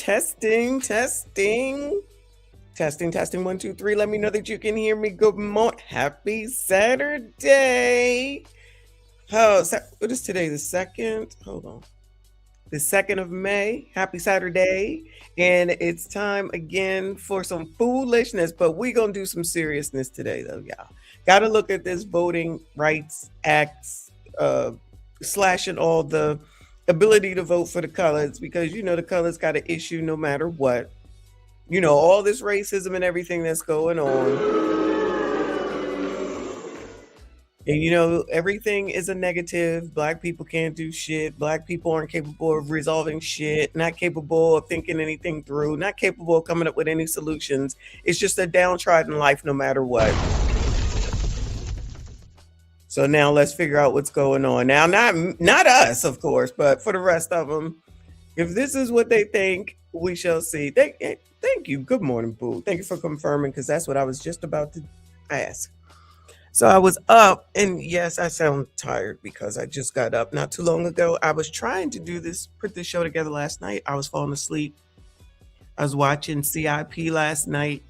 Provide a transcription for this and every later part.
Testing, testing, testing, testing. 1, 2, 3. Let me know that you can hear me. Good morning. Happy Saturday. Oh, what is today? The 2nd? Hold on. The 2nd of May. Happy Saturday. And it's time again for some foolishness, but we're going to do some seriousness today, though, y'all. Got to look at this Voting Rights Acts, slashing all the ability to vote for the colors, because the colors got an issue no matter what. All this racism and everything that's going on. And everything is a negative. Black people can't do shit. Black people aren't capable of resolving shit, not capable of thinking anything through, not capable of coming up with any solutions. It's just a downtrodden life no matter what. So now let's figure out what's going on. Now, not us, of course, but for the rest of them, if this is what they think, we shall see. Thank you. Good morning, Boo. Thank you for confirming, because that's what I was just about to ask. So I was up, and yes, I sound tired because I just got up not too long ago. I was trying to put this show together last night. I was falling asleep. I was watching CIP last night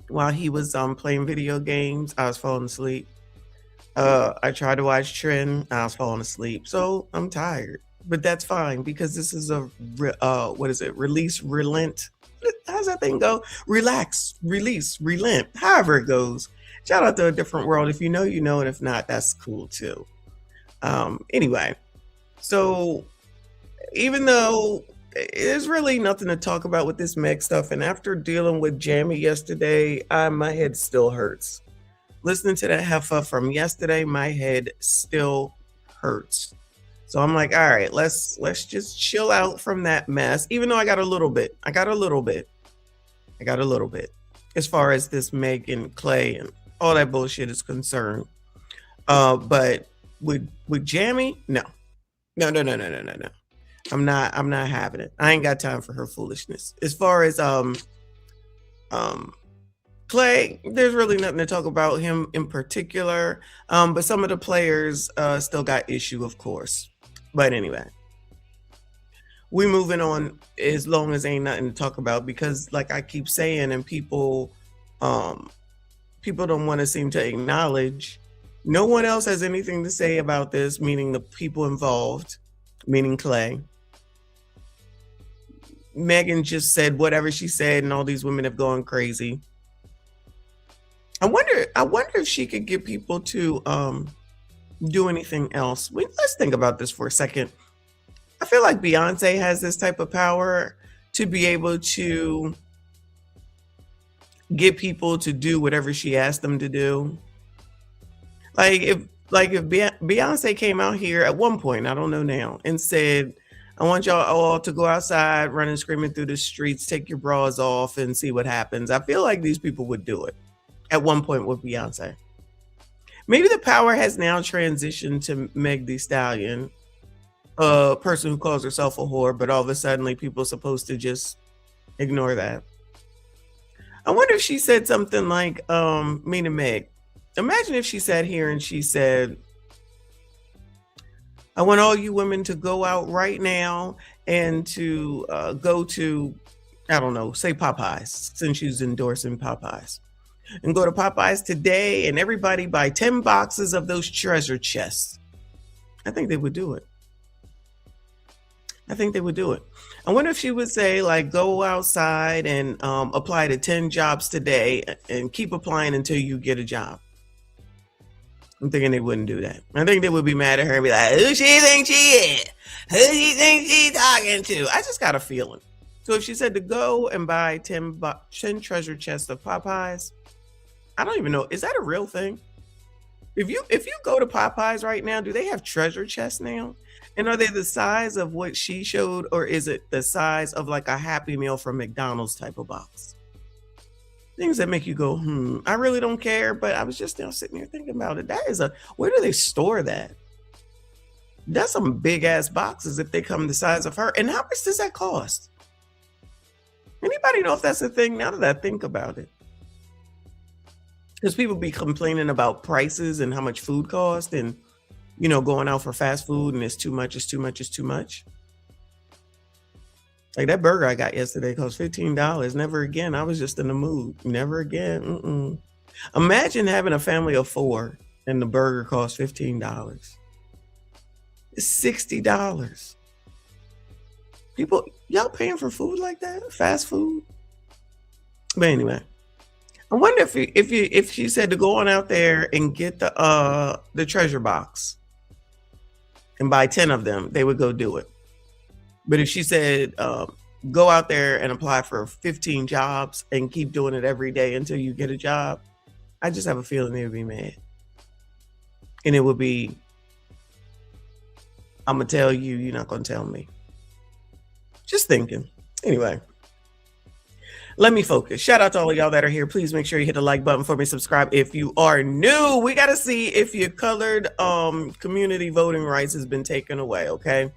while he was playing video games. I was falling asleep. I tried to watch Trend. I was falling asleep. So I'm tired, but that's fine, because this is a release, relent. How's that thing go? Relax, release, relent. However it goes. Shout out to A Different World. If you know, you know, and if not, that's cool too. Anyway, so even though there's really nothing to talk about with this Meg stuff, and after dealing with Jamie yesterday, my head still hurts. Listening to that heifer from yesterday, my head still hurts. So I'm like, all right, let's just chill out from that mess. Even though I got a little bit as far as this Meg and Clay and all that bullshit is concerned. But with Jamie, no. I'm not having it. I ain't got time for her foolishness. As far as Clay, there's really nothing to talk about him in particular. But some of the players still got issue, of course. But anyway, we moving on as long as ain't nothing to talk about, because like I keep saying, and people don't want to seem to acknowledge, no one else has anything to say about this, meaning the people involved, meaning Clay. Megan just said whatever she said, and all these women have gone crazy. I wonder if she could get people to do anything else. Let's think about this for a second. I feel like Beyonce has this type of power to be able to get people to do whatever she asked them to do. Like if Beyonce came out here at one point, I don't know now, and said, I want y'all all to go outside, running, screaming through the streets, take your bras off and see what happens. I feel like these people would do it at one point with Beyonce. Maybe the power has now transitioned to Meg Thee Stallion, a person who calls herself a whore, but all of a sudden people are supposed to just ignore that. I wonder if she said something like, me to Meg. Imagine if she sat here and she said, I want all you women to go out right now and to go to, I don't know, say Popeyes, since she's endorsing Popeyes. And go to Popeyes today, and everybody buy 10 boxes of those treasure chests. I think they would do it. I wonder if she would say, like, go outside and apply to 10 jobs today and keep applying until you get a job. I'm thinking they wouldn't do that. I think they would be mad at her and be like, who she think she is? Who she think she talking to? I just got a feeling. So if she said to go and buy 10 treasure chests of Popeyes, I don't even know. Is that a real thing? If you go to Popeyes right now, do they have treasure chests now? And are they the size of what she showed, or is it the size of like a Happy Meal from McDonald's type of box? Things that make you go, I really don't care, but I was just now sitting here thinking about it. Where do they store that? That's some big ass boxes if they come the size of her. And how much does that cost? Anybody know if that's a thing now that I think about it? Because people be complaining about prices and how much food costs, and going out for fast food, and it's too much. Like that burger I got yesterday cost $15. Never again. I was just in the mood. Never again. Imagine having a family of 4 and the burger costs $15. It's $60. People, y'all paying for food like that? Fast food? But anyway, I wonder if she said to go on out there and get the treasure box and buy 10 of them, they would go do it. But if she said go out there and apply for 15 jobs and keep doing it every day until you get a job, I just have a feeling they would be mad. And it would be, I'm gonna tell you, you're not gonna tell me. Just thinking. Anyway, let me focus. Shout out to all of y'all that are here. Please make sure you hit the like button for me. Subscribe if you are new. We got to see if your colored community voting rights has been taken away, okay?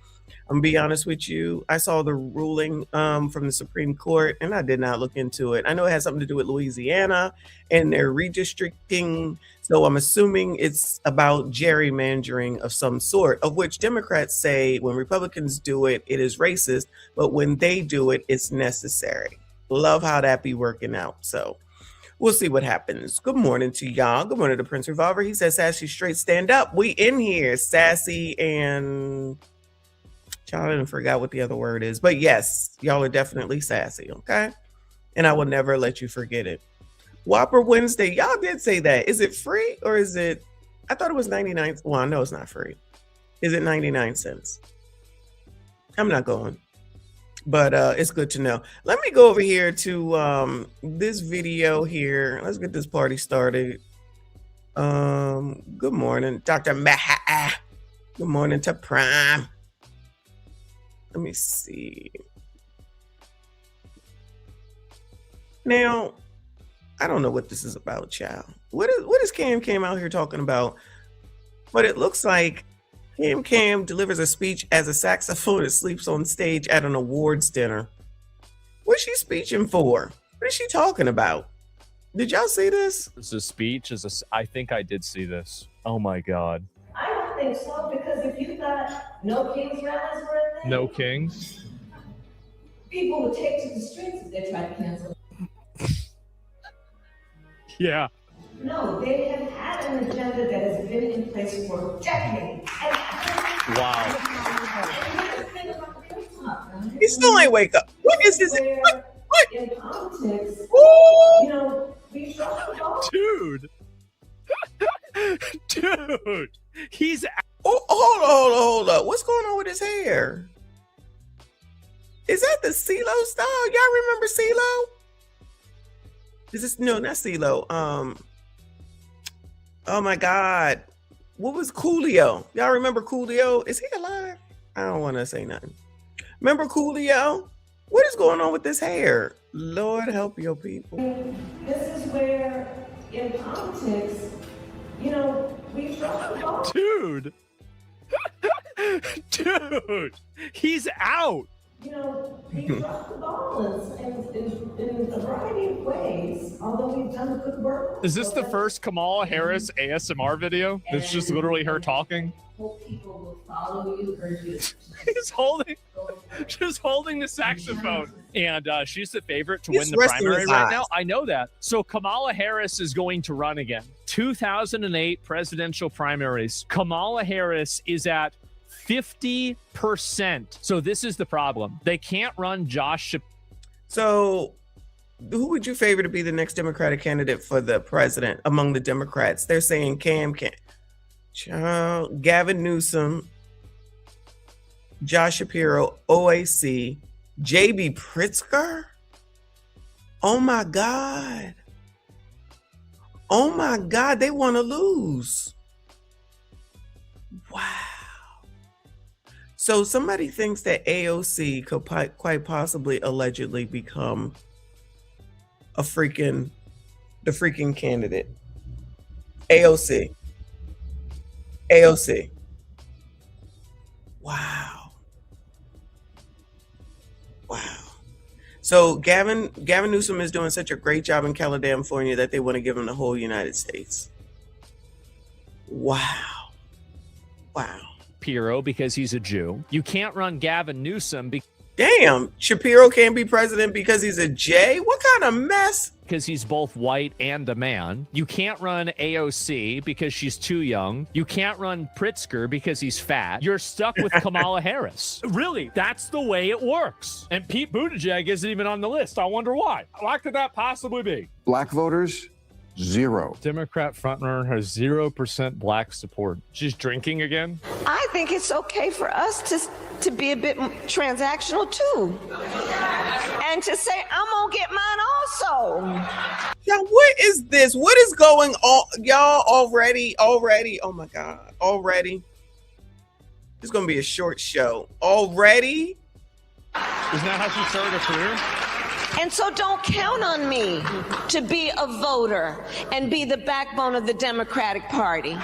I'm gonna be honest with you. I saw the ruling from the Supreme Court and I did not look into it. I know it has something to do with Louisiana and their redistricting. So I'm assuming it's about gerrymandering of some sort, of which Democrats say when Republicans do it, it is racist, but when they do it, it's necessary. Love how that be working out. So we'll see what happens. Good morning to y'all. Good morning to Prince Revolver. He says, Sassy straight stand up. We in here. Sassy and... I didn't forget what the other word is, but yes, y'all are definitely sassy, okay? And I will never let you forget it. Whopper Wednesday, y'all did say that. Is it free or is it? I thought it was 99. Well, I know it's not free. Is it 99 cents? I'm not going, but it's good to know. Let me go over here to this video here. Let's get this party started. Good morning, Dr. Maha. Good morning to Prime. Let me see. Now, I don't know what this is about, child. What is Cam out here talking about? But it looks like Cam delivers a speech as a saxophonist sleeps on stage at an awards dinner. What's she speeching for? What is she talking about? Did y'all see this? It's a speech. I think I did see this. Oh my God. I don't think so, because if you got no kings rallies or anything, no kings, people would take to the streets if they tried to cancel. Yeah. No, they have had an agenda that has been in place for decades. Wow. He still ain't wake up. What is this? What? In politics, Ooh. you know, we trust the ball. Dude. Dude. He's. Oh, hold up. What's going on with his hair? Is that the CeeLo style? Y'all remember CeeLo? Is this no, not CeeLo? Oh my God. What was Coolio? Y'all remember Coolio? Is he alive? I don't want to say nothing. Remember Coolio? What is going on with this hair? Lord help your people. This is where in politics, you know, we trust the ball. Dude. Dude. He's out. You know, we trust the ball in a variety of ways, although we've done good work. Is this the first Kamala Harris ASMR video? It's just literally her talking. Hope people will follow you or you. He's just holding the saxophone. And she's the favorite to He's win the resting primary his right eyes. now. I know that. So Kamala Harris is going to run again. 2008 presidential primaries. Kamala Harris is at 50%. So this is the problem. They can't run Josh. So who would you favor to be the next Democratic candidate for the president among the Democrats? They're saying Gavin Newsom, Josh Shapiro, OAC, JB Pritzker. Oh my God. Oh my God, they want to lose. Wow. So somebody thinks that AOC could quite possibly allegedly become the freaking candidate. AOC. Wow. So Gavin Newsom is doing such a great job in California that they want to give him the whole United States. Wow. Pirro because he's a Jew. You can't run Gavin Newsom Damn, Shapiro can't be president because he's a J? What kind of mess? Because he's both white and a man. You can't run AOC because she's too young. You can't run Pritzker because he's fat. You're stuck with Kamala Harris. Really, that's the way it works. And Pete Buttigieg isn't even on the list. I wonder why. Why could that possibly be? Black voters, 0. Democrat frontrunner has 0% black support. She's drinking again? I think it's okay for us to be a bit transactional too. And to say, I'm gonna get mine also. Y'all, what is this? What is going on? Y'all already? Oh my God, already? It's gonna be a short show. Already? Isn't that how she started her career? And so don't count on me to be a voter and be the backbone of the Democratic Party,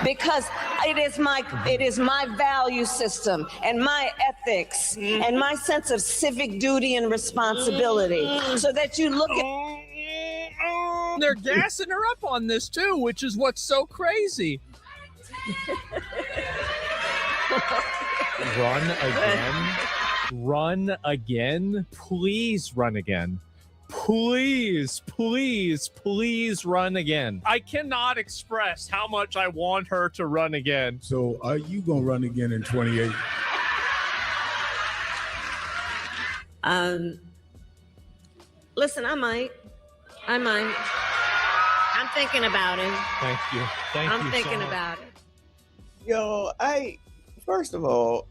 because it is my value system and my ethics and my sense of civic duty and responsibility, so that you look at... They're gassing her up on this too, which is what's so crazy. Run again? Run again? Please run again. Please, please, please run again. I cannot express how much I want her to run again. So are you going to run again in 28? Listen, I might. I'm thinking about it. Thank you. I'm thinking about it. Yo, first of all,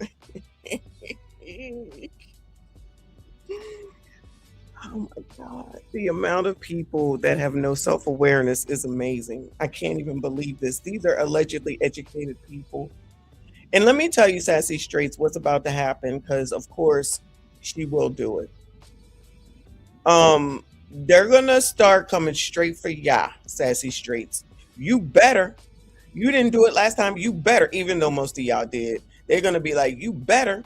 oh my God, the amount of people that have no self-awareness is amazing. I can't even believe this. These are allegedly educated people. And let me tell you, Sassy Straights, what's about to happen, because of course she will do it. They're gonna start coming straight for ya, Sassy Straights. You better. You didn't do it last time. You better, even though most of y'all did. They're gonna be like, you better,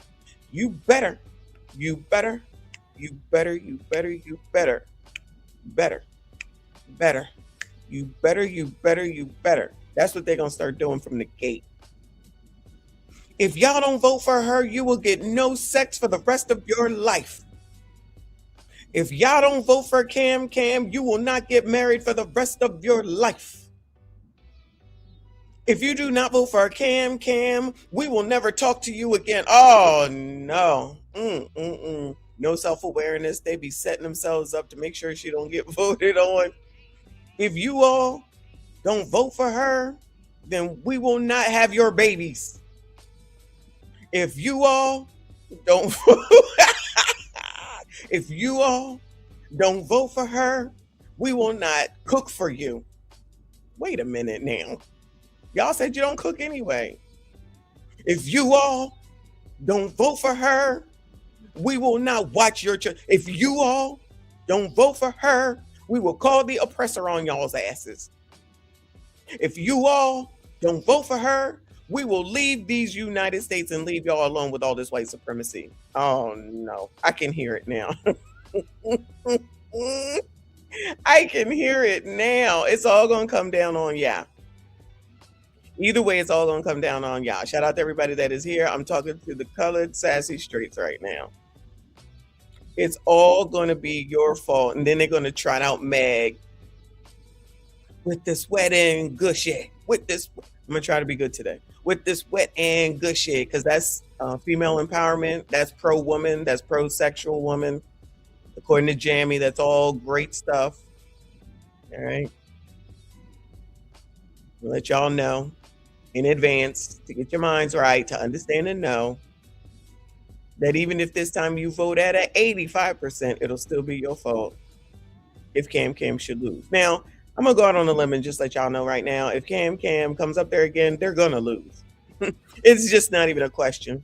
you better, you better, you better, you better, you better, better, better, you better, you better, you better. That's what they're gonna start doing from the gate. If y'all don't vote for her, you will get no sex for the rest of your life. If y'all don't vote for Cam, you will not get married for the rest of your life. If you do not vote for Cam, we will never talk to you again. Oh, no. No self-awareness. They be setting themselves up to make sure she don't get voted on. If you all don't vote for her, then we will not have your babies. If you all don't if you all don't vote for her, we will not cook for you. Wait a minute now. Y'all said you don't cook anyway. If you all don't vote for her, we will not watch your children. If you all don't vote for her, we will call the oppressor on y'all's asses. If you all don't vote for her, we will leave these United States and leave y'all alone with all this white supremacy. Oh no, I can hear it now. I can hear it now. It's all gonna come down on y'all. Either way, it's all gonna come down on y'all. Shout out to everybody that is here. I'm talking to the colored Sassy Straights right now. It's all gonna be your fault, and then they're gonna trot out Meg with this wet and gushy. I'm gonna try to be good today. With this wet and gushy, because that's female empowerment. That's pro-woman. That's pro-sexual woman. According to Jamie, that's all great stuff. All right. I'll let y'all know in advance to get your minds right, to understand and know that even if this time you vote at an 85%, it'll still be your fault if Cam should lose. Now, I'm going to go out on a limb and just let y'all know right now, if Cam comes up there again, they're going to lose. It's just not even a question.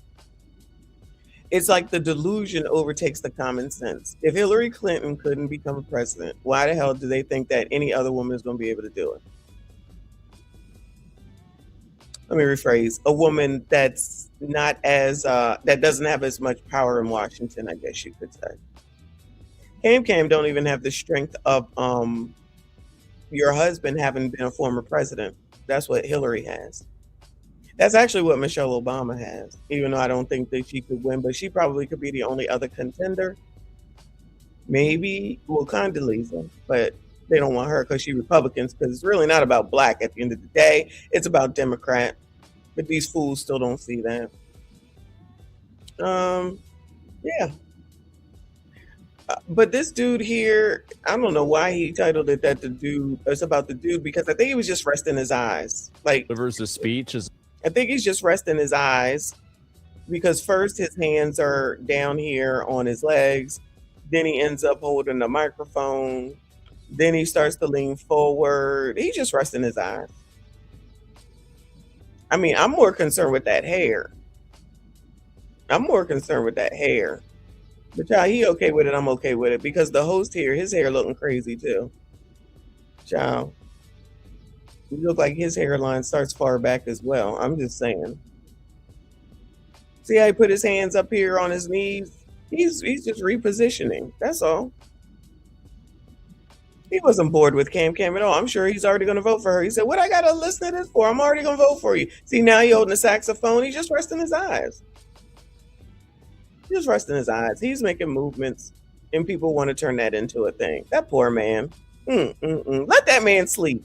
It's like the delusion overtakes the common sense. If Hillary Clinton couldn't become a president, why the hell do they think that any other woman is going to be able to do it? Let me rephrase. A woman that's not as, that doesn't have as much power in Washington, I guess you could say. Cam don't even have the strength of your husband having been a former president. That's what Hillary has. That's actually what Michelle Obama has, even though I don't think that she could win, but she probably could be the only other contender. Maybe, well, Condoleezza, but they don't want her because she's Republicans, because it's really not about black at the end of the day. It's about Democrat. But these fools still don't see that. Yeah. But this dude here, I don't know why he titled it that the dude, it's about the dude, because I think he was just resting his eyes. Like, Delivers a speech. I think he's just resting his eyes because first his hands are down here on his legs. Then he ends up holding the microphone. Then he starts to lean forward. He's just resting his eyes. I mean, I'm more concerned with that hair. But child, he okay with it. I'm okay with it because the host here, his hair looking crazy too. Child, he look like his hairline starts far back as well. I'm just saying. See how he put his hands up here on his knees? He's just repositioning. That's all. He wasn't bored with Cam at all. I'm sure he's already going to vote for her. He said, what I got to listen to this for? I'm already going to vote for you. See, now he's holding a saxophone. He's just resting his eyes. He's making movements, and people want to turn that into a thing. That poor man. Let that man sleep.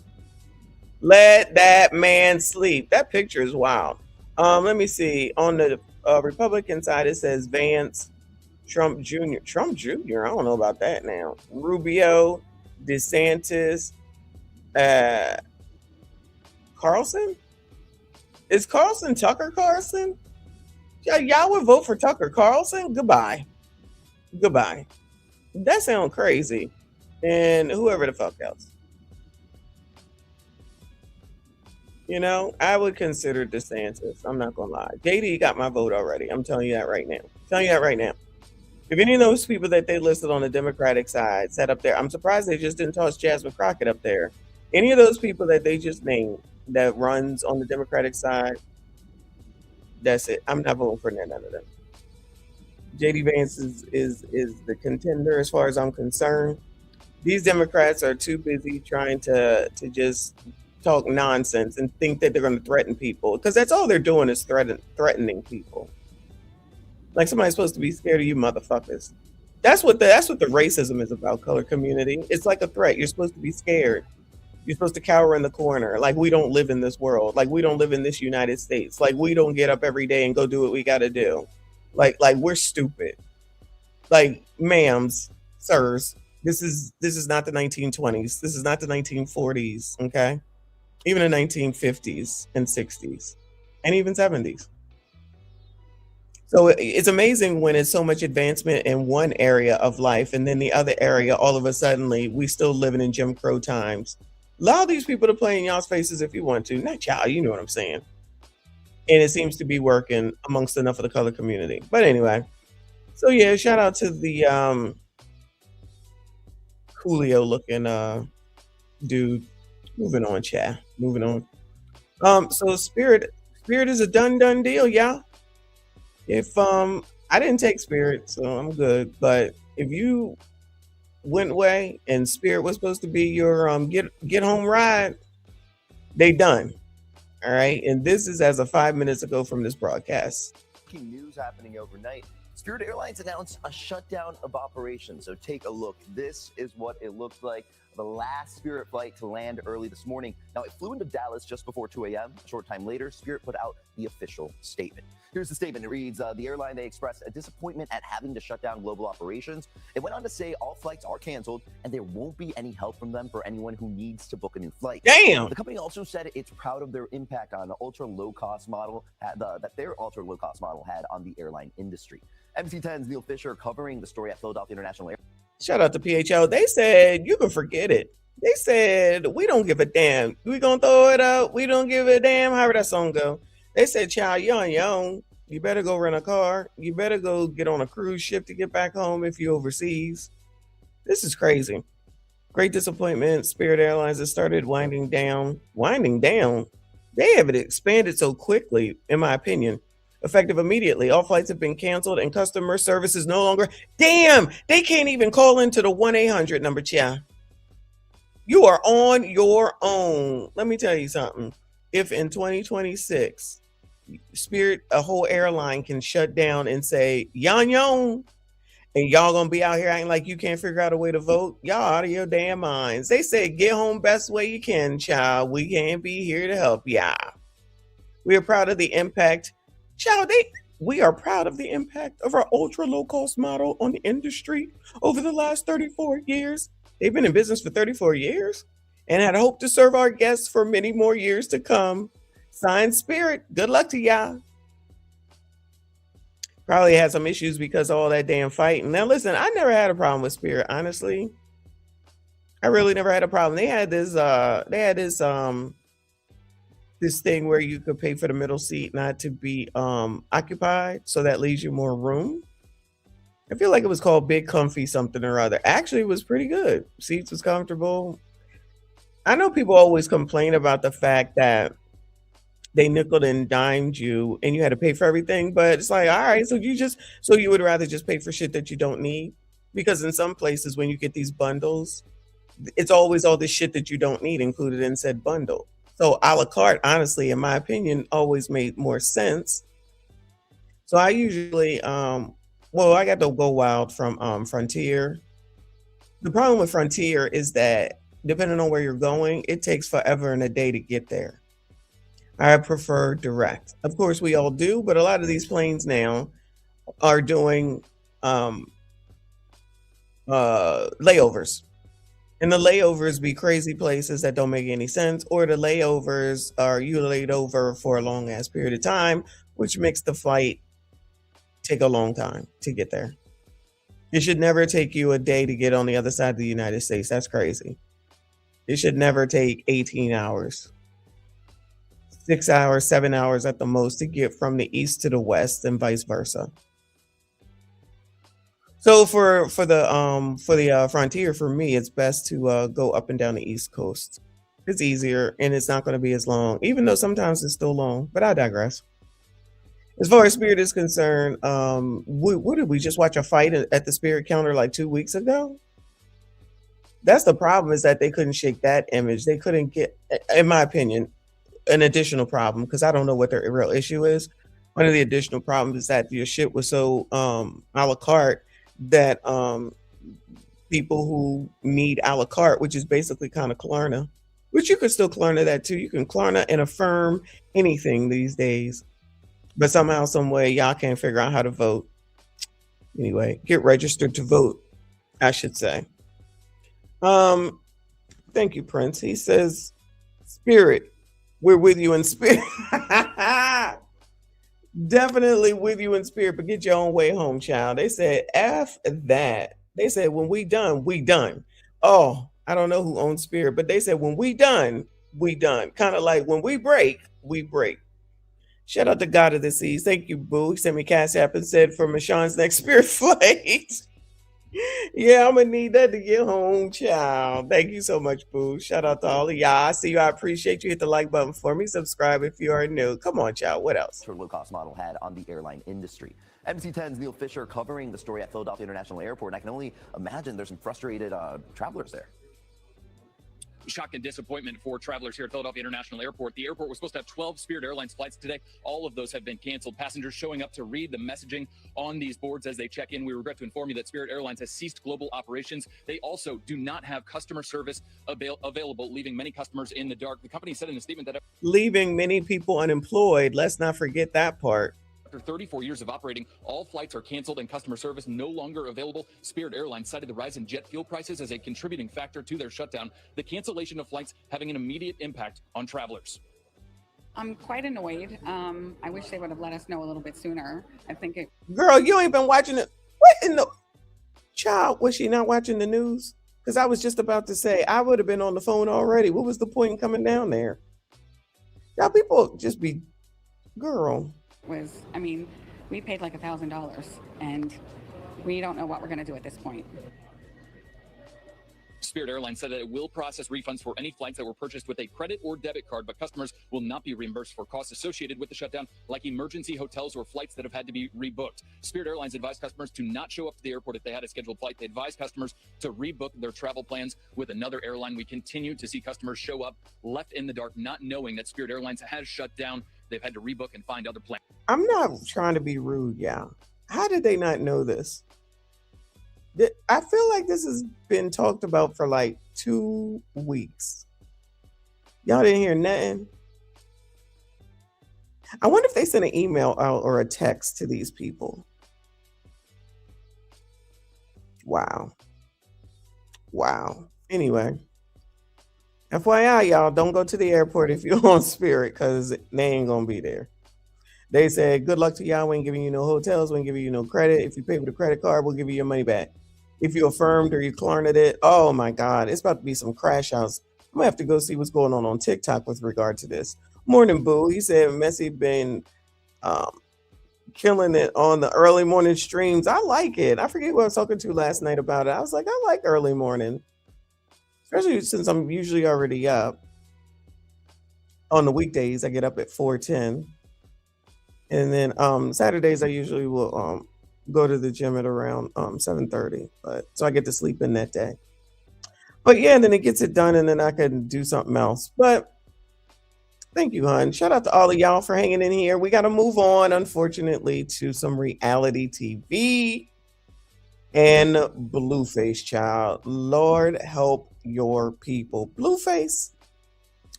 That picture is wild. Let me see. On the Republican side, it says Vance, Trump Jr. I don't know about that now. Rubio, DeSantis, Carlson. Is Carlson Tucker Carlson? Y'all would vote for Tucker Carlson? Goodbye. That sounds crazy. And whoever the fuck else. You know, I would consider DeSantis. I'm not going to lie. JD got my vote already. I'm telling you that right now. If any of those people that they listed on the Democratic side sat up there, I'm surprised they just didn't toss Jasmine Crockett up there. Any of those people that they just named that runs on the Democratic side, that's it. I'm not voting for none of them. JD Vance is the contender as far as I'm concerned. These Democrats are too busy trying to just talk nonsense and think that they're going to threaten people, because that's all they're doing is threatening people. Like somebody's supposed to be scared of you motherfuckers. That's what the racism is about, color community. It's like a threat. You're supposed to be scared. You're supposed to cower in the corner. Like we don't live in this world. Like we don't live in this United States. Like we don't get up every day and go do what we got to do. Like we're stupid. Like ma'ams, sirs, this is not the 1920s. This is not the 1940s. Okay. Even the 1950s and 60s and even 70s. So it's amazing when it's so much advancement in one area of life, and then the other area, all of a sudden, we still living in Jim Crow times. Allow these people to play in y'all's faces if you want to. Not y'all, you know what I'm saying. And it seems to be working amongst enough of the color community. But anyway, so yeah, shout out to the Coolio looking dude. Moving on, chat. Moving on. So Spirit is a done deal, y'all. If I didn't take Spirit, so I'm good. But if you went away and Spirit was supposed to be your get home ride, they done. All right. And this is as of 5 minutes ago from this broadcast. News happening overnight. Spirit Airlines announced a shutdown of operations. So take a look. This is what it looked like. The last Spirit flight to land early this morning. Now, it flew into Dallas just before 2 a.m. A short time later, Spirit put out the official statement. Here's the statement. It reads, the airline, they expressed a disappointment at having to shut down global operations. It went on to say all flights are canceled and there won't be any help from them for anyone who needs to book a new flight. Damn. The company also said it's proud of their impact on the ultra low-cost model, that their ultra low-cost model had on the airline industry. MC10's Neil Fisher covering the story at Philadelphia International Airport. Shout out to PHL. They said you can forget it. They said we don't give a damn. We gonna throw it up. We don't give a damn. However that song go. They said, child, you're on your own. You better go rent a car. You better go get on a cruise ship to get back home if you're overseas. This is crazy. Great disappointment. Spirit Airlines has started winding down. They have it expanded so quickly, in my opinion. Effective immediately. All flights have been canceled and customer service is no longer. Damn, they can't even call into the 1-800 number, child. You are on your own. Let me tell you something. If in 2026 Spirit, a whole airline can shut down and say, yon yon, and y'all gonna be out here acting like you can't figure out a way to vote. Y'all out of your damn minds. They said, get home best way you can, child. We can't be here to help y'all. We are proud of the impact. Child, we are proud of the impact of our ultra low cost model on the industry over the last 34 years. They've been in business for 34 years and had hoped to serve our guests for many more years to come. Signed, Spirit. Good luck to y'all. Probably had some issues because of all that damn fighting. Now listen, I never had a problem with Spirit, honestly. I really never had a problem. They had this this thing where you could pay for the middle seat not to be occupied, so that leaves you more room. I feel like it was called Big Comfy something or other. Actually, it was pretty good. Seats was comfortable. I know people always complain about the fact that they nickel and dimed you and you had to pay for everything, but it's like, all right, so you would rather just pay for shit that you don't need? Because in some places when you get these bundles, it's always all this shit that you don't need included in said bundle. So a la carte, honestly, in my opinion, always made more sense. So I usually, I got to go wild from Frontier. The problem with Frontier is that depending on where you're going, it takes forever and a day to get there. I prefer direct. Of course, we all do, but a lot of these planes now are doing layovers. And the layovers be crazy places that don't make any sense, or the layovers are you laid over for a long ass period of time, which makes the flight take a long time to get there. It should never take you a day to get on the other side of the United States. That's crazy. It should never take 18 hours. 6 hours, 7 hours at the most to get from the east to the west and vice versa. So for the Frontier, for me, it's best to go up and down the East Coast. It's easier and it's not going to be as long, even though sometimes it's still long, but I digress. As far as Spirit is concerned, what did we just watch a fight at the Spirit counter like 2 weeks ago? That's the problem, is that they couldn't shake that image. They couldn't get, in my opinion, an additional problem, because I don't know what their real issue is. One of the additional problems is that your shit was so a la carte that people who need a la carte, which is basically kind of Klarna, which you could still Klarna that too. You can Klarna and Affirm anything these days, but somehow, some way, y'all can't figure out how to vote. Anyway, get registered to vote, I should say. Thank you, Prince. He says, Spirit, we're with you in spirit. Definitely with you in spirit, but get your own way home, child. They said, F that. They said, when we done, we done. Oh, I don't know who owns Spirit, but they said, when we done, we done. Kind of like when we break, we break. Shout out to God of the Seas. Thank you, Boo. He sent me Cash App and said for Michonne's next Spirit flight. Yeah, I'm gonna need that to get home, child. Thank you so much, Boo. Shout out to all of y'all. I see you. I appreciate you. Hit the like button for me. Subscribe if you are new. Come on, child. What else? Low-cost model had on the airline industry. NBC10's Neil Fisher covering the story at Philadelphia International Airport, and I can only imagine there's some frustrated travelers there. Shock and disappointment for travelers here at Philadelphia International Airport. The airport was supposed to have 12 Spirit Airlines flights today. All of those have been canceled. Passengers showing up to read the messaging on these boards as they check in. We regret to inform you that Spirit Airlines has ceased global operations. They also do not have customer service available, leaving many customers in the dark. The company said in a statement that leaving many people unemployed. Let's not forget that part. after 34 years of operating, all flights are canceled and customer service no longer available. Spirit Airlines cited the rise in jet fuel prices as a contributing factor to their shutdown, the cancellation of flights having an immediate impact on travelers. I'm quite annoyed. I wish they would have let us know a little bit sooner. I think it... Girl, you ain't been watching it. What in the... Child, was she not watching the news? Because I was just about to say, I would have been on the phone already. What was the point in coming down there? Y'all people just be... Girl... I mean, we paid like $1,000 and we don't know what we're going to do at this point. Spirit Airlines said that it will process refunds for any flights that were purchased with a credit or debit card, but customers will not be reimbursed for costs associated with the shutdown, like emergency hotels or flights that have had to be rebooked. Spirit Airlines advised customers to not show up to the airport if they had a scheduled flight. They advised customers to rebook their travel plans with another airline. We continue to see customers show up left in the dark, not knowing that Spirit Airlines has shut down They've had to rebook and find other plans. I'm not trying to be rude, y'all. How did they not know this? I feel like this has been talked about for like 2 weeks. Y'all didn't hear nothing? I wonder if they sent an email out or a text to these people. Wow. Wow. Anyway, FYI, y'all, don't go to the airport if you're on Spirit, because they ain't going to be there. They said, good luck to y'all. We ain't giving you no hotels. We ain't giving you no credit. If you pay with a credit card, we'll give you your money back. If you affirmed or you Klarna'd it, oh my God, it's about to be some crash outs. I'm going to have to go see what's going on TikTok with regard to this. Morning, Boo. He said, Messi been killing it on the early morning streams. I like it. I forget who I was talking to last night about it. I was like, I like early morning, especially since I'm usually already up. On the weekdays, I get up at 4:10. And then Saturdays, I usually will go to the gym at around 7:30. So I get to sleep in that day. But yeah, and then it gets it done, and then I can do something else. But thank you, hon. Shout out to all of y'all for hanging in here. We got to move on, unfortunately, to some reality TV and Blueface, child. Lord help your people. Blueface.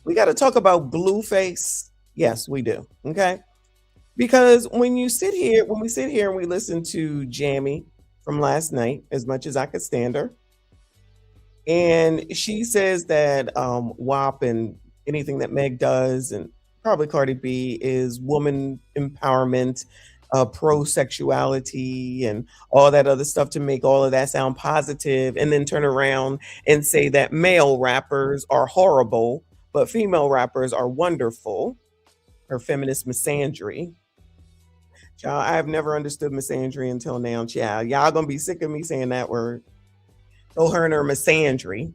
We got to talk about Blueface. Yes, we do. Okay. Because when we sit here and we listen to Jamie from last night, as much as I could stand her, and she says that WAP and anything that Meg does, and probably Cardi B, is woman empowerment, pro-sexuality, and all that other stuff to make all of that sound positive, and then turn around and say that male rappers are horrible, but female rappers are wonderful. Her feminist misandry. Child, I have never understood misandry until now, child. Y'all gonna be sick of me saying that word. So her and her misandry.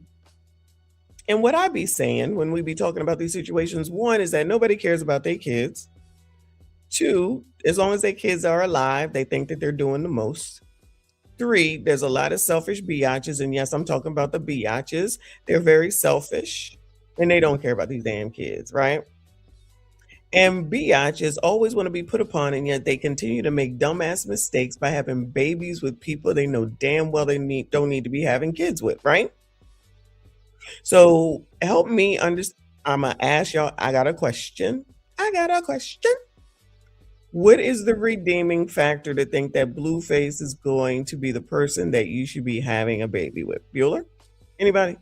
And what I be saying when we be talking about these situations, one is that nobody cares about their kids. Two, as long as their kids are alive, they think that they're doing the most. Three, there's a lot of selfish biatches, and yes, I'm talking about the biatches. They're very selfish, and they don't care about these damn kids, right? And biatches always want to be put upon, and yet they continue to make dumbass mistakes by having babies with people they know damn well they don't need to be having kids with, right? So help me understand. I'm going to ask y'all, I got a question. What is the redeeming factor to think that Blueface is going to be the person that you should be having a baby with? Bueller? Anybody?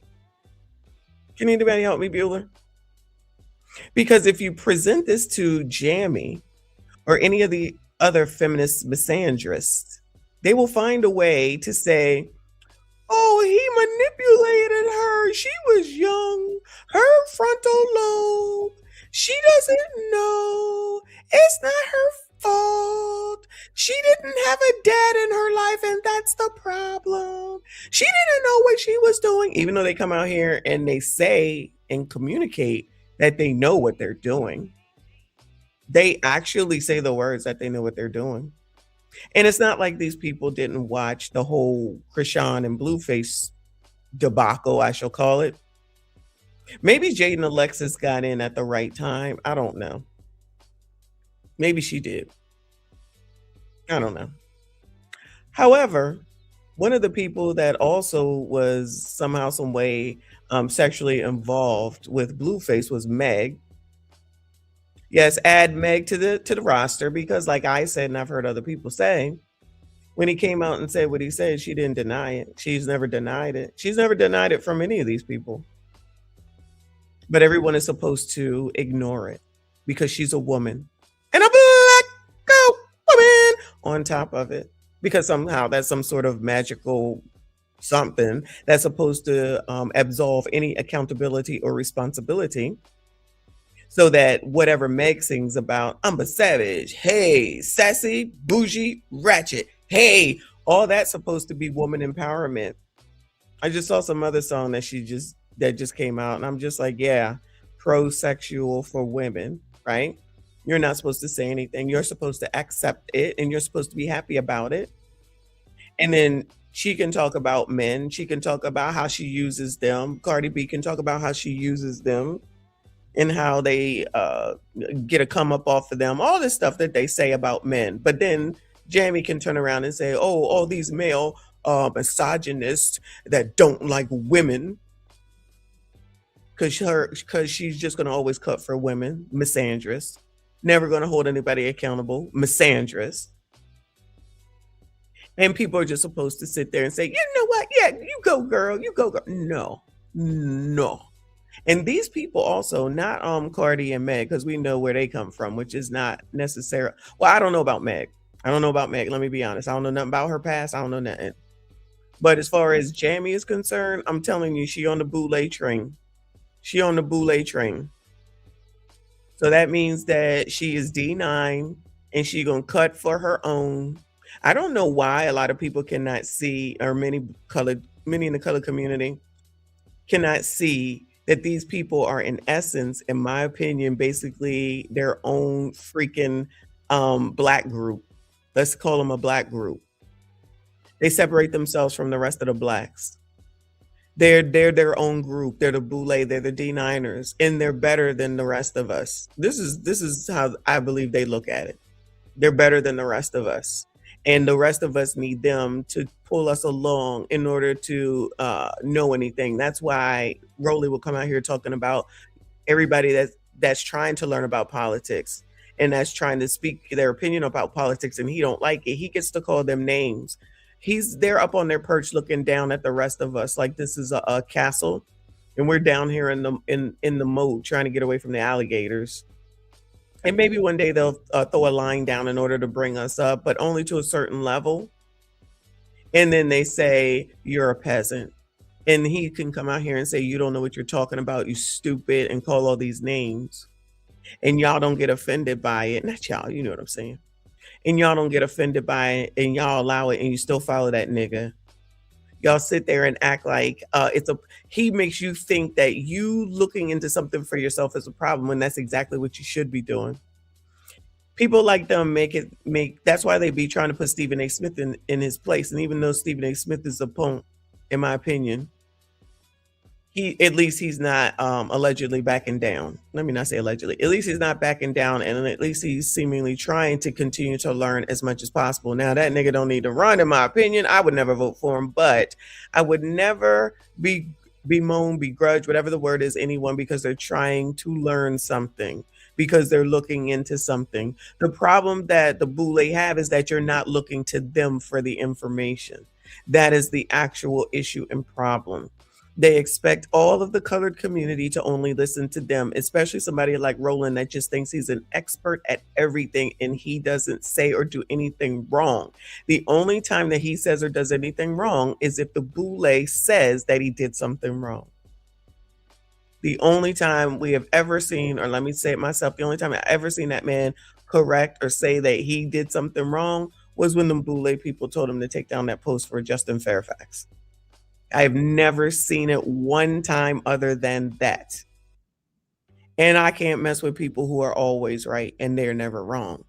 Can anybody help me, Bueller? Because if you present this to Jamie or any of the other feminist misandrists, they will find a way to say, oh, he manipulated her. She was young. Her frontal lobe. She doesn't know. It's not her fault. She didn't have a dad in her life, and that's the problem. She didn't know what she was doing. Even though they come out here and they say and communicate that they know what they're doing. They actually say the words that they know what they're doing. And it's not like these people didn't watch the whole Krishan and Blueface debacle, I shall call it. Maybe Jaden Alexis got in at the right time. I don't know. Maybe she did. I don't know. However, one of the people that also was somehow, some way sexually involved with Blueface was Meg. Yes, add Meg to the roster, because like I said, and I've heard other people say, when he came out and said what he said, she didn't deny it. She's never denied it. She's never denied it from any of these people. But everyone is supposed to ignore it because she's a woman. And a black woman on top of it. Because somehow that's some sort of magical something that's supposed to absolve any accountability or responsibility. So that whatever Meg sings about, I'm a savage, hey, sassy, bougie, ratchet, hey, all that's supposed to be woman empowerment. I just saw some other song that just came out, and I'm just like, yeah, pro-sexual for women, right? You're not supposed to say anything. You're supposed to accept it, and you're supposed to be happy about it. And then she can talk about men. She can talk about how she uses them. Cardi B can talk about how she uses them. and how they get a come up off of them, all this stuff that they say about men. But then Jamie can turn around and say, oh, all these male misogynists that don't like women, because she's just going to always cut for women, misandrist, never going to hold anybody accountable, misandrist. And people are just supposed to sit there and say, you know what? Yeah, you go, girl. You go, girl. No, no. And these people also, not Cardi and Meg, because we know where they come from, which is not necessarily. Well, I don't know about Meg. Let me be honest. I don't know nothing about her past. I don't know nothing. But as far as Jamie is concerned, I'm telling you, she on the boule train. She on the boule train. So that means that she is D9 and she gonna cut for her own. I don't know why a lot of people cannot see, or many in the colored community cannot see that these people are, in essence, in my opinion, basically their own freaking black group. Let's call them a black group. They separate themselves from the rest of the blacks. They're their own group. They're the boule. They're the D9ers, and they're better than the rest of us. This is how I believe they look at it. They're better than the rest of us, and the rest of us need them to pull us along in order to know anything. That's why Rolly will come out here talking about everybody that's trying to learn about politics and that's trying to speak their opinion about politics, and he don't like it. He gets to call them names. They're up on their perch looking down at the rest of us like this is a castle, and we're down here in the moat trying to get away from the alligators. And maybe one day they'll throw a line down in order to bring us up, but only to a certain level. And then they say, you're a peasant. And he can come out here and say, you don't know what you're talking about, you stupid, and call all these names. And y'all don't get offended by it. Not y'all, you know what I'm saying. And y'all don't get offended by it, and y'all allow it, and you still follow that nigga. Y'all sit there and act like he makes you think that you looking into something for yourself is a problem, when that's exactly what you should be doing. People like them that's why they be trying to put Stephen A. Smith in his place. And even though Stephen A. Smith is a punk, in my opinion, at least he's not allegedly backing down. Let me not say allegedly. At least he's not backing down, and at least he's seemingly trying to continue to learn as much as possible. Now, that nigga don't need to run, in my opinion. I would never vote for him, but I would never bemoan, begrudge, whatever the word is, anyone because they're trying to learn something, because they're looking into something. The problem that the boule have is that you're not looking to them for the information. That is the actual issue and problem. They expect all of the colored community to only listen to them, especially somebody like Roland that just thinks he's an expert at everything, and he doesn't say or do anything wrong. The only time that he says or does anything wrong is if the boule says that he did something wrong. The only time we have ever seen, or let me say it myself, the only time I've ever seen that man correct or say that he did something wrong was when the boule people told him to take down that post for Justin Fairfax. I've never seen it one time other than that. And I can't mess with people who are always right and they're never wrong.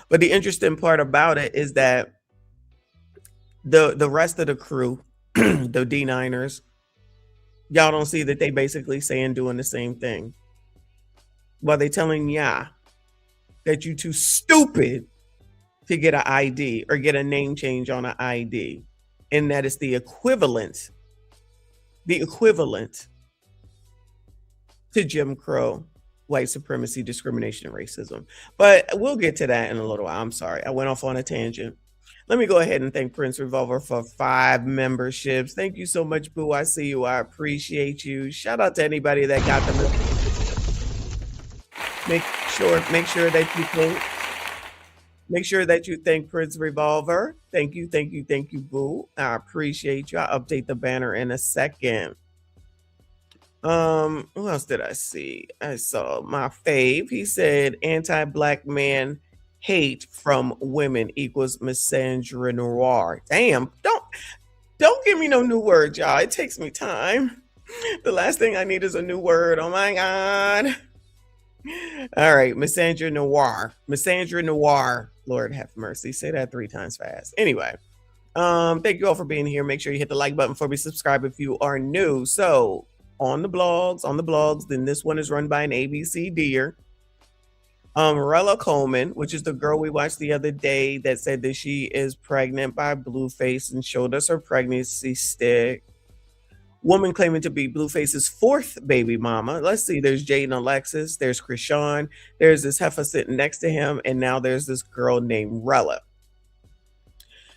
But the interesting part about it is that the rest of the crew, the D9ers, y'all don't see that they basically saying doing the same thing. While they telling ya that you too stupid to get an ID or get a name change on an ID. And that is the equivalent to Jim Crow, white supremacy, discrimination, and racism. But we'll get to that in a little while. I'm sorry, I went off on a tangent. Let me go ahead and thank Prince Revolver for 5 memberships. Thank you so much, Boo. I see you. I appreciate you. Shout out to anybody that got them. Make sure that you thank Prince Revolver. Thank you, Boo. I appreciate you. I'll update the banner in a second. Who else did I see? I saw my fave. He said anti-black man hate from women equals misandry noir. Damn, don't give me no new word, y'all. It takes me time. The last thing I need is a new word. Oh my God. All right, Misandry noir. Lord have mercy. Say that 3 times fast. Anyway, thank you all for being here. Make sure you hit the like button for me. Subscribe if you are new. So on the blogs. Then this one is run by an ABC dear. Rella Coleman, which is the girl we watched the other day that said that she is pregnant by Blueface and showed us her pregnancy stick. Woman claiming to be Blueface's fourth baby mama. Let's see, there's Jaden Alexis, there's Krishan, there's this heifer sitting next to him, and now there's this girl named Rella.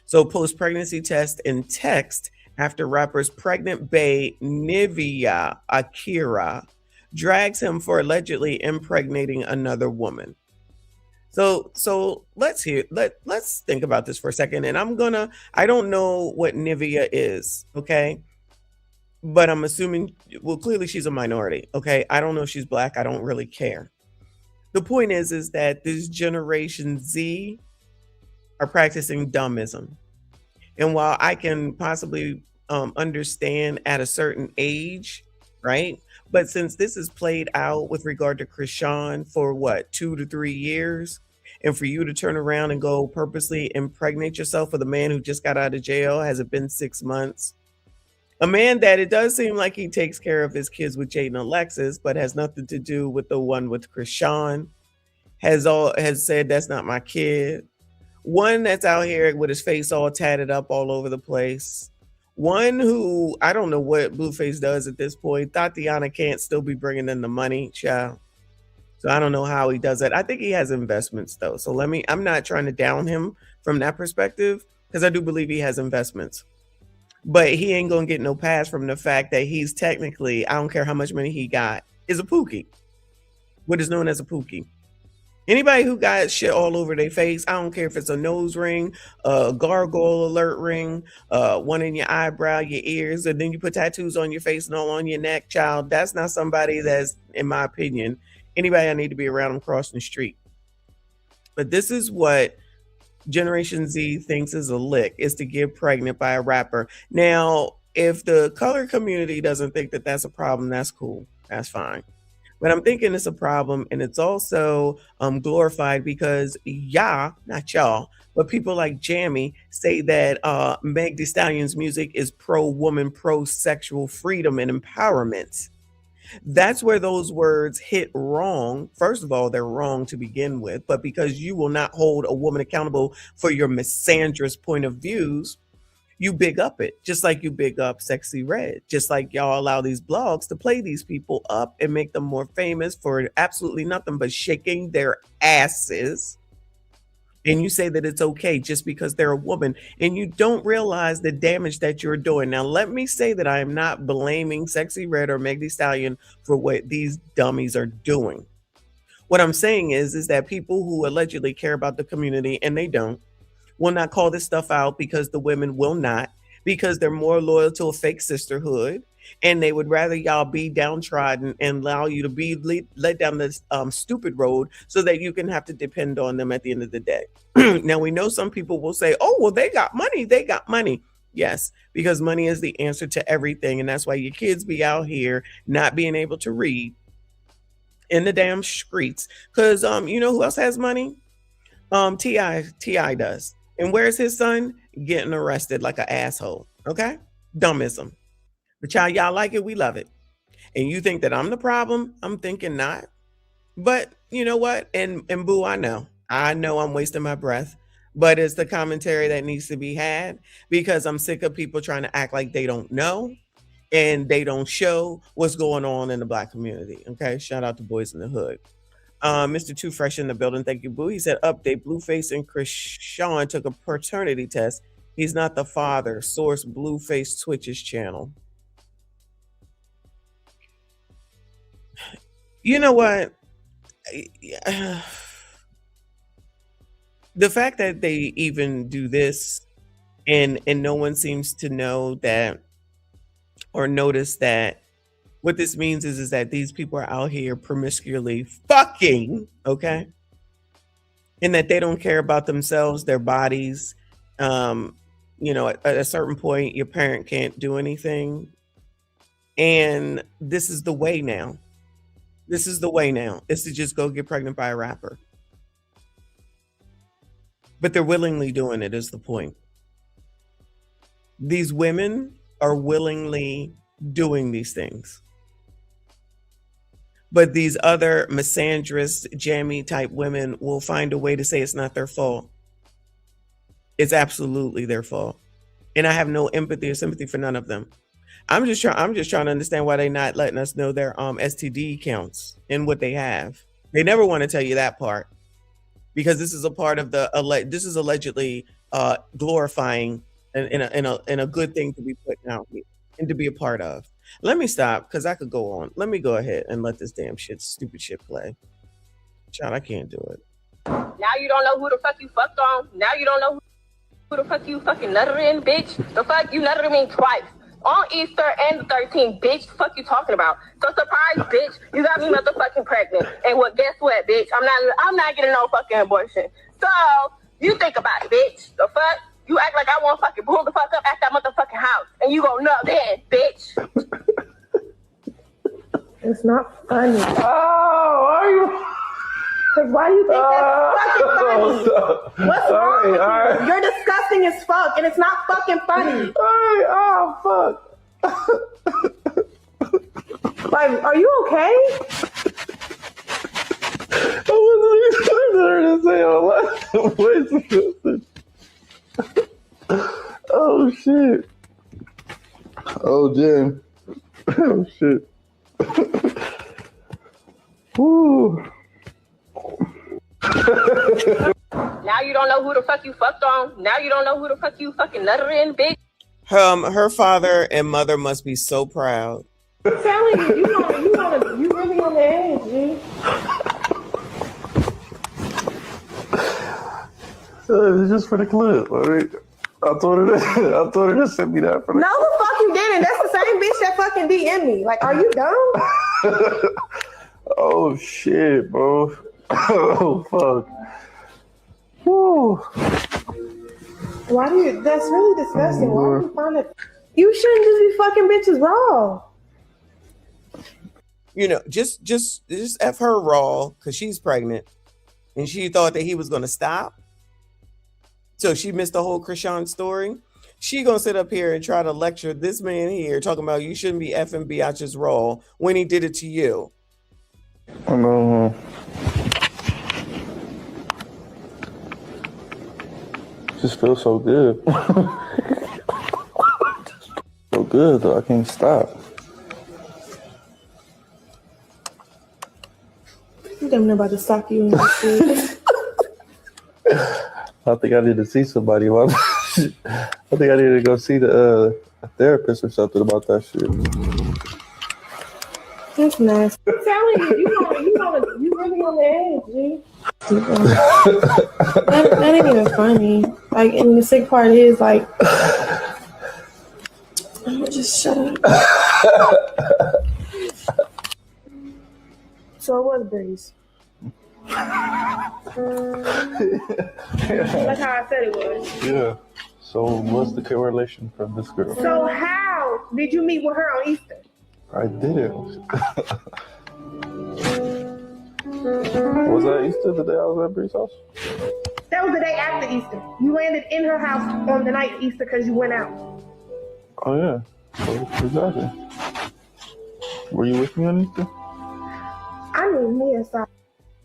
So post-pregnancy test and text after rapper's pregnant bae Nivea Akira drags him for allegedly impregnating another woman. So let's think about this for a second. And I don't know what Nivea is, okay? But I'm assuming, well, clearly she's a minority, okay? I don't know if she's black. I don't really care. The point is that this Generation Z are practicing dummism. And while I can possibly understand at a certain age, right? But since this is played out with regard to Krishan for what, 2 to 3 years, and for you to turn around and go purposely impregnate yourself with a man who just got out of jail, has it been 6 months? A man that it does seem like he takes care of his kids with Jaden Alexis, but has nothing to do with the one with Krishan, has said that's not my kid. One that's out here with his face all tatted up all over the place. One who, I don't know what Blueface does at this point. Tatiana can't still be bringing in the money, child. So I don't know how he does that. I think he has investments though. So I'm not trying to down him from that perspective, because I do believe he has investments. But he ain't gonna get no pass from the fact that he's technically, I don't care how much money he got, is a pookie. What is known as a pookie. Anybody who got shit all over their face, I don't care if it's a nose ring, a gargoyle alert ring, one in your eyebrow, your ears, and then you put tattoos on your face and all on your neck, child. That's not somebody that's, in my opinion, anybody I need to be around them crossing the street. But this is what Generation Z thinks is a lick, is to get pregnant by a rapper. Now, if the color community doesn't think that that's a problem, that's cool. That's fine. But I'm thinking it's a problem, and it's also glorified because not y'all, but people like Jammy say that Meg Thee Stallion's music is pro-woman, pro-sexual freedom and empowerment. That's where those words hit wrong. First of all, they're wrong to begin with, but because you will not hold a woman accountable for your misandrous point of views, you big up it, just like you big up Sexy Red, just like y'all allow these blogs to play these people up and make them more famous for absolutely nothing but shaking their asses. And you say that it's okay just because they're a woman, and you don't realize the damage that you're doing. Now, let me say that I am not blaming Sexy Red or Meg Thee Stallion for what these dummies are doing. What I'm saying is that people who allegedly care about the community, and they don't, will not call this stuff out because the women will not, because they're more loyal to a fake sisterhood, and they would rather y'all be downtrodden and allow you to be led down this stupid road so that you can have to depend on them at the end of the day. Now, we know some people will say, oh, well, they got money. Yes, because money is the answer to everything, and that's why your kids be out here not being able to read in the damn streets. Because you know who else has money? T.I. does. And where's his son? Getting arrested like an asshole. Okay? Dummism. But y'all like it, we love it. And you think that I'm the problem? I'm thinking not. But you know what? And boo, I know I'm wasting my breath, but it's the commentary that needs to be had, because I'm sick of people trying to act like they don't know and they don't show what's going on in the Black community. Okay? Shout out to Boys in the Hood. Mr. Too Fresh in the building. Thank you, boo. He said, update, Blueface and Krishan took a paternity test. He's not the father. Source, Blueface Twitch's channel. You know what? The fact that they even do this and no one seems to know that or notice that what this means is that these people are out here promiscuously fucking, okay? And that they don't care about themselves, their bodies. You know, at a certain point, your parent can't do anything. And this is the way now. This is the way now, is to just go get pregnant by a rapper. But they're willingly doing it, is the point. These women are willingly doing these things. But these other misandrist, jammy type women will find a way to say it's not their fault. It's absolutely their fault. And I have no empathy or sympathy for none of them. I'm just trying to understand why they're not letting us know their STD counts and what they have. They never want to tell you that part, because this is a part of the this is allegedly glorifying and a good thing to be putting out here and to be a part of. Let me stop, because I could go on. Let me go ahead and let this damn stupid shit play. Child, I can't do it. Now you don't know who the fuck you fucked on. Now you don't know who the fuck you fucking nutted in, bitch. The fuck you nutted me twice. On Easter and the 13th, bitch. The fuck you talking about? So surprise, bitch. You got me motherfucking pregnant. And what? Guess what, bitch? I'm not getting no fucking abortion. So you think about it, bitch. The fuck? You act like I want to fucking pull the fuck up at that motherfucking house, and you gon' nut then, bitch. It's not funny. Oh, are you? Cause why do you think that's fucking funny? What's wrong with you? You're disgusting as fuck, and it's not fucking funny. Oh, fuck. Like, are you okay? I wasn't even oh, shit. Oh, Jen. Oh, shit. Woo. Now you don't know who the fuck you fucked on. Now you don't know who the fuck you fucking nutted in, bitch. Her father and mother must be so proud. I'm telling you, you really on the edge, G. It's just for the clip. I told her to send me that for the No, the fuck you didn't. That's the same bitch that fucking DM'd me. Like, are you dumb? Oh, shit, bro. Oh, fuck. Woo. Why do you? That's really disgusting. Why do you find it? You shouldn't just be fucking bitches raw. You know, just F her raw, because she's pregnant and she thought that he was going to stop. So she missed the whole Krishan story. She going to sit up here and try to lecture this man here talking about you shouldn't be effing biatches raw when he did it to you. I know. Just feels so good. So good though, I can't stop. I'm about to sock you in the shit. I think I need to see somebody. I think I need to go see the therapist or something about that shit. That's nice. I'm telling you, you really on the edge, G. That ain't even funny. Like, and the sick part is, like, I'm gonna just shut up. So it was Breeze. Like how I said it was. Yeah. So what's the correlation from this girl? So how did you meet with her on Easter? I didn't. Was that Easter, the day I was at Bree's house? That was the day after Easter. You landed in her house on the night of Easter because you went out. Oh, yeah. So, exactly. Were you with me on Easter? I mean, me and Sai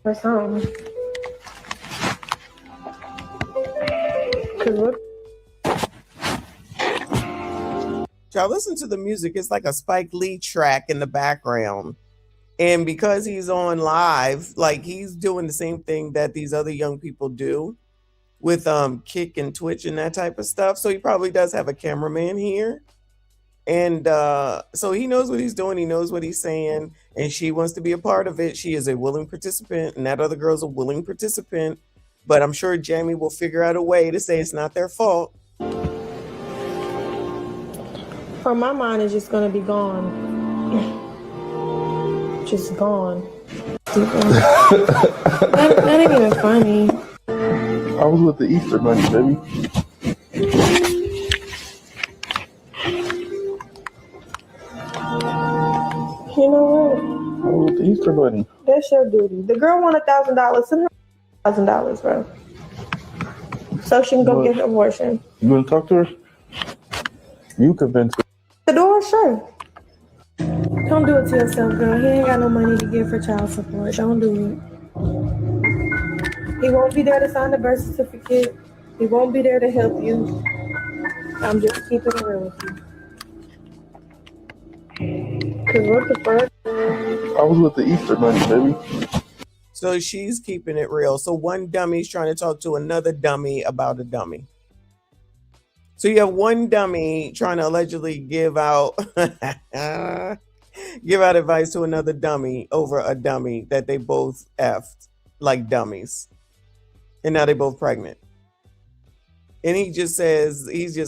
or something. Y'all listen to the music. It's like a Spike Lee track in the background. And because he's on live, like he's doing the same thing that these other young people do with Kick and Twitch and that type of stuff. So he probably does have a cameraman here. And so he knows what he's doing. He knows what he's saying. And she wants to be a part of it. She is a willing participant. And that other girl's a willing participant. But I'm sure Jamie will figure out a way to say it's not their fault. Or my mind is just going to be gone. Just gone. That ain't even funny. I was with the Easter Bunny, baby. You know what? I was with the Easter Bunny. That's your duty. The girl won $1,000. Send her $1,000, bro. So she can go get an abortion. You gonna talk to her? You convinced her. The door, sure. Don't do it to yourself, girl. He ain't got no money to give for child support. Don't do it. He won't be there to sign the birth certificate. He won't be there to help you. I'm just keeping it real with you. Cause what the fuck? I was with the Easter Bunny, baby. So she's keeping it real. So one dummy's trying to talk to another dummy about a dummy. So you have one dummy trying to allegedly give out advice to another dummy over a dummy that they both effed like dummies. And now they both pregnant. And he just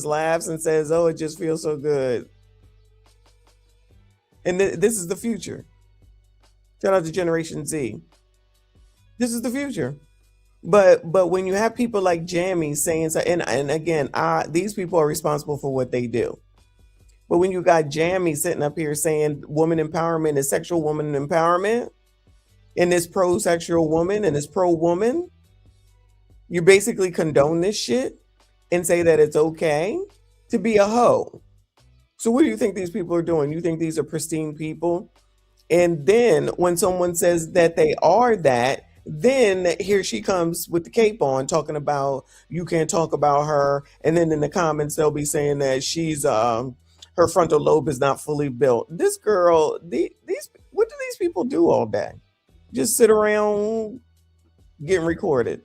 laughs and says, oh, it just feels so good. And this is the future. Shout out to Generation Z. This is the future. But when you have people like Jamie saying so, and again, these people are responsible for what they do. But when you got Jamie sitting up here saying woman empowerment is sexual woman empowerment, and this pro-sexual woman and this pro-woman, you basically condone this shit and say that it's okay to be a hoe. So what do you think these people are doing? You think these are pristine people? And then when someone says that they are that, then here she comes with the cape on talking about you can't talk about her. And then in the comments, they'll be saying that she's her frontal lobe is not fully built. This girl, what do these people do all day? Just sit around getting recorded.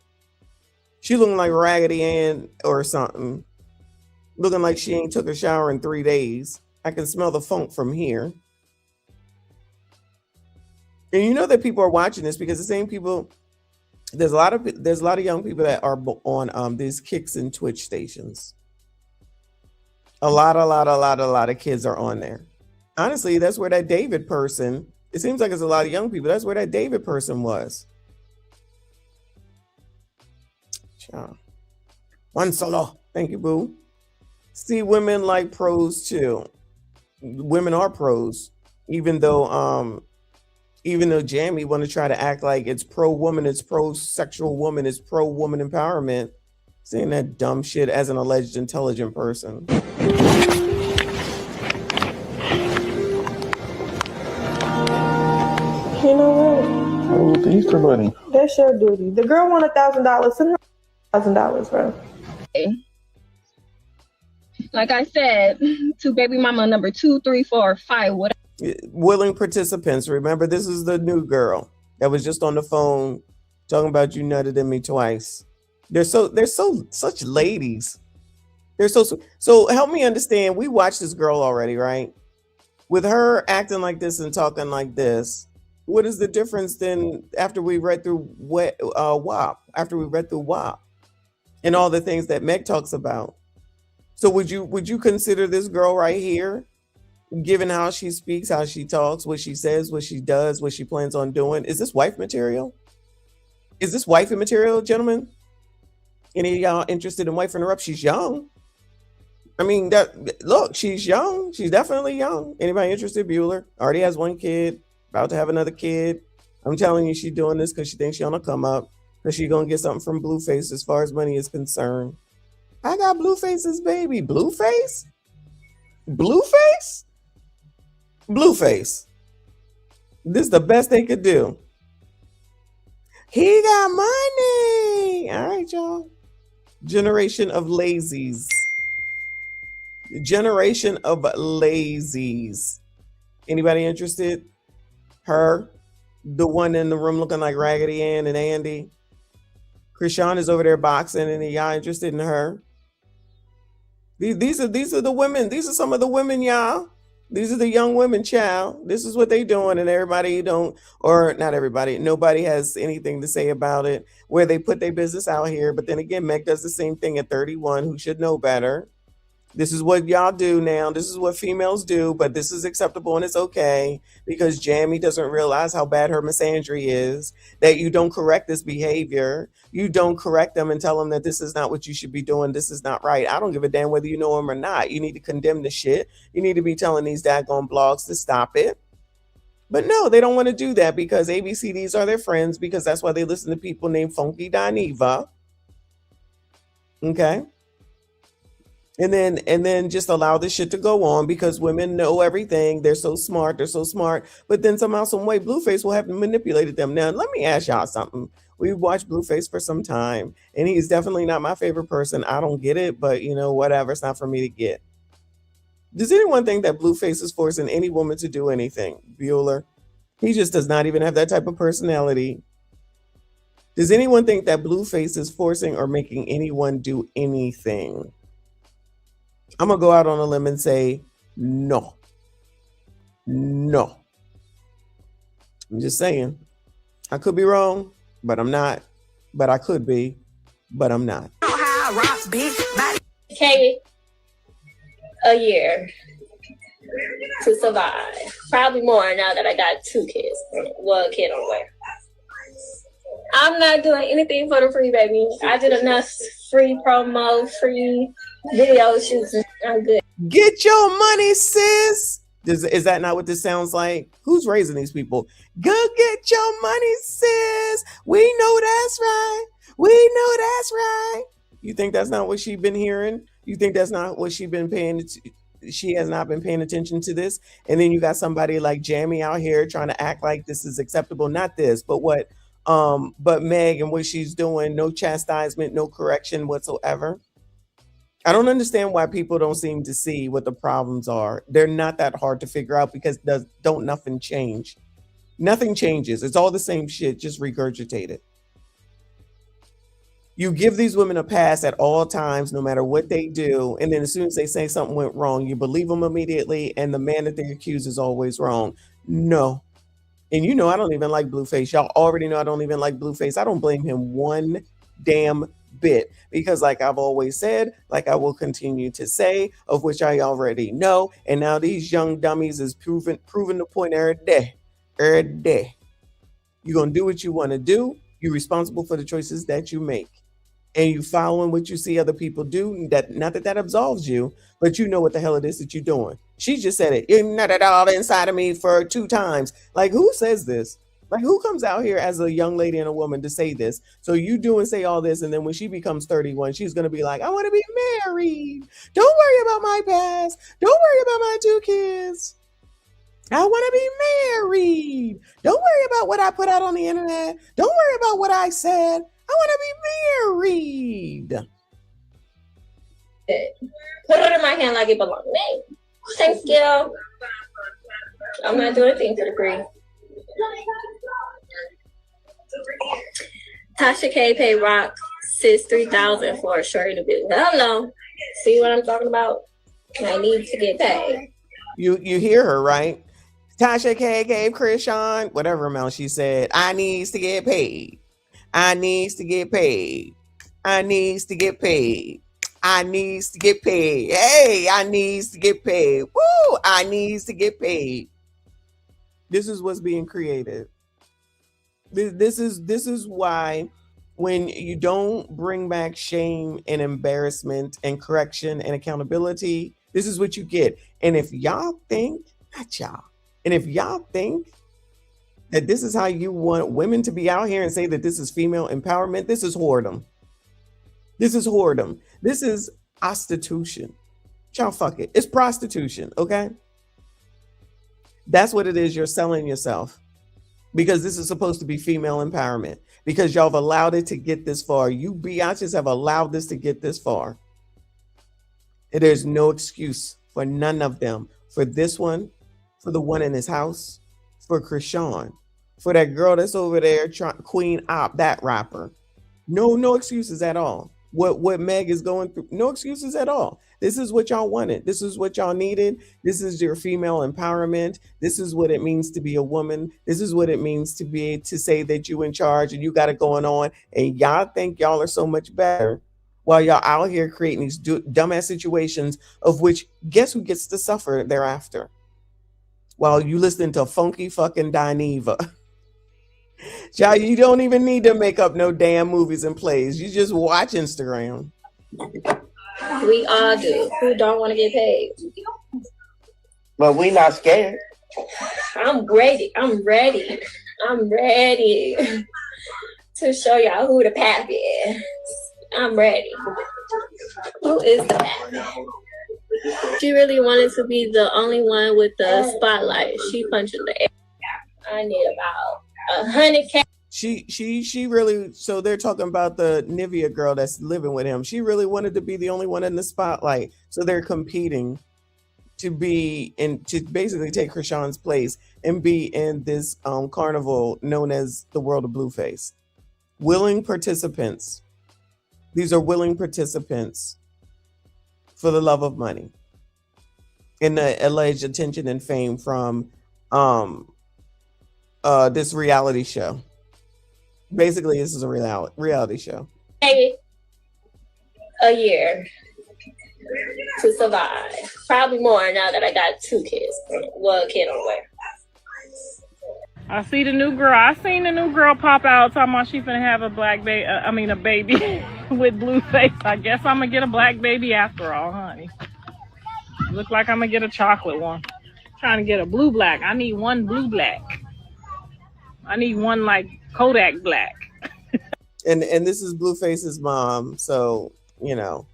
She looking like Raggedy Ann or something. Looking like she ain't took a shower in 3 days. I can smell the funk from here. And you know that people are watching this because the same people, there's a lot of young people that are on these Kicks and Twitch stations. A lot of kids are on there. Honestly, that's where that David person, it seems like it's a lot of young people. That's where that David person was. One solo. Thank you, boo. See, women like pros too. Women are pros, even though Jamie want to try to act like it's pro-woman, it's pro-sexual woman, it's pro-woman empowerment, saying that dumb shit as an alleged intelligent person. You know what? Oh, the Easter Bunny. That's your duty. The girl won $1,000. Send her $1,000, bro. Like I said, to baby mama number 2, 3, 4, 5, whatever. Willing participants. Remember, this is the new girl that was just on the phone talking about you nutted in me twice. They're such ladies. They're so help me understand. We watched this girl already, right? With her acting like this and talking like this, what is the difference then after we read through WAP? After we read through WAP and all the things that Meg talks about. So would you consider this girl right here, given how she speaks, how she talks, what she says, what she does, what she plans on doing, is this wife material? Is this wifey material, gentlemen? Any of y'all interested in wifing her up? She's young. I mean, look, she's young. She's definitely young. Anybody interested? Bueller already has one kid, about to have another kid. I'm telling you, she's doing this because she thinks she's gonna come up, because she's gonna get something from Blueface as far as money is concerned. I got Blueface's baby. Blueface? Blueface? Blueface. This is the best they could do. He got money. All right, y'all. Generation of lazies. Generation of lazies. Anybody interested? Her, the one in the room looking like Raggedy Ann and Andy. Krishan is over there boxing, and y'all interested in her? These are the women. These are some of the women, y'all. These are the young women, child. This is what they doing, and everybody not everybody, nobody has anything to say about it, where they put their business out here. But then again, Meg does the same thing at 31, who should know better. This is what y'all do now. This is what females do, but this is acceptable and it's okay because Jamie doesn't realize how bad her misandry is, that you don't correct this behavior. You don't correct them and tell them that this is not what you should be doing. This is not right. I don't give a damn whether you know them or not. You need to condemn the shit. You need to be telling these daggone blogs to stop it. But no, they don't want to do that because ABCDs are their friends, because that's why they listen to people named Funky Dineva. Okay. And then just allow this shit to go on because women know everything. They're so smart. They're so smart. But then somehow, some way, Blueface will have manipulated them. Now, let me ask y'all something. We've watched Blueface for some time, and he's definitely not my favorite person. I don't get it, but you know, whatever. It's not for me to get. Does anyone think that Blueface is forcing any woman to do anything? Bueller. He just does not even have that type of personality. Does anyone think that Blueface is forcing or making anyone do anything? I'm going to go out on a limb and say no. No. I'm just saying. I could be wrong, but I'm not. But I could be, but I'm not. Okay, a year to survive. Probably more now that I got 2 kids. Well, a kid on the way. I'm not doing anything for the free, baby. I did enough free promo, free video shoots. I'm good. Get your money, sis. Is that not what this sounds like? Who's raising these people? Go get your money, sis. We know that's right. We know that's right. You think that's not what she's been hearing? You think that's not what she's been paying? She has not been paying attention to this. And then you got somebody like Jamie out here trying to act like this is acceptable. Not this, but what? But Meg and what she's doing, no chastisement, no correction whatsoever. I don't understand why people don't seem to see what the problems are. They're not that hard to figure out because don't nothing change. Nothing changes. It's all the same shit, just regurgitated. You give these women a pass at all times, no matter what they do. And then as soon as they say something went wrong, you believe them immediately. And the man that they accuse is always wrong. No. And you know, I don't even like Blueface. Y'all already know I don't even like Blueface. I don't blame him one damn bit because like I've always said, like I will continue to say, of which I already know. And now these young dummies is proving the point every day. Every day. You're going to do what you want to do. You're responsible for the choices that you make. And you following what you see other people do. That not that absolves you, but you know what the hell it is that you're doing. She just said it. You're not at all inside of me for 2 times. Like, who says this? Like, who comes out here as a young lady and a woman to say this? So you do and say all this, and then when she becomes 31, she's going to be like, I want to be married. Don't worry about my past. Don't worry about my 2 kids. I want to be married. Don't worry about what I put out on the internet. Don't worry about what I said. I want to be married. Put it in my hand like it belongs to me. Thanks, Gil. I'm not doing anything for the free. Tasha K paid Rock sis $3,000 for a short interview. Hell no. See what I'm talking about? I need to get paid. You hear her, right? Tasha K gave Krishan whatever amount she said. I needs to get paid. I needs to get paid. I needs to get paid. I needs to get paid. Hey, I needs to get paid. Woo! I needs to get paid. This is what's being created. This is why when you don't bring back shame and embarrassment and correction and accountability, this is what you get. And if y'all think, not y'all, and if y'all think that this is how you want women to be out here and say that this is female empowerment, this is whoredom. This is whoredom. This is prostitution. Y'all fuck it. It's prostitution, okay? That's what it is. You're selling yourself because this is supposed to be female empowerment because y'all have allowed it to get this far. You biatches have allowed this to get this far. And there's no excuse for none of them. For this one, for the one in his house, for Krishan, for that girl that's over there, Queen Op, that rapper. No excuses at all. What Meg is going through, no excuses at all. This is what y'all wanted. This is what y'all needed. This is your female empowerment. This is what it means to be a woman. This is what it means to say that you in charge and you got it going on. And y'all think y'all are so much better while y'all out here creating these dumbass situations of which guess who gets to suffer thereafter? While you listening to funky fucking Dineva. Child, you don't even need to make up no damn movies and plays. You just watch Instagram. We all do. Who don't want to get paid? But we not scared. I'm ready. I'm ready to show y'all who the path is. I'm ready. Who is that? She really wanted to be the only one with the spotlight. She punching the air. I need about 100K. She really, so they're talking about the Nivea girl that's living with him. She really wanted to be the only one in the spotlight. So they're competing to be in, to basically take Krishan's place and be in this carnival known as the World of Blueface. Willing participants. These are willing participants for the love of money and the alleged attention and fame from this reality show. Basically, this is a reality show. A year to survive. Probably more now that I got 2 kids. Well, a kid on the way. I see the new girl. I seen the new girl pop out talking about she finna have a black baby. A baby with blue face. I guess I'm gonna get a black baby after all, honey. Look like I'm gonna get a chocolate one. Trying to get a blue black. I need one blue black. I need one like Kodak black. And this is Blueface's mom, so you know,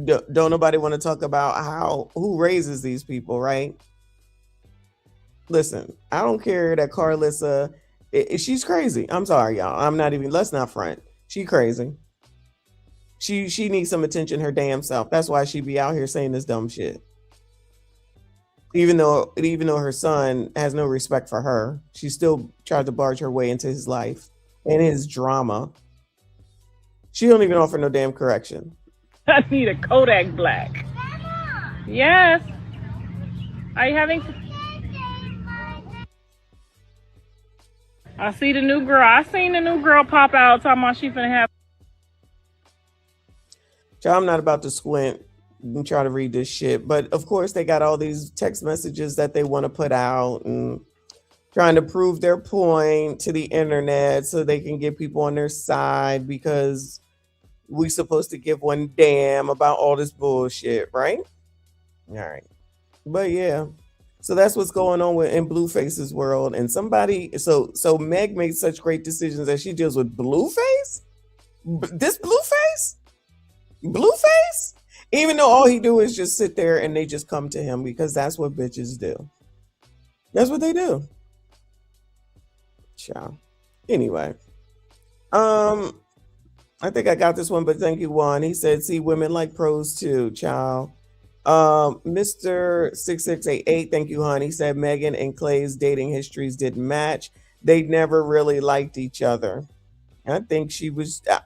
don't nobody want to talk about who raises these people, right? Listen, I don't care that Carlissa, she's crazy. I'm sorry, y'all. I'm not even. Let's not front. She crazy. She needs some attention her damn self. That's why she be out here saying this dumb shit. Even though her son has no respect for her, she still tried to barge her way into his life and his drama. She don't even offer no damn correction. I need a Kodak black. Yes. Are you having? I see the new girl. I seen the new girl pop out talking about she finna have. So I'm not about to squint and try to read this shit, but of course they got all these text messages that they want to put out and trying to prove their point to the internet so they can get people on their side because we supposed to give one damn about all this bullshit, right? All right. But yeah. So that's what's going on in Blueface's world. And somebody, so Meg made such great decisions that she deals with Blueface? This Blueface? Even though all he do is just sit there and they just come to him because that's what bitches do. That's what they do. Ciao. Anyway. I think I got this one, but thank you, Juan. He said, see, women like pros too, ciao. Mr. 6688, thank you, hon. He said Megan and Clay's dating histories didn't match. They never really liked each other. I think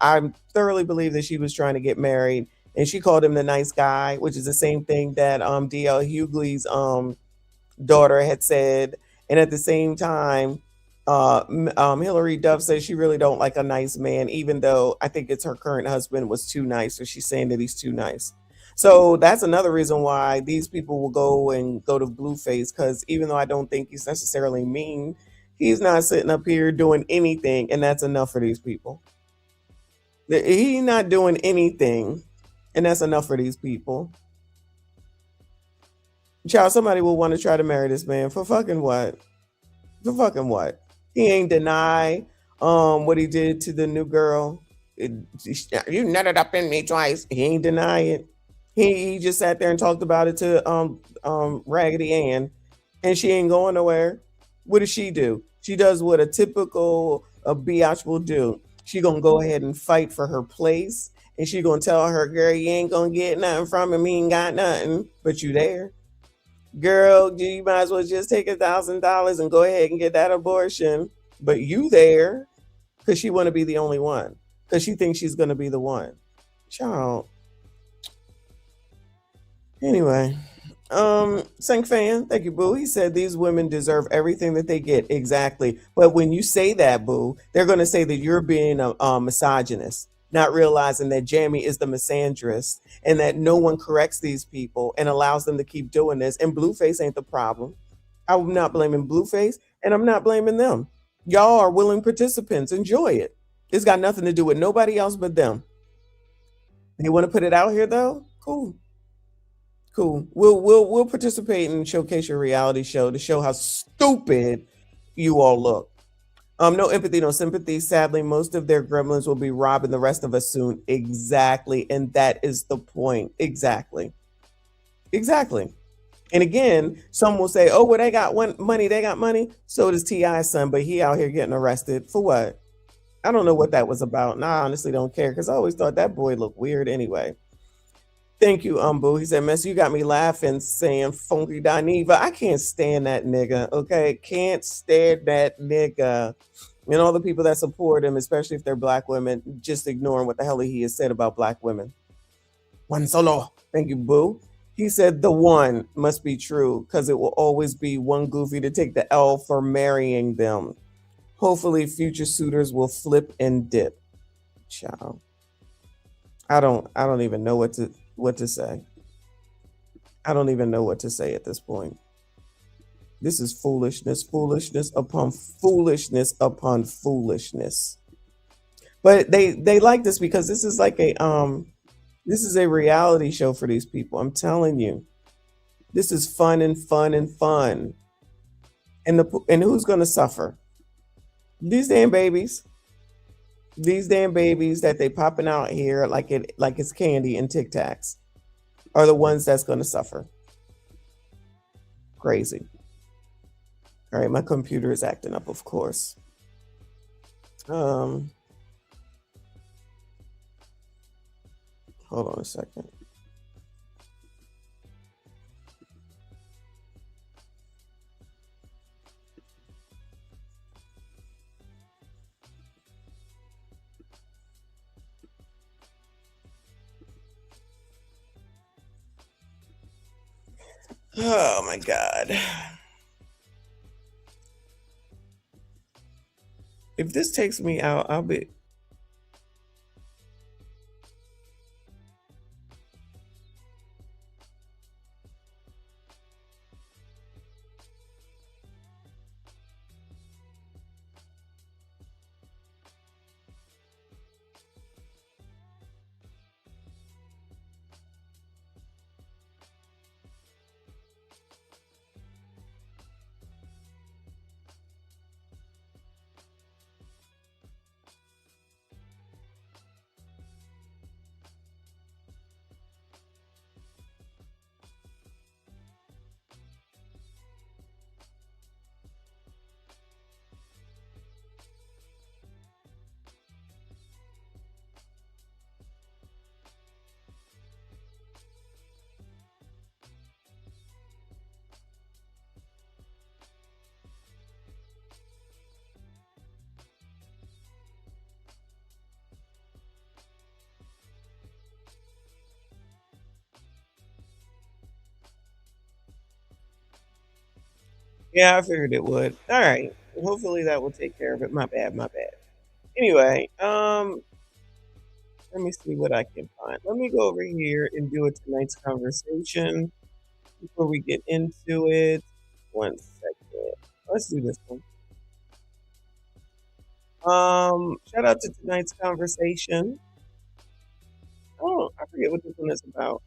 I thoroughly believe that she was trying to get married and she called him the nice guy, which is the same thing that D.L. Hughley's daughter had said. And at the same time, Hillary Duff says she really don't like a nice man, even though I think it's her current husband was too nice. So she's saying that he's too nice. So that's another reason why these people will go to Blueface, because even though I don't think he's necessarily mean, he's not sitting up here doing anything, and that's enough for these people. He's not doing anything, and that's enough for these people. Child, somebody will want to try to marry this man for fucking what? For fucking what? He ain't deny what he did to the new girl. You nutted up in me twice. He ain't deny it. He just sat there and talked about it to Raggedy Ann, and she ain't going nowhere. What does she do? She does what a typical biatch will do. She gonna go ahead and fight for her place, and she gonna tell her, girl, you ain't gonna get nothing from him. He ain't got nothing, but you there. Girl, you might as well just take $1,000 and go ahead and get that abortion. But you there, because she want to be the only one, because she thinks she's gonna be the one. Child. Anyway, Sank Fan, thank you, Boo. He said these women deserve everything that they get. Exactly. But when you say that, Boo, they're going to say that you're being a misogynist, not realizing that Jamie is the misandrist and that no one corrects these people and allows them to keep doing this. And Blueface ain't the problem. I'm not blaming Blueface, and I'm not blaming them. Y'all are willing participants. Enjoy it. It's got nothing to do with nobody else but them. They want to put it out here, though? Cool. Cool. We'll participate and showcase your reality show to show how stupid you all look. No empathy, no sympathy. Sadly, most of their gremlins will be robbing the rest of us soon. Exactly. And that is the point. Exactly. Exactly. And again, some will say, oh, well, they got money. They got money. So does T.I.'s son, but he out here getting arrested. For what? I don't know what that was about. And I honestly don't care because I always thought that boy looked weird anyway. Thank you, Boo. He said, Mess, you got me laughing saying Funky Daniva. I can't stand that nigga. Okay. Can't stand that nigga. And all the people that support him, especially if they're black women, just ignoring what the hell he has said about black women. One solo. Thank you, Boo. He said the one must be true because it will always be one goofy to take the L for marrying them. Hopefully future suitors will flip and dip. Ciao. I don't even know what to say. I don't even know what to say at this point. This is foolishness, foolishness upon foolishness upon foolishness. But they like this because this is like this is a reality show for these people. I'm telling you. This is fun and fun and fun. And who's going to suffer? These damn babies. These damn babies that they popping out here like it's candy and Tic Tacs are the ones that's going to suffer. Crazy. All right, my computer is acting up, of course. Hold on a second. Oh my God. If this takes me out, I'll be... Yeah, I figured it would. All right. Hopefully that will take care of it. My bad, my bad. Anyway, let me see what I can find. Let me go over here and do tonight's conversation before we get into it. 1 second. Let's do this one. Shout out to tonight's conversation. Oh, I forget what this one is about.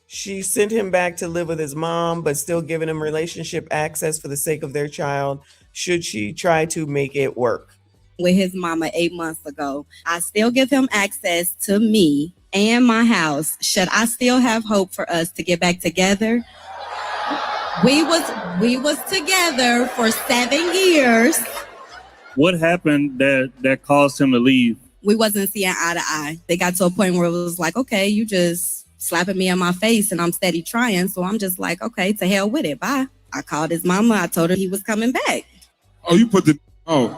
She sent him back to live with his mom, but still giving him relationship access for the sake of their child. Should she try to make it work? With his mama 8 months ago, I still give him access to me and my house. Should I still have hope for us to get back together? We was together for 7 years. What happened that caused him to leave? We wasn't seeing eye to eye. They got to a point where it was like, okay, you just slapping me in my face and I'm steady trying. So I'm just like, okay, to hell with it. Bye. I called his mama. I told her he was coming back. Oh, you put the... Oh.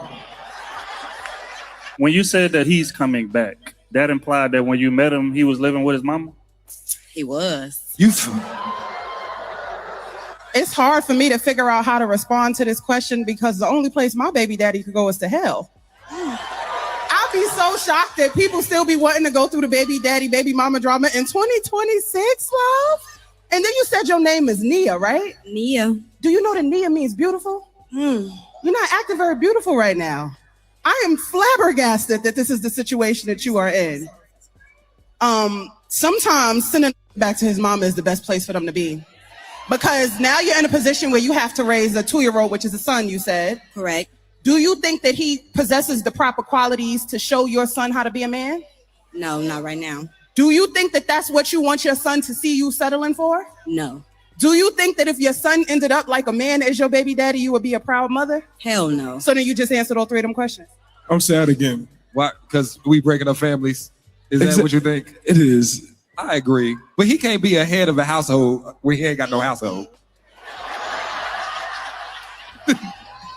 When you said that he's coming back, that implied that when you met him, he was living with his mama? He was. It's hard for me to figure out how to respond to this question because the only place my baby daddy could go is to hell. I'll be so shocked that people still be wanting to go through the baby daddy, baby mama drama in 2026, love. And then you said your name is Nia, right? Nia. Do you know that Nia means beautiful? You're not acting very beautiful right now. I am flabbergasted that this is the situation that you are in. Sometimes sending back to his mama is the best place for them to be. Because now you're in a position where you have to raise a 2-year-old, which is a son, you said. Correct. Do you think that he possesses the proper qualities to show your son how to be a man? No, not right now. Do you think that that's what you want your son to see you settling for? No. Do you think that if your son ended up like a man as your baby daddy, you would be a proud mother? Hell no. So then you just answered all 3 of them questions. I'm sad again. Why? Because we breaking up families. Is that what you think? It is. I agree. But he can't be a head of a household when he ain't got no household.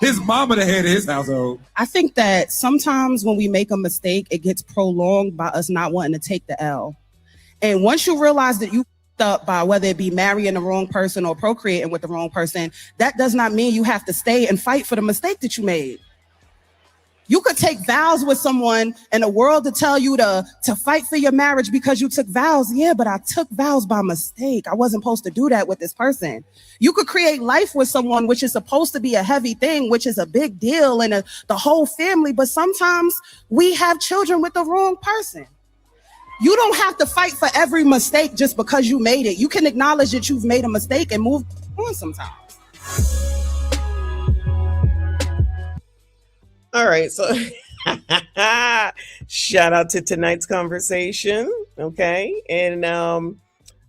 His mama the head of his household. I think that sometimes when we make a mistake, it gets prolonged by us not wanting to take the L. And once you realize that you f***ed up by whether it be marrying the wrong person or procreating with the wrong person, that does not mean you have to stay and fight for the mistake that you made. You could take vows with someone and the world to tell you to fight for your marriage because you took vows. Yeah, but I took vows by mistake. I wasn't supposed to do that with this person. You could create life with someone, which is supposed to be a heavy thing, which is a big deal and the whole family. But sometimes we have children with the wrong person. You don't have to fight for every mistake just because you made it. You can acknowledge that you've made a mistake and move on sometimes. All right, so shout out to tonight's conversation, okay? And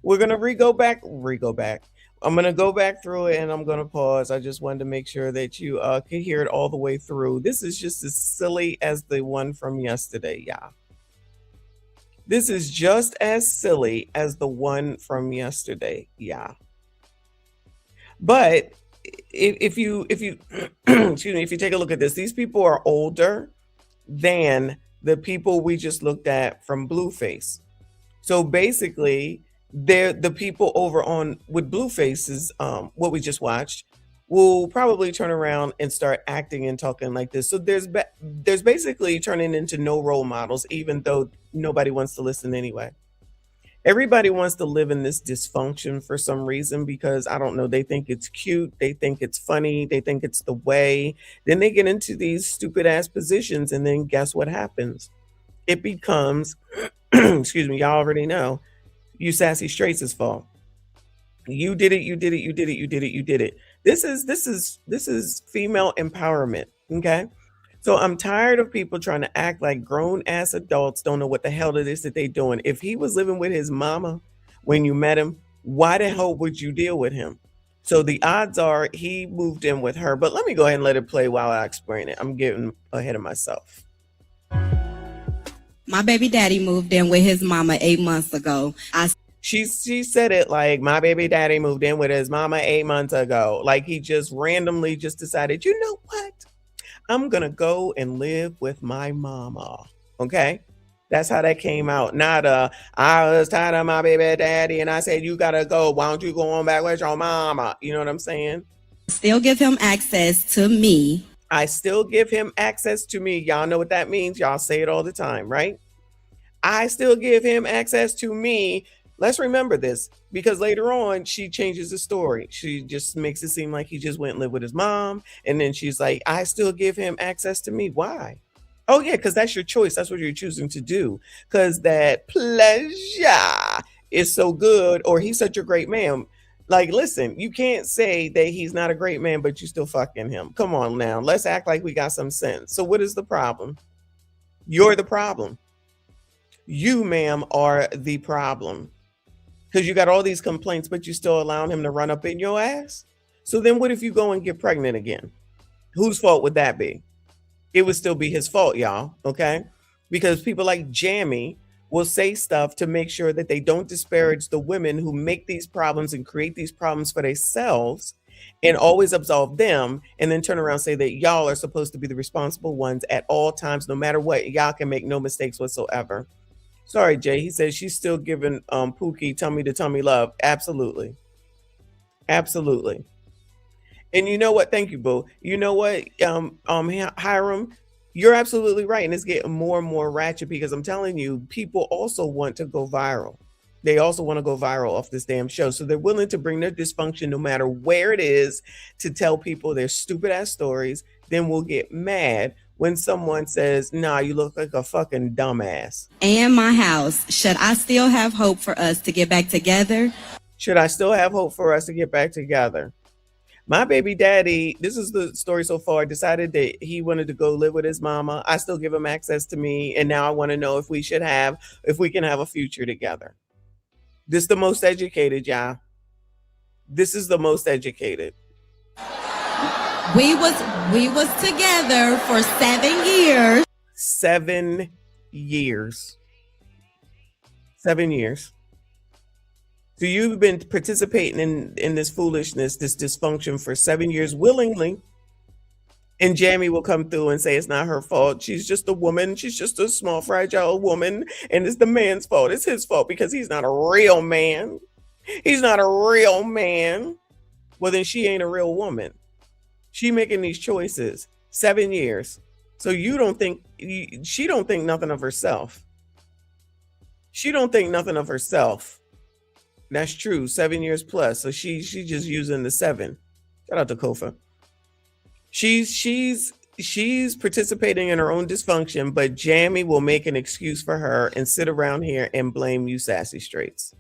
we're gonna go back. I'm gonna go back through it and I'm gonna pause. I just wanted to make sure that you could hear it all the way through. This is just as silly as the one from yesterday, yeah. This is just as silly as the one from yesterday, yeah. But if you excuse me, if you take a look at this, these people are older than the people we just looked at from Blueface. So basically, they're the people over on with Blueface's what we just watched will probably turn around and start acting and talking like this. So there's basically turning into no role models, even though nobody wants to listen anyway. Everybody wants to live in this dysfunction for some reason because, I don't know, they think it's cute, they think it's funny, they think it's the way. Then they get into these stupid ass positions and then guess what happens? It becomes, excuse me, y'all already know, you sassy straights' fault. You did it, you did it, you did it, you did it, you did it. This is female empowerment, okay? So I'm tired of people trying to act like grown-ass adults don't know what the hell it is that they're doing. If he was living with his mama when you met him, why the hell would you deal with him? So the odds are he moved in with her. But let me go ahead and let it play while I explain it. I'm getting ahead of myself. My baby daddy moved in with his mama 8 months ago. She said it like, my baby daddy moved in with his mama 8 months ago. Like he just randomly just decided, you know what? I'm going to go and live with my mama. Okay. That's how that came out. Not I was tired of my baby daddy and I said, you got to go. Why don't you go on back with your mama? You know what I'm saying? Still give him access to me. I still give him access to me. Y'all know what that means. Y'all say it all the time, right? I still give him access to me. Let's remember this because later on she changes the story. She just makes it seem like he just went and lived with his mom. And then she's like, I still give him access to me. Why? Oh, yeah, because that's your choice. That's what you're choosing to do because that pleasure is so good or he's such a great man. Like, listen, you can't say that he's not a great man, but you still fucking him. Come on now. Let's act like we got some sense. So what is the problem? You're the problem. You, ma'am, are the problem. Because you got all these complaints, but you still allowing him to run up in your ass. So then what if you go and get pregnant again? Whose fault would that be? It would still be his fault, y'all. Okay. Because people like Jamie will say stuff to make sure that they don't disparage the women who make these problems and create these problems for themselves and always absolve them and then turn around and say that y'all are supposed to be the responsible ones at all times, no matter what. Y'all can make no mistakes whatsoever. Sorry, Jay. He says she's still giving Pookie tummy to tummy love. Absolutely. Absolutely. And you know what? Thank you, Boo. You know what, Hiram, you're absolutely right. And it's getting more and more ratchet because I'm telling you, people also want to go viral. They also want to go viral off this damn show. So they're willing to bring their dysfunction no matter where it is to tell people their stupid ass stories. Then we'll get mad when someone says, nah, you look like a fucking dumbass. And my house. Should I still have hope for us to get back together? Should I still have hope for us to get back together? My baby daddy, this is the story so far, decided that he wanted to go live with his mama. I still give him access to me. And now I want to know if we can have a future together. This is the most educated, y'all. This is the most educated. We was together for 7 years. 7 years. 7 years. So you've been participating in this foolishness, this dysfunction for 7 years willingly. And Jamie will come through and say it's not her fault. She's just a woman. She's just a small, fragile woman. And it's the man's fault. It's his fault because he's not a real man. He's not a real man. Well, then she ain't a real woman. She making these choices. 7 years. So she don't think nothing of herself. She don't think nothing of herself. That's true. 7 years plus. So she's just using the 7. Shout out to Kofa. She's participating in her own dysfunction, but Jamie will make an excuse for her and sit around here and blame you sassy straights.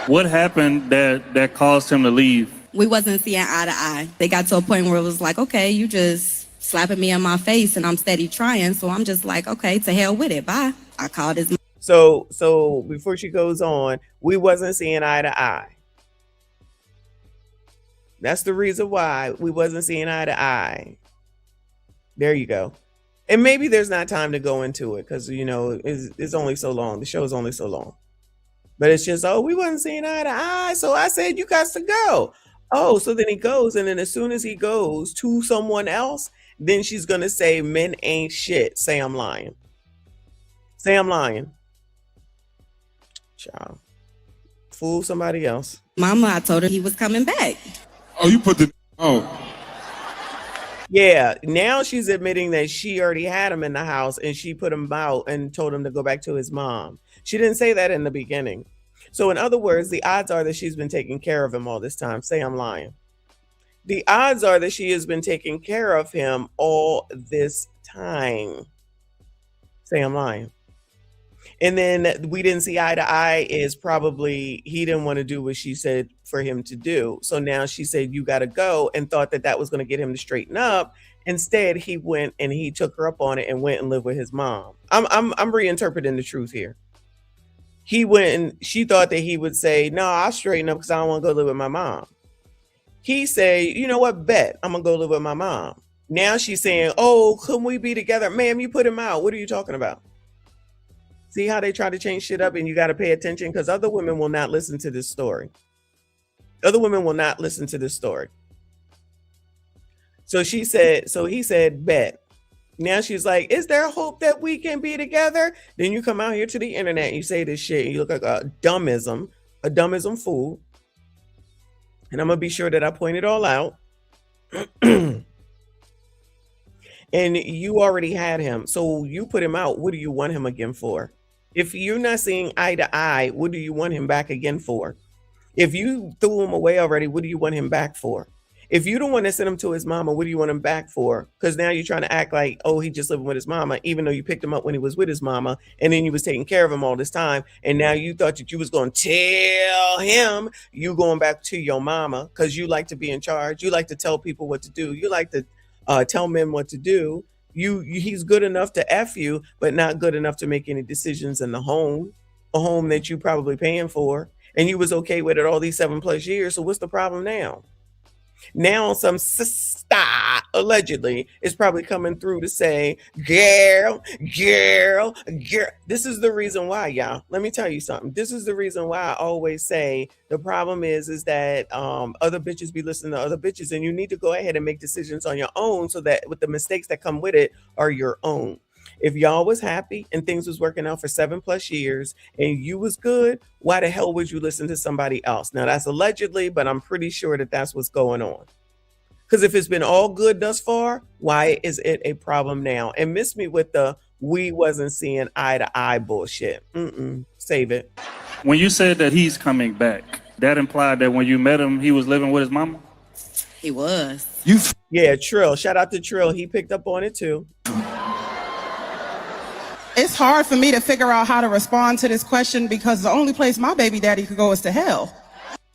What happened that caused him to leave? We wasn't seeing eye to eye. They got to a point where it was like, okay, you just slapping me in my face and I'm steady trying. So I'm just like, okay, to hell with it. Bye. I called his. So before she goes on, we wasn't seeing eye to eye. That's the reason why we wasn't seeing eye to eye. There you go. And maybe there's not time to go into it because, you know, it's only so long. The show is only so long. But it's just, we wasn't seeing eye to eye. So I said, you got to go. Oh, so then he goes. And then as soon as he goes to someone else, then she's going to say, men ain't shit. Say I'm lying. Say I'm lying. Child. Fool somebody else. Mama, I told her he was coming back. Oh, you put the... Oh. Yeah, now she's admitting that she already had him in the house and she put him out and told him to go back to his mom. She didn't say that in the beginning. So in other words, the odds are that she's been taking care of him all this time. Say I'm lying. The odds are that she has been taking care of him all this time. Say I'm lying. And then we didn't see eye to eye is probably he didn't want to do what she said for him to do. So now she said, you got to go, and thought that was going to get him to straighten up. Instead, he went and he took her up on it and went and lived with his mom. I'm reinterpreting the truth here. He went and she thought that he would say, no, I'll straighten up because I don't want to go live with my mom. He say, you know what, bet I'm going to go live with my mom. Now she's saying, oh, can we be together? Ma'am, you put him out. What are you talking about? See how they try to change shit up, and you got to pay attention because other women will not listen to this story. Other women will not listen to this story. So he said, bet. Now she's like, is there hope that we can be together? Then you come out here to the internet and you say this shit. And you look like a dummism fool. And I'm going to be sure that I point it all out. And you already had him. So you put him out. What do you want him again for? If you're not seeing eye to eye, what do you want him back again for? If you threw him away already, what do you want him back for? If you don't want to send him to his mama, what do you want him back for? Because now you're trying to act like, oh, he just living with his mama, even though you picked him up when he was with his mama, and then you was taking care of him all this time. And now you thought that you was going to tell him you going back to your mama because you like to be in charge. You like to tell people what to do. You like to tell men what to do. He's good enough to F you, but not good enough to make any decisions in the home, a home that you probably paying for. And you was okay with it all these 7+ years. So what's the problem now? Now some sister allegedly is probably coming through to say, girl. This is the reason why, y'all. Let me tell you something. This is the reason why I always say the problem is that other bitches be listening to other bitches, and you need to go ahead and make decisions on your own so that with the mistakes that come with it are your own. If y'all was happy and things was working out for 7+ years and you was good, why the hell would you listen to somebody else? Now that's allegedly, but I'm pretty sure that that's what's going on. Because if it's been all good thus far, why is it a problem now? And miss me with the we wasn't seeing eye to eye bullshit. Save it. When you said that he's coming back, that implied that when you met him, he was living with his mama? He was. Yeah, Trill. Shout out to Trill. He picked up on it too. It's hard for me to figure out how to respond to this question because the only place my baby daddy could go is to hell.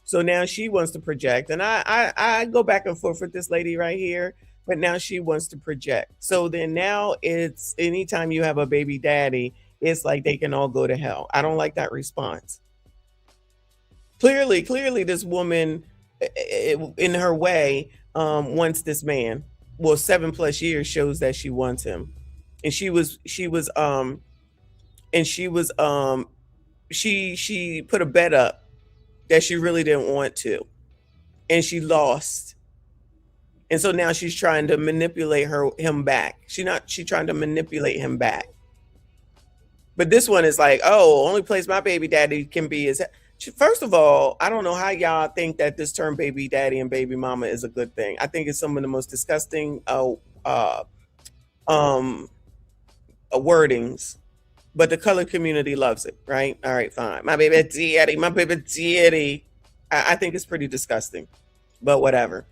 So now she wants to project, and I go back and forth with this lady right here, but now she wants to project. So then now it's anytime you have a baby daddy, it's like they can all go to hell. I don't like that response. Clearly, this woman, in her way, wants this man. Well, 7+ years shows that she wants him, and she put a bet up that she really didn't want to, and she lost. And so now she's trying to manipulate him back. She's trying to manipulate him back. But this one is like, oh, only place my baby daddy can be is. First of all, I don't know how y'all think that this term baby daddy and baby mama is a good thing. I think it's some of the most disgusting wordings, but the colored community loves it, right? All right, fine. My baby daddy, my baby daddy. I think it's pretty disgusting, but whatever.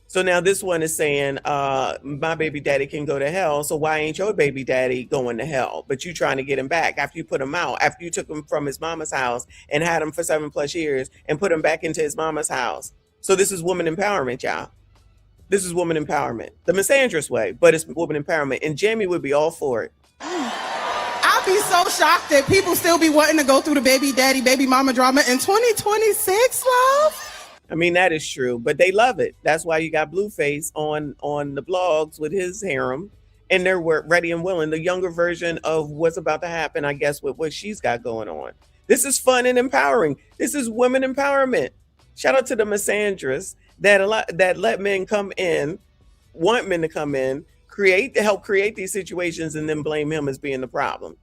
So now this one is saying, my baby daddy can go to hell. So why ain't your baby daddy going to hell? But you trying to get him back after you put him out, after you took him from his mama's house and had him for 7+ years and put him back into his mama's house. So this is woman empowerment, y'all. This is woman empowerment. The misandrous way, but it's woman empowerment. And Jamie would be all for it. I'd be so shocked that people still be wanting to go through the baby daddy, baby mama drama in 2026, love. I mean, that is true, but they love it. That's why you got Blueface on the blogs with his harem, and they're ready and willing. The younger version of what's about to happen, I guess, with what she's got going on. This is fun and empowering. This is women empowerment. Shout out to the misandrous that let men come in, want men to come in, help create these situations, and then blame him as being the problem.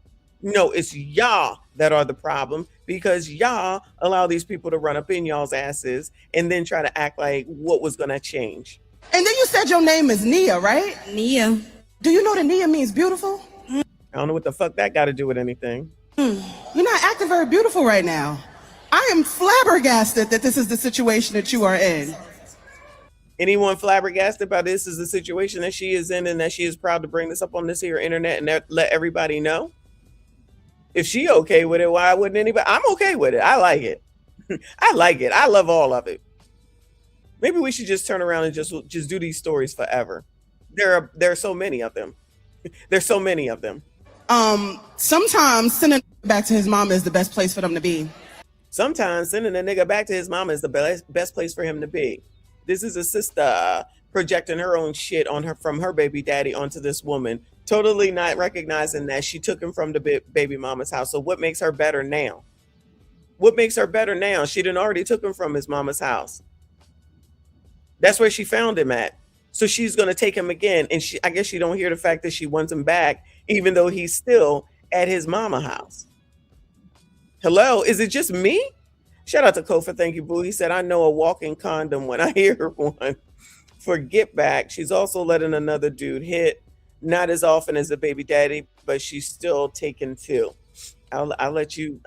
No, it's y'all that are the problem because y'all allow these people to run up in y'all's asses and then try to act like what was going to change. And then you said your name is Nia, right? Nia. Do you know that Nia means beautiful? I don't know what the fuck that got to do with anything. You're not acting very beautiful right now. I am flabbergasted that this is the situation that you are in. Anyone flabbergasted by this is the situation that she is in and that she is proud to bring this up on this here internet and let everybody know? If she okay with it, why wouldn't anybody? I'm okay with it. I like it. I like it. I love all of it. Maybe we should just turn around and just do these stories forever. There are so many of them. There's so many of them. Sometimes sending back to his mama is the best place for them to be. Sometimes sending a nigga back to his mama is the best place for him to be. This is a sister projecting her own shit from her baby daddy onto this woman, totally not recognizing that she took him from the baby mama's house. So what makes her better now? What makes her better now? She done already took him from his mama's house. That's where she found him at. So she's going to take him again. And I guess she don't hear the fact that she wants him back, even though he's still at his mama house. Hello, is it just me? Shout out to Kofa. Thank you, boo. He said, I know a walking condom when I hear one. For get back, she's also letting another dude hit, not as often as the baby daddy, but she's still taking two. I'll let you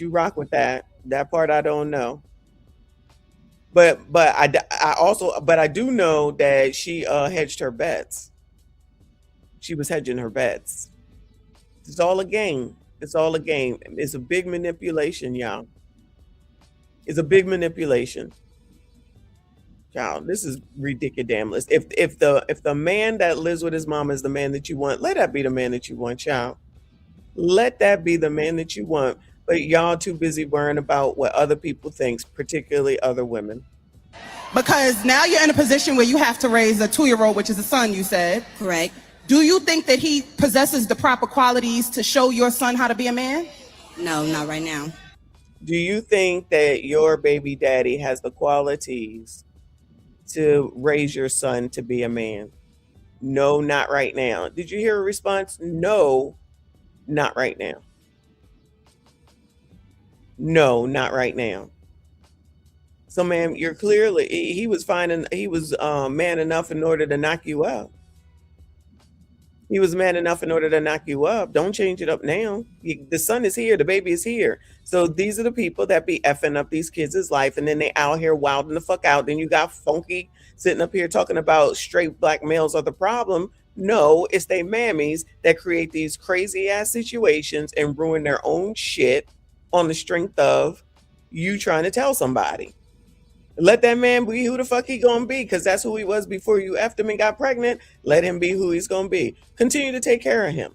rock with that. That part I don't know. But I do know that she hedged her bets. She was hedging her bets. It's all a game. It's all a game. It's a big manipulation, y'all. It's a big manipulation. Child, this is ridiculous. If the man that lives with his mama is the man that you want, let that be the man that you want, child. Let that be the man that you want. But y'all too busy worrying about what other people think, particularly other women. Because now you're in a position where you have to raise a 2-year-old, which is a son, you said. Correct. Do you think that he possesses the proper qualities to show your son how to be a man? No, not right now. Do you think that your baby daddy has the qualities to raise your son to be a man? No, not right now. Did you hear a response? No, not right now. No, not right now. So, ma'am, you're clearly, he was man enough in order to knock you up. He was man enough in order to knock you up. Don't change it up now. The son is here. The baby is here. So these are the people that be effing up these kids' life. And then they out here wilding the fuck out. Then you got Funky sitting up here talking about straight black males are the problem. No, it's they mammies that create these crazy ass situations and ruin their own shit on the strength of you trying to tell somebody. Let that man be who the fuck he gonna be, because that's who he was before you effed him and got pregnant. Let him be who he's gonna be. Continue to take care of him.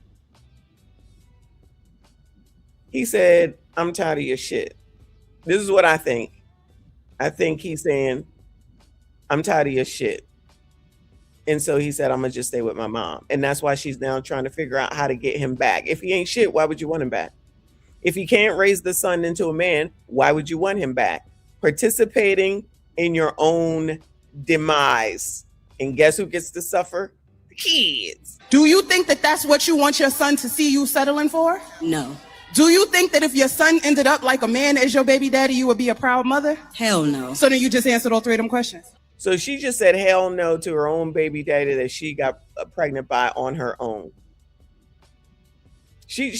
He said, I'm tired of your shit. This is what I think. I think he's saying, I'm tired of your shit. And so he said, I'm gonna just stay with my mom. And that's why she's now trying to figure out how to get him back. If he ain't shit, why would you want him back? If he can't raise the son into a man, why would you want him back? Participating in your own demise. And guess who gets to suffer? The kids. Do you think that that's what you want your son to see you settling for? No. Do you think that if your son ended up like a man as your baby daddy, you would be a proud mother? Hell no. So then you just answered all three of them questions. So she just said hell no to her own baby daddy that she got pregnant by on her own. She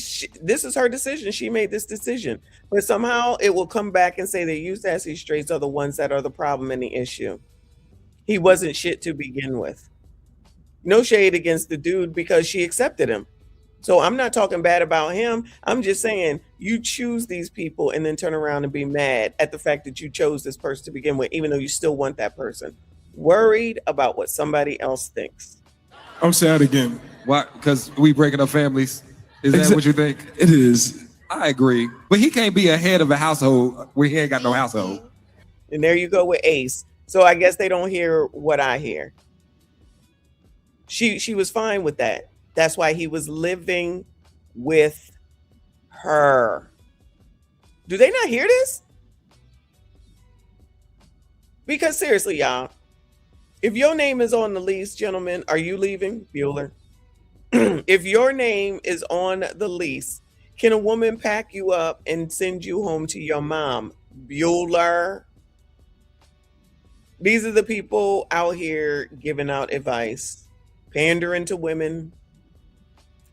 this is her decision. She made this decision. But somehow it will come back and say that you sassy straights are the ones that are the problem and the issue. He wasn't shit to begin with. No shade against the dude because she accepted him. So I'm not talking bad about him. I'm just saying you choose these people and then turn around and be mad at the fact that you chose this person to begin with, even though you still want that person. Worried about what somebody else thinks. I'm sad again. Why? Because we breaking up families. Is that what you think? It is. I agree. But he can't be a head of a household where he ain't got no household. And there you go with Ace. So I guess they don't hear what I hear. She was fine with that. That's why he was living with her. Do they not hear this? Because seriously, y'all, if your name is on the lease, gentlemen, are you leaving? Bueller. If your name is on the lease, can a woman pack you up and send you home to your mom? Bueller. These are the people out here giving out advice, pandering to women,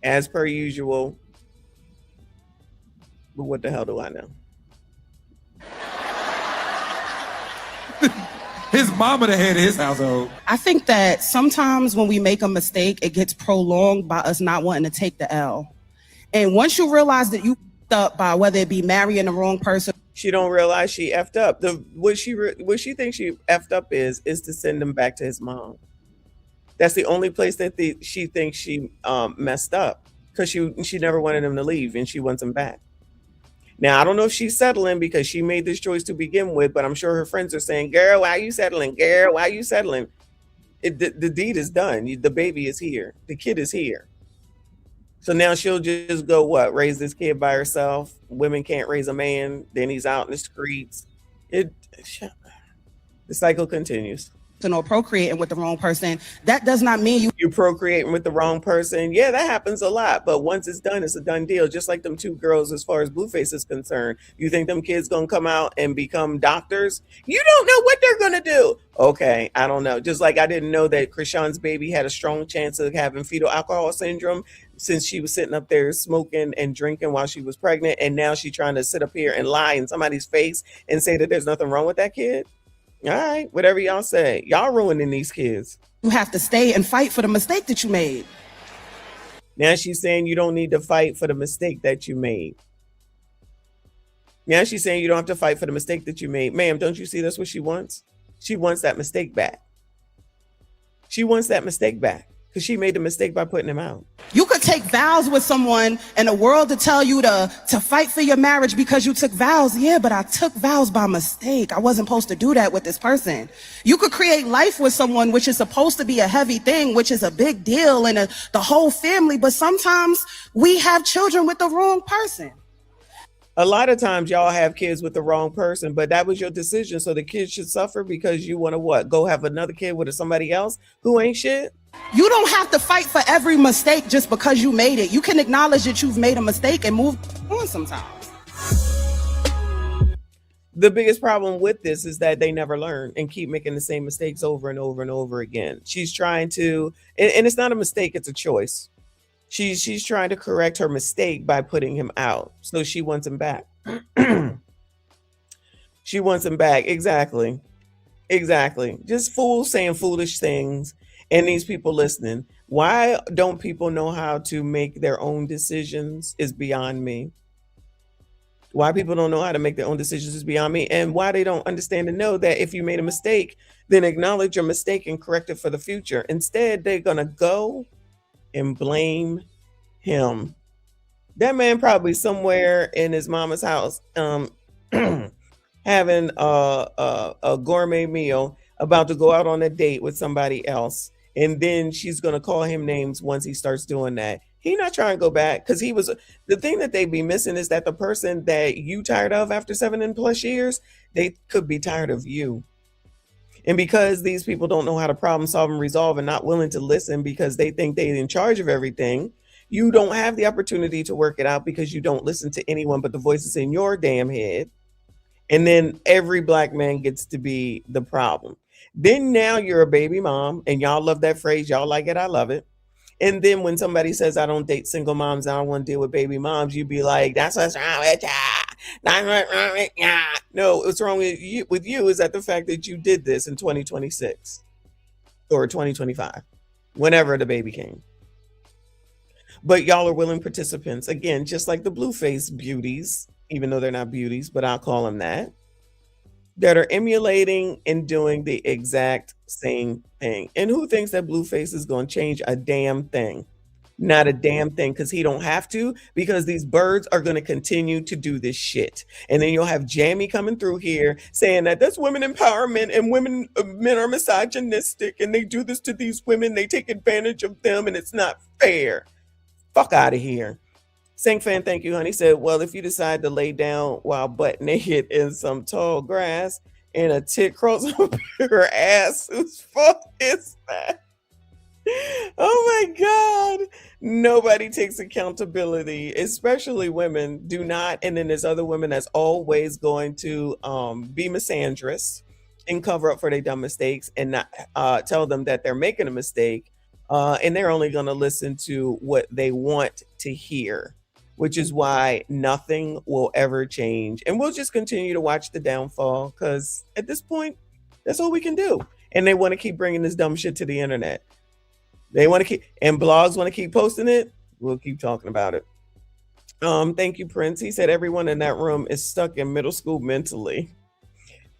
as per usual. But what the hell do I know? His mama the head of his household. I think that sometimes when we make a mistake, it gets prolonged by us not wanting to take the L. And once you realize that you f***ed up by whether it be marrying the wrong person. She don't realize she effed up. What she thinks she effed up is to send him back to his mom. That's the only place that she thinks she messed up, because she never wanted him to leave and she wants him back. Now, I don't know if she's settling because she made this choice to begin with, but I'm sure her friends are saying, girl, why are you settling? Girl, why are you settling? The deed is done. The baby is here. The kid is here. So now she'll just go, what, raise this kid by herself? Women can't raise a man. Then he's out in the streets. The cycle continues. Or procreating with the wrong person, that does not mean you procreating with the wrong person. Yeah, that happens a lot. But once it's done, it's a done deal. Just like them two girls, as far as Blueface is concerned. You think them kids gonna come out and become doctors? You don't know what they're gonna do. Okay, I don't know. Just like I didn't know that Krishan's baby had a strong chance of having fetal alcohol syndrome since she was sitting up there smoking and drinking while she was pregnant, and now she's trying to sit up here and lie in somebody's face and say that there's nothing wrong with that kid. All right, whatever y'all say. Y'all ruining these kids. You have to stay and fight for the mistake that you made. Now she's saying you don't need to fight for the mistake that you made. Now she's saying you don't have to fight for the mistake that you made. Ma'am, don't you see that's what she wants? She wants that mistake back. She wants that mistake back because she made the mistake by putting him out. You could take vows with someone and the world to tell you to fight for your marriage because you took vows. Yeah, but I took vows by mistake. I wasn't supposed to do that with this person. You could create life with someone, which is supposed to be a heavy thing, which is a big deal and the whole family. But sometimes we have children with the wrong person. A lot of times y'all have kids with the wrong person, but that was your decision. So the kids should suffer because you want to what? Go have another kid with somebody else who ain't shit? You don't have to fight for every mistake just because you made it. You can acknowledge that you've made a mistake and move on sometimes. The biggest problem with this is that they never learn and keep making the same mistakes over and over and over again. She's trying to, and it's not a mistake, it's a choice. She's trying to correct her mistake by putting him out. So she wants him back. She wants him back. Exactly. Just fools saying foolish things. and these people listening. Why don't people know how to make their own decisions is beyond me. Why people don't know how to make their own decisions is beyond me. And why they don't understand and know that if you made a mistake, then acknowledge your mistake and correct it for the future. Instead, they're going to go and blame him. That man probably somewhere in his mama's house having a gourmet meal, about to go out on a date with somebody else. And then she's going to call him names once he starts doing that. He not trying to go back, because he was, the thing that they be missing is that the person that you tired of after 7+ years, they could be tired of you. And because these people don't know how to problem solve and resolve and not willing to listen because they think they're in charge of everything, you don't have the opportunity to work it out because you don't listen to anyone but the voices in your damn head. And then every black man gets to be the problem. Then now you're a baby mom, and y'all love that phrase. Y'all like it. I love it. And then when somebody says, I don't date single moms, I don't want to deal with baby moms, you be like, that's what's wrong with ya. That's what's wrong with ya. No, what's wrong with you is that the fact that you did this in 2026 or 2025, whenever the baby came. But y'all are willing participants. Again, just like the Blueface beauties, even though they're not beauties, but I'll call them that are emulating and doing the exact same thing. And who thinks that Blueface is going to change a damn thing? Not a damn thing, because he don't have to, because these birds are going to continue to do this shit. And then you'll have Jamie coming through here saying that that's women empowerment and men are misogynistic and they do this to these women. They take advantage of them and it's not fair. Fuck out of here. Sing fan, thank you, honey. Said, well, if you decide to lay down while butt naked in some tall grass and a tit crawls up your ass, whose fault is that? Oh my God. Nobody takes accountability, especially women do not. And then there's other women that's always going to be misandrous and cover up for their dumb mistakes and not tell them that they're making a mistake. And they're only going to listen to what they want to hear, which is why nothing will ever change. And we'll just continue to watch the downfall, because at this point, that's all we can do. And they want to keep bringing this dumb shit to the internet. They want to keep, and blogs want to keep posting it. We'll keep talking about it. Thank you, Prince. He said everyone in that room is stuck in middle school mentally.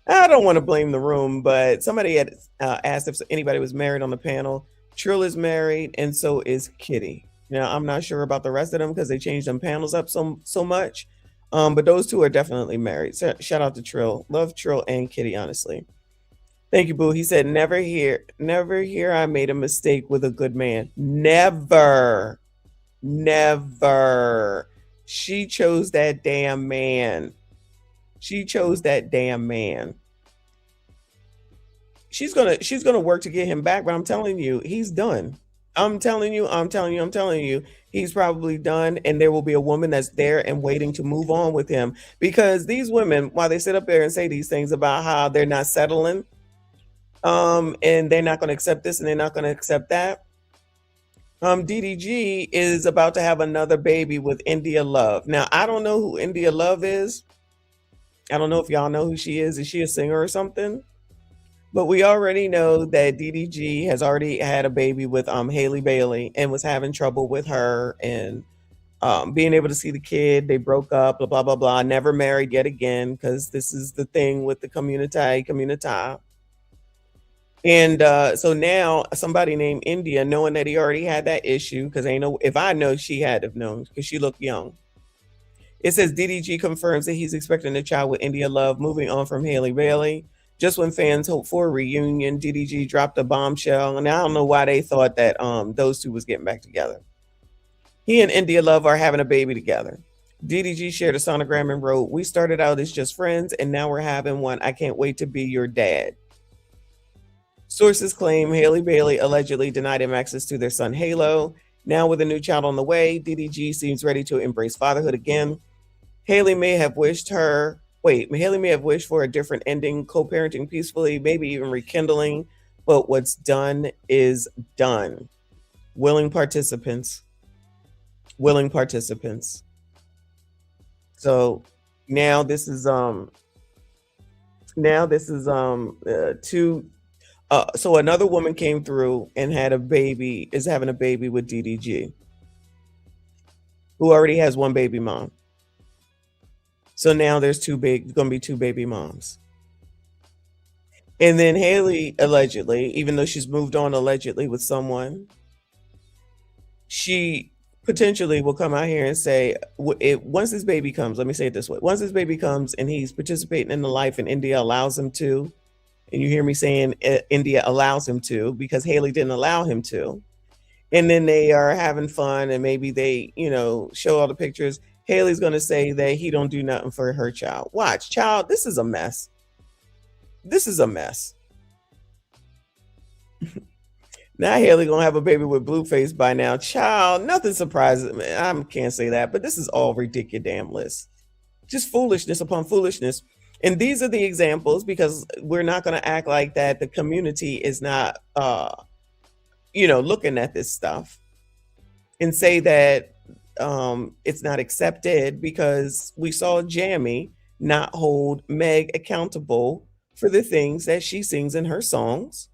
I don't want to blame the room, but somebody had asked if anybody was married on the panel. Trill is married, and so is Kitty. Now, I'm not sure about the rest of them because they changed them panels up so much. But those two are definitely married. So, shout out to Trill. Love Trill and Kitty, honestly. Thank you, Boo. He said, never hear I made a mistake with a good man. Never. Never. She chose that damn man. She chose that damn man. She's gonna work to get him back, but I'm telling you, he's done. I'm telling you, he's probably done, and there will be a woman that's there and waiting to move on with him. Because these women, while they sit up there and say these things about how they're not settling, and they're not going to accept this and they're not going to accept that, DDG is about to have another baby with India Love. Now, I don't know who India Love is. I don't know if y'all know who she is. Is she a singer or something? But we already know that DDG has already had a baby with Haley Bailey and was having trouble with her and being able to see the kid. They broke up, blah, blah, blah, blah. Never married yet again, because this is the thing with the community. And so now somebody named India, knowing that he already had that issue, because if I know, she had to have known because she looked young. It says DDG confirms that he's expecting a child with India Love, moving on from Haley Bailey. Just when fans hope for a reunion, DDG dropped a bombshell, and I don't know why they thought that those two was getting back together. He and India Love are having a baby together. DDG shared a sonogram and wrote, "We started out as just friends, and now we're having one. I can't wait to be your dad." Sources claim Haley Bailey allegedly denied him access to their son Halo. Now with a new child on the way, DDG seems ready to embrace fatherhood again. Haley may have wished for a different ending, co-parenting peacefully, maybe even rekindling, but what's done is done. Willing participants. So now this is two So another woman came through and had a baby, is having a baby with DDG, who already has one baby mom. So now there's going to be two baby moms. And then Haley, allegedly, even though she's moved on allegedly with someone, she potentially will come out here and say, once this baby comes, let me say it this way, once this baby comes and he's participating in the life and India allows him to, and you hear me saying India allows him to because Haley didn't allow him to, and then they are having fun and maybe they, show all the pictures, Haley's going to say that he don't do nothing for her child. Watch, child, this is a mess. This is a mess. Now Haley gonna have a baby with Blueface by now. Child, nothing surprises me. I can't say that, but this is all ridiculous. Just foolishness upon foolishness. And these are the examples, because we're not gonna act like that the community is not looking at this stuff and say that it's not accepted, because we saw Jamie not hold Meg accountable for the things that she sings in her songs,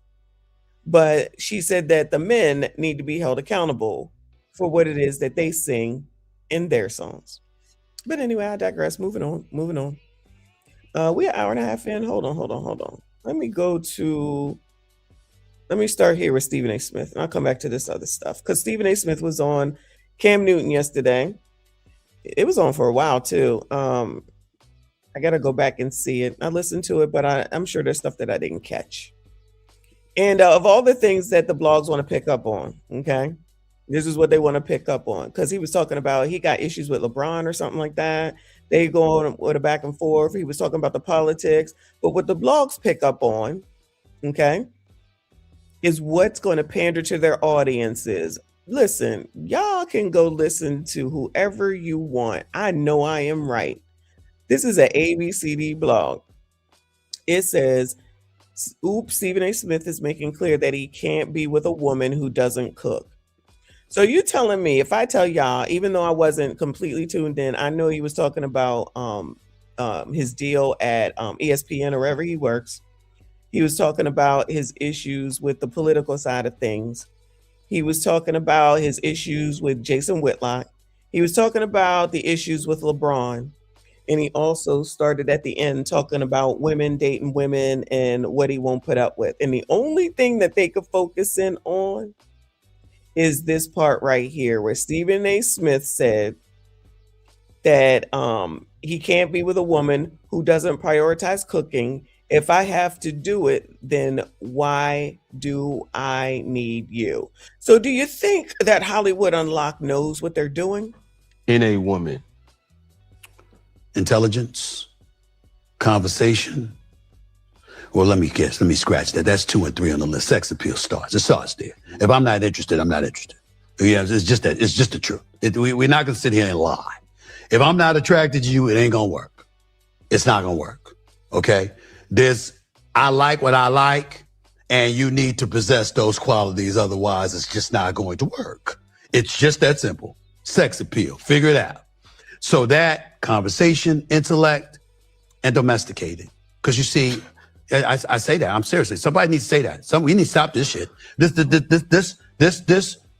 but she said that the men need to be held accountable for what it is that they sing in their songs. But anyway, I digress. Moving on. We're an hour and a half in. Hold on. Let me start here with Stephen A. Smith, and I'll come back to this other stuff, because Stephen A. Smith was on Cam Newton yesterday. It was on for a while too. I got to go back and see it. I listened to it, but I'm sure there's stuff that I didn't catch. And of all the things that the blogs want to pick up on, okay, this is what they want to pick up on, because he was talking about he got issues with LeBron or something like that. They go on with a back and forth. He was talking about the politics. But what the blogs pick up on, okay, is what's going to pander to their audiences. Listen, y'all can go listen to whoever you want. I know I am right. This is an ABCD blog. It says, oops, Stephen A. Smith is making clear that he can't be with a woman who doesn't cook. So you telling me, if I tell y'all, even though I wasn't completely tuned in, I know he was talking about his deal at ESPN or wherever he works. He was talking about his issues with the political side of things. He was talking about his issues with Jason Whitlock. He was talking about the issues with LeBron. And he also started at the end talking about women dating women and what he won't put up with. And the only thing that they could focus in on is this part right here, where Stephen A. Smith said that he can't be with a woman who doesn't prioritize cooking. If I have to do it, then why do I need you? So do you think that Hollywood Unlocked knows what they're doing? In a woman, intelligence, conversation. Well, let me scratch that. That's 2 and 3 on the list. Sex appeal starts. It starts there. If I'm not interested, I'm not interested. Yeah, it's just that. It's just the truth. We're not going to sit here and lie. If I'm not attracted to you, it ain't going to work. It's not going to work. Okay? I like what I like, and you need to possess those qualities. Otherwise, it's just not going to work. It's just that simple. Sex appeal. Figure it out. So that conversation, intellect, and domesticated. Because you see, I say that. I'm seriously. Somebody needs to say that. We need to stop this shit.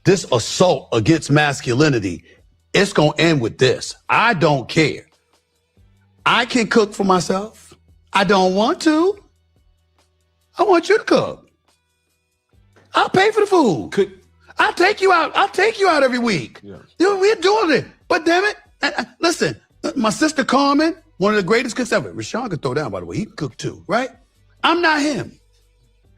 This assault against masculinity. It's gonna end with this. I don't care. I can cook for myself. I don't want to. I want you to cook. I'll pay for the food. I'll take you out. I'll take you out every week. Yeah. We're doing it. But damn it, listen. My sister Carmen, one of the greatest cooks ever. Rashawn could throw down, by the way. He can cook too, right? I'm not him.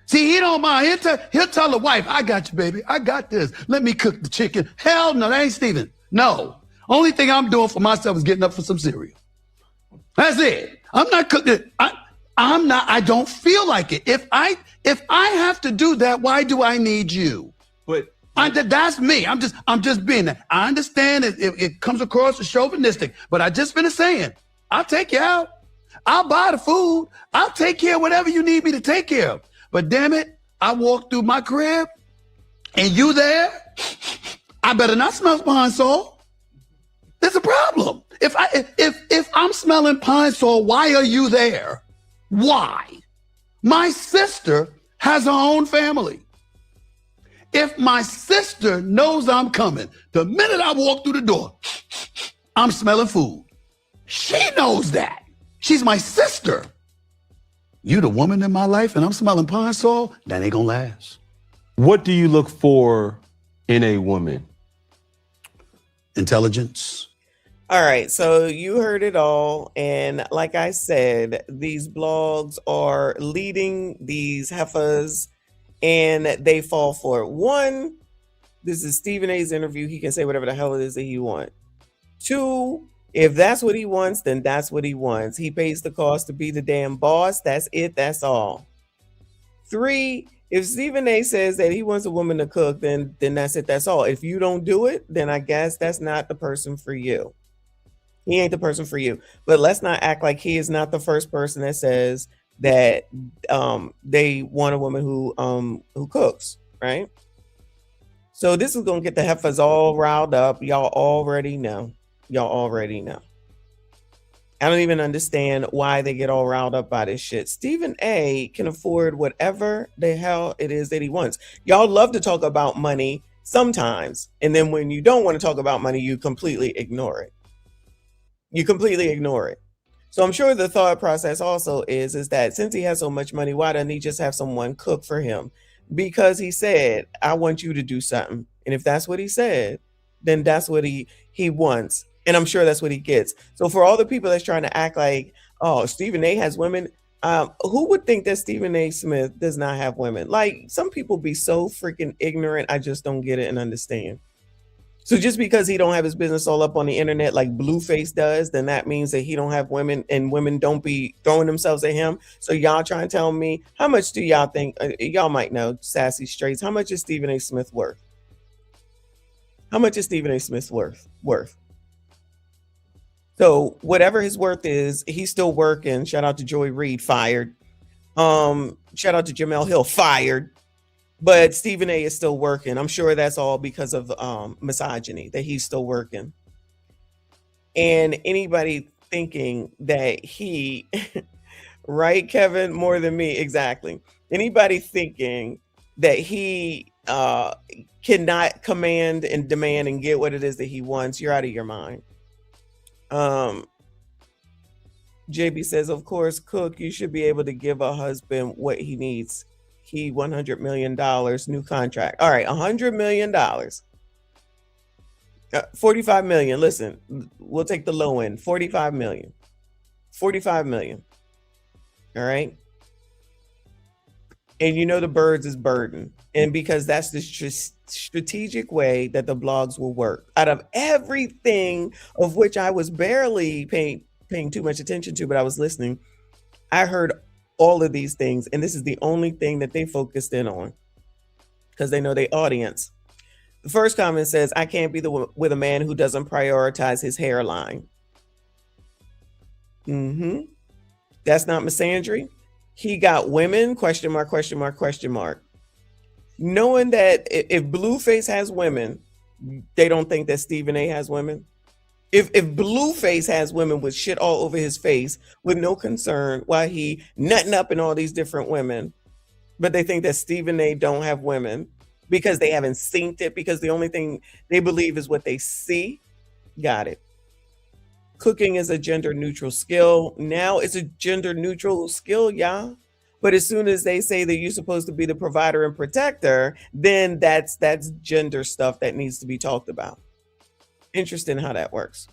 See, he don't mind. He'll tell the wife, I got you, baby. I got this. Let me cook the chicken. Hell no, that ain't Steven. No. Only thing I'm doing for myself is getting up for some cereal. That's it. I'm not cooking. I don't feel like it. If I have to do that, why do I need you? But that's me. I'm just being that. I understand it comes across as chauvinistic, but I just finished saying, I'll take you out. I'll buy the food. I'll take care of whatever you need me to take care of. But damn it, I walk through my crib and you there, I better not smell pine sol. There's a problem. If I'm smelling pine sol, why are you there? Why? My sister has her own family. If my sister knows I'm coming, the minute I walk through the door, I'm smelling food. She knows that. She's my sister. You the woman in my life and I'm smelling pine sol? That ain't gonna last. What do you look for in a woman? Intelligence. All right, so you heard it all. And like I said, these blogs are leading these heifers and they fall for it. One, this is Stephen A's interview. He can say whatever the hell it is that he wants. Two, if that's what he wants, then that's what he wants. He pays the cost to be the damn boss. That's it. That's all. Three, if Stephen A says that he wants a woman to cook, then that's it. That's all. If you don't do it, then I guess that's not the person for you. He ain't the person for you. But let's not act like he is not the first person that says that they want a woman who cooks, right? So this is gonna get the heifers all riled up. Y'all already know. Y'all already know. I don't even understand why they get all riled up by this shit. Stephen A can afford whatever the hell it is that he wants. Y'all love to talk about money sometimes, and then when you don't want to talk about money, you completely ignore it. You completely ignore it. So I'm sure the thought process also is that since he has so much money, why doesn't he just have someone cook for him? Because he said, I want you to do something. And if that's what he said, then that's what he wants. And I'm sure that's what he gets. So for all the people that's trying to act like, oh, Stephen A has women, who would think that Stephen A Smith does not have women? Like, some people be so freaking ignorant. I just don't get it and understand. So just because he don't have his business all up on the internet like Blueface does, then that means that he don't have women and women don't be throwing themselves at him. So y'all trying to tell me, how much do y'all think, y'all might know, Sassy Straits, how much is Stephen A Smith worth? How much is Stephen A Smith worth? So whatever his worth is, he's still working. Shout out to Joy Reid, fired. Shout out to Jamel Hill, fired. But Stephen A is still working. I'm sure that's all because of misogyny, that he's still working. And anybody thinking that he, right, Kevin, more than me, exactly. Anybody thinking that he cannot command and demand and get what it is that he wants, you're out of your mind. JB says, of course, Cook, you should be able to give a husband what he needs. He $100 million new contract. All right, $100 million. 45 million. Listen, we'll take the low end. 45 million. 45 million. All right. And you know the birds is burden. And because that's the strategic way that the blogs will work. Out of everything of which I was barely paying too much attention to, but I was listening, I heard all of these things, and this is the only thing that they focused in on because they know their audience. The first comment says, I can't be with a man who doesn't prioritize his hairline. That's not misandry. He got women, question mark, question mark, question mark. Knowing that if Blueface has women, they don't think that Stephen A has women. If Blueface has women with shit all over his face with no concern while he nutting up in all these different women, but they think that Stephen A don't have women because they haven't synced it, because the only thing they believe is what they see. Got it. Cooking is a gender neutral skill. Now it's a gender neutral skill, y'all. But as soon as they say that you're supposed to be the provider and protector, then that's gender stuff that needs to be talked about. Interesting how that works.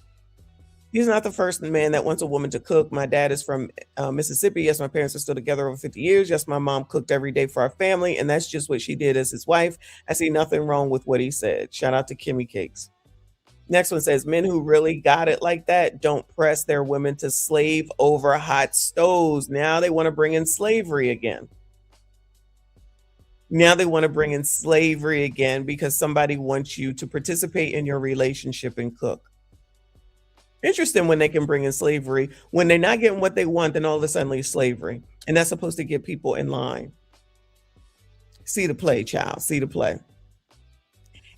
He's not the first man that wants a woman to cook. My dad is from Mississippi. Yes, my parents are still together over 50 years. Yes, my mom cooked every day for our family, and that's just what she did as his wife. I see nothing wrong with what he said. Shout out to Kimmy Cakes. Next one says, men who really got it like that don't press their women to slave over hot stoves. Now they want to bring in slavery again. Now they want to bring in slavery again because somebody wants you to participate in your relationship and cook. Interesting when they can bring in slavery. When they're not getting what they want, then all of a sudden it's slavery. And that's supposed to get people in line. See the play, child. See the play.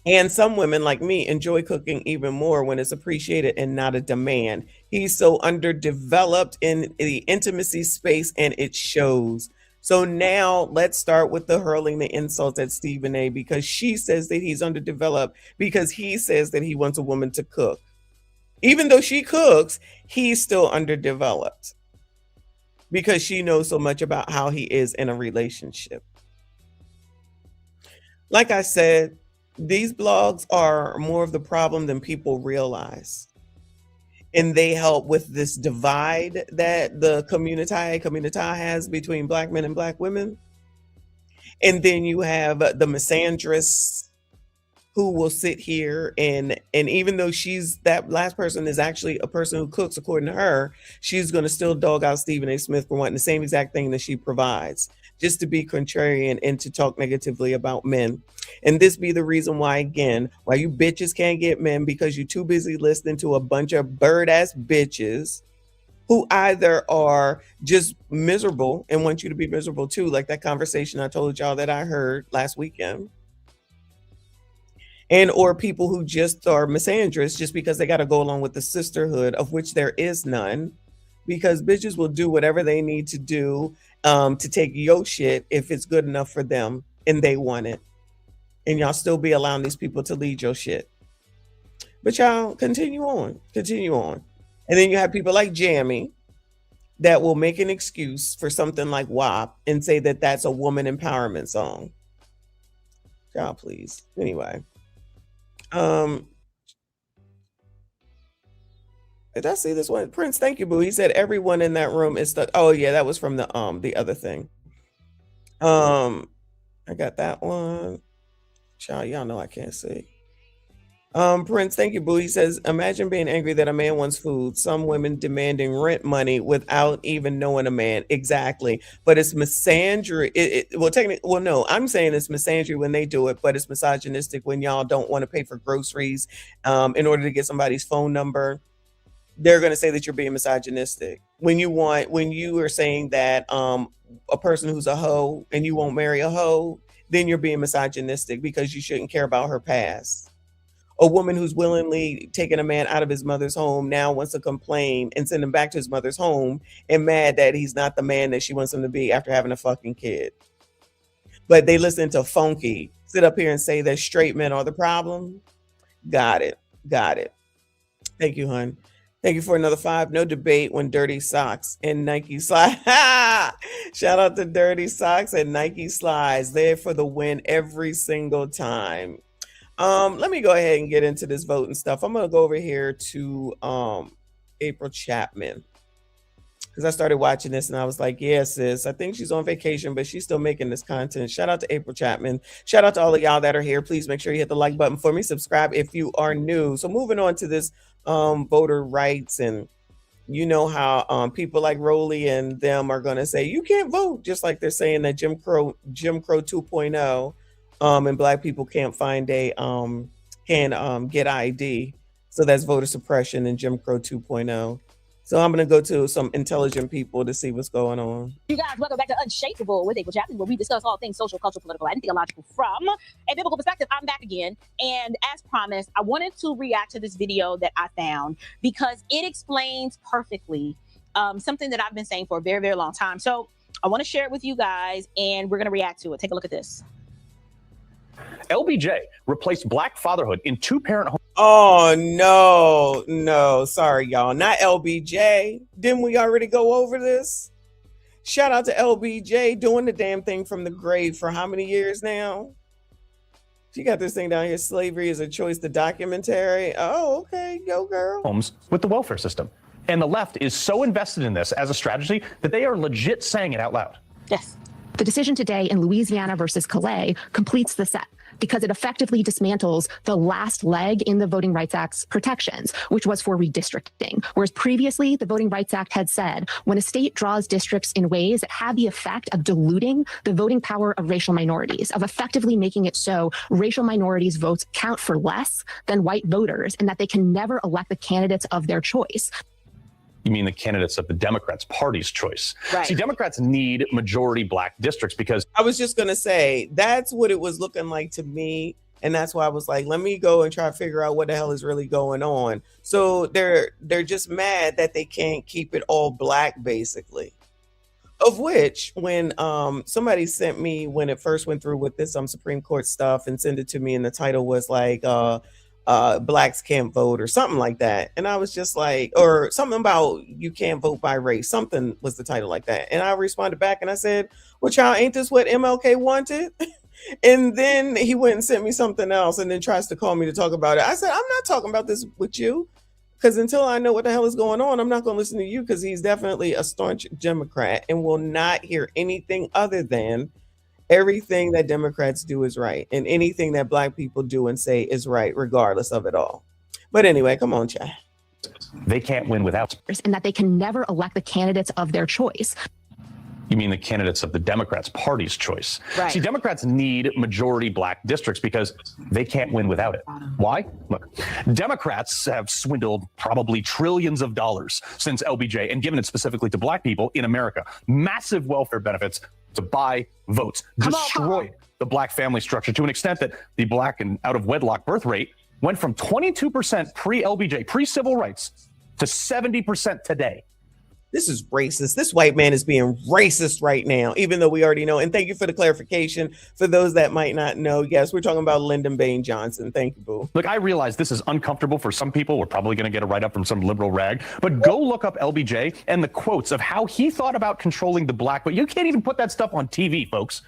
And some women like me enjoy cooking even more when it's appreciated and not a demand. He's so underdeveloped in the intimacy space and it shows. So now let's start with the hurling the insults at Stephen A, because she says that he's underdeveloped because he says that he wants a woman to cook. Even though she cooks, he's still underdeveloped because she knows so much about how he is in a relationship. Like I said, these blogs are more of the problem than people realize. And they help with this divide that the community has between Black men and Black women. And then you have the misandrists who will sit here and even though she's that last person is actually a person who cooks, according to her, she's going to still dog out Stephen A. Smith for wanting the same exact thing that she provides, just to be contrarian and to talk negatively about men. And this be the reason why, again, why you bitches can't get men, because you're too busy listening to a bunch of bird-ass bitches who either are just miserable and want you to be miserable too, like that conversation I told y'all that I heard last weekend, and or people who just are misandrous just because they got to go along with the sisterhood, of which there is none, because bitches will do whatever they need to do to take your shit if it's good enough for them and they want it. And y'all still be allowing these people to lead your shit. But y'all continue on. And then you have people like Jamie that will make an excuse for something like WAP and say that that's a woman empowerment song. Y'all, please. Anyway. Did I see this one? Prince, thank you, boo. He said everyone in that room is stuck. Oh yeah, that was from the other thing. I got that one. Child, y'all know I can't see. Prince, thank you, boo. He says, imagine being angry that a man wants food. Some women demanding rent money without even knowing a man. Exactly. But it's misandry. Well, no, I'm saying it's misandry when they do it, but it's misogynistic when y'all don't want to pay for groceries in order to get somebody's phone number. They're going to say that you're being misogynistic. When you are saying that a person who's a hoe and you won't marry a hoe, then you're being misogynistic because you shouldn't care about her past. A woman who's willingly taking a man out of his mother's home now wants to complain and send him back to his mother's home and mad that he's not the man that she wants him to be after having a fucking kid. But they listen to Funky sit up here and say that straight men are the problem. Got it. Thank you, hon. Thank you for another 5. No debate when dirty socks and Nike slides. Shout out to dirty socks and Nike slides. There for the win every single time. Let me go ahead and get into this voting stuff. I'm gonna go over here to April Chapman, because I started watching this and I was like, yeah, sis, I think she's on vacation, but she's still making this content. Shout out to April Chapman. Shout out to all of y'all that are here. Please make sure you hit the like button for me. Subscribe if you are new. So moving on to this voter rights, and you know how people like Rowley and them are gonna say you can't vote, just like they're saying that Jim Crow 2.0. And Black people can't find a get ID. So that's voter suppression and Jim Crow 2.0. So I'm going to go to some intelligent people to see what's going on. You guys, welcome back to Unshakable with April Chapman, where we discuss all things social, cultural, political, and theological from a biblical perspective. I'm back again. And as promised, I wanted to react to this video that I found because it explains perfectly something that I've been saying for a very, very long time. So I want to share it with you guys, and we're going to react to it. Take a look at this. LBJ replaced Black fatherhood in two-parent homes. Oh, no. Sorry, y'all. Not LBJ. Didn't we already go over this? Shout out to LBJ doing the damn thing from the grave for how many years now? She got this thing down here, Slavery is a Choice, the documentary. Oh, okay. Go, girl. Homes with the welfare system. And the left is so invested in this as a strategy that they are legit saying it out loud. Yes. The decision today in Louisiana versus Calais completes the set because it effectively dismantles the last leg in the Voting Rights Act's protections, which was for redistricting. Whereas previously, the Voting Rights Act had said when a state draws districts in ways that have the effect of diluting the voting power of racial minorities, of effectively making it so racial minorities' votes count for less than white voters, and that they can never elect the candidates of their choice. You mean the candidates of the Democrats' party's choice. Right. See, Democrats need majority Black districts because... I was just going to say, that's what it was looking like to me. And that's why I was like, let me go and try to figure out what the hell is really going on. So they're just mad that they can't keep it all Black, basically. Of which, when somebody sent me, when it first went through with this Supreme Court stuff and sent it to me, and the title was like blacks can't vote or something like that, and I was just like, or something about you can't vote by race, something was the title like that, and I responded back and I said, well, child, ain't this what MLK wanted? And then he went and sent me something else and then tries to call me to talk about it. I said, I'm not talking about this with you, because until I know what the hell is going on, I'm not going to listen to you, because he's definitely a staunch Democrat and will not hear anything other than everything that Democrats do is right, and anything that black people do and say is right, regardless of it all. But anyway, come on, Chad. They can't win without. And that they can never elect the candidates of their choice. You mean the candidates of the Democrats' party's choice? Right. See, Democrats need majority black districts because they can't win without it. Why? Look, Democrats have swindled probably trillions of dollars since LBJ and given it specifically to black people in America. Massive welfare benefits to buy votes, destroy the black family structure to an extent that the black and out of wedlock birth rate went from 22% pre-LBJ, pre-civil rights, to 70% today. This is racist. This white man is being racist right now, even though we already know. And thank you for the clarification. For those that might not know, yes, we're talking about Lyndon Baines Johnson. Thank you, boo. Look, I realize this is uncomfortable for some people. We're probably going to get a write-up from some liberal rag. But go look up LBJ and the quotes of how he thought about controlling the black. But you can't even put that stuff on TV, folks.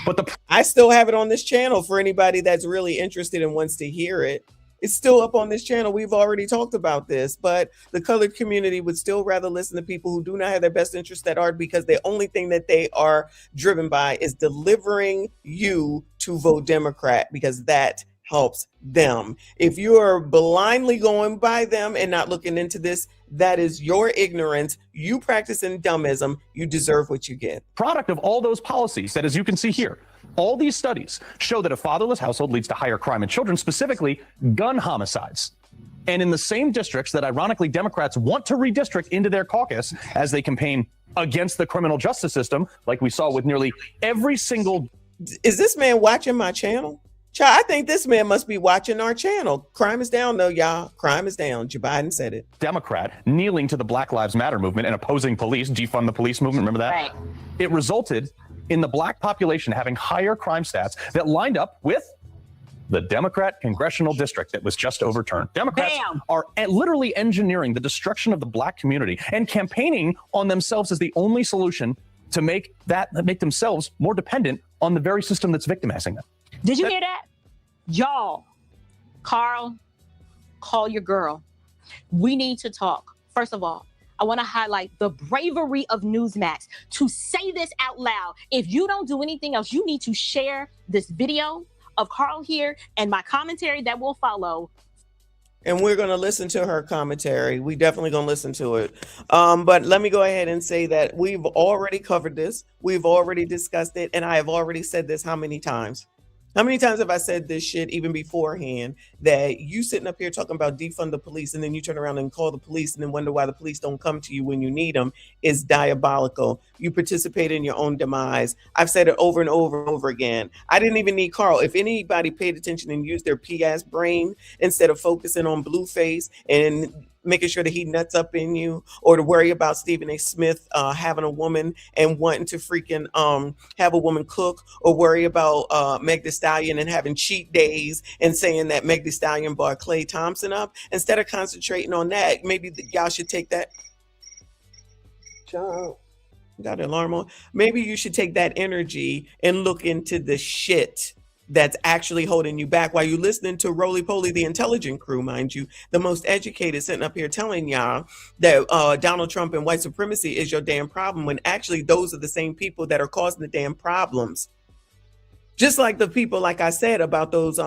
But I still have it on this channel for anybody that's really interested and wants to hear it. It's still up on this channel. We've already talked about this, but the colored community would still rather listen to people who do not have their best interest at heart, because the only thing that they are driven by is delivering you to vote Democrat, because that helps them. If you are blindly going by them and not looking into this, that is your ignorance. You practicing dummism. You deserve what you get. Product of all those policies that, as you can see here, all these studies show that a fatherless household leads to higher crime in children, specifically gun homicides. And in the same districts that ironically Democrats want to redistrict into their caucus as they campaign against the criminal justice system, like we saw with nearly every single... Is this man watching my channel? Child, I think this man must be watching our channel. Crime is down, though, y'all. Crime is down. Joe Biden said it. Democrat kneeling to the Black Lives Matter movement and opposing police, defund the police movement. Remember that? Right. It resulted in the black population having higher crime stats that lined up with the Democrat congressional district that was just overturned. Democrats are literally engineering the destruction of the black community and campaigning on themselves as the only solution to make themselves more dependent on the very system that's victimizing them. Did you hear that? Y'all, Carl, call your girl. We need to talk. First of all, I want to highlight the bravery of Newsmax to say this out loud. If you don't do anything else, you need to share this video of Carl here and my commentary that will follow. And we're going to listen to her commentary. We definitely going to listen to it. But let me go ahead and say that we've already covered this. We've already discussed it. And I have already said this how many times? How many times have I said this shit even beforehand, that you sitting up here talking about defund the police and then you turn around and call the police and then wonder why the police don't come to you when you need them is diabolical. You participate in your own demise. I've said it over and over and over again. I didn't even need Carl. If anybody paid attention and used their pea-ass brain instead of focusing on Blueface and making sure that he nuts up in you, or to worry about Stephen A. Smith having a woman and wanting to freaking have a woman cook, or worry about Meg Thee Stallion and having cheat days and saying that Meg Thee Stallion brought Klay Thompson up. Instead of concentrating on that, maybe y'all should take that. Child, got an alarm on. Maybe you should take that energy and look into the shit that's actually holding you back while you're listening to Roly Poly, the intelligent crew, mind you, the most educated, sitting up here telling y'all that Donald Trump and white supremacy is your damn problem, when actually those are the same people that are causing the damn problems. Just like the people, like I said, about those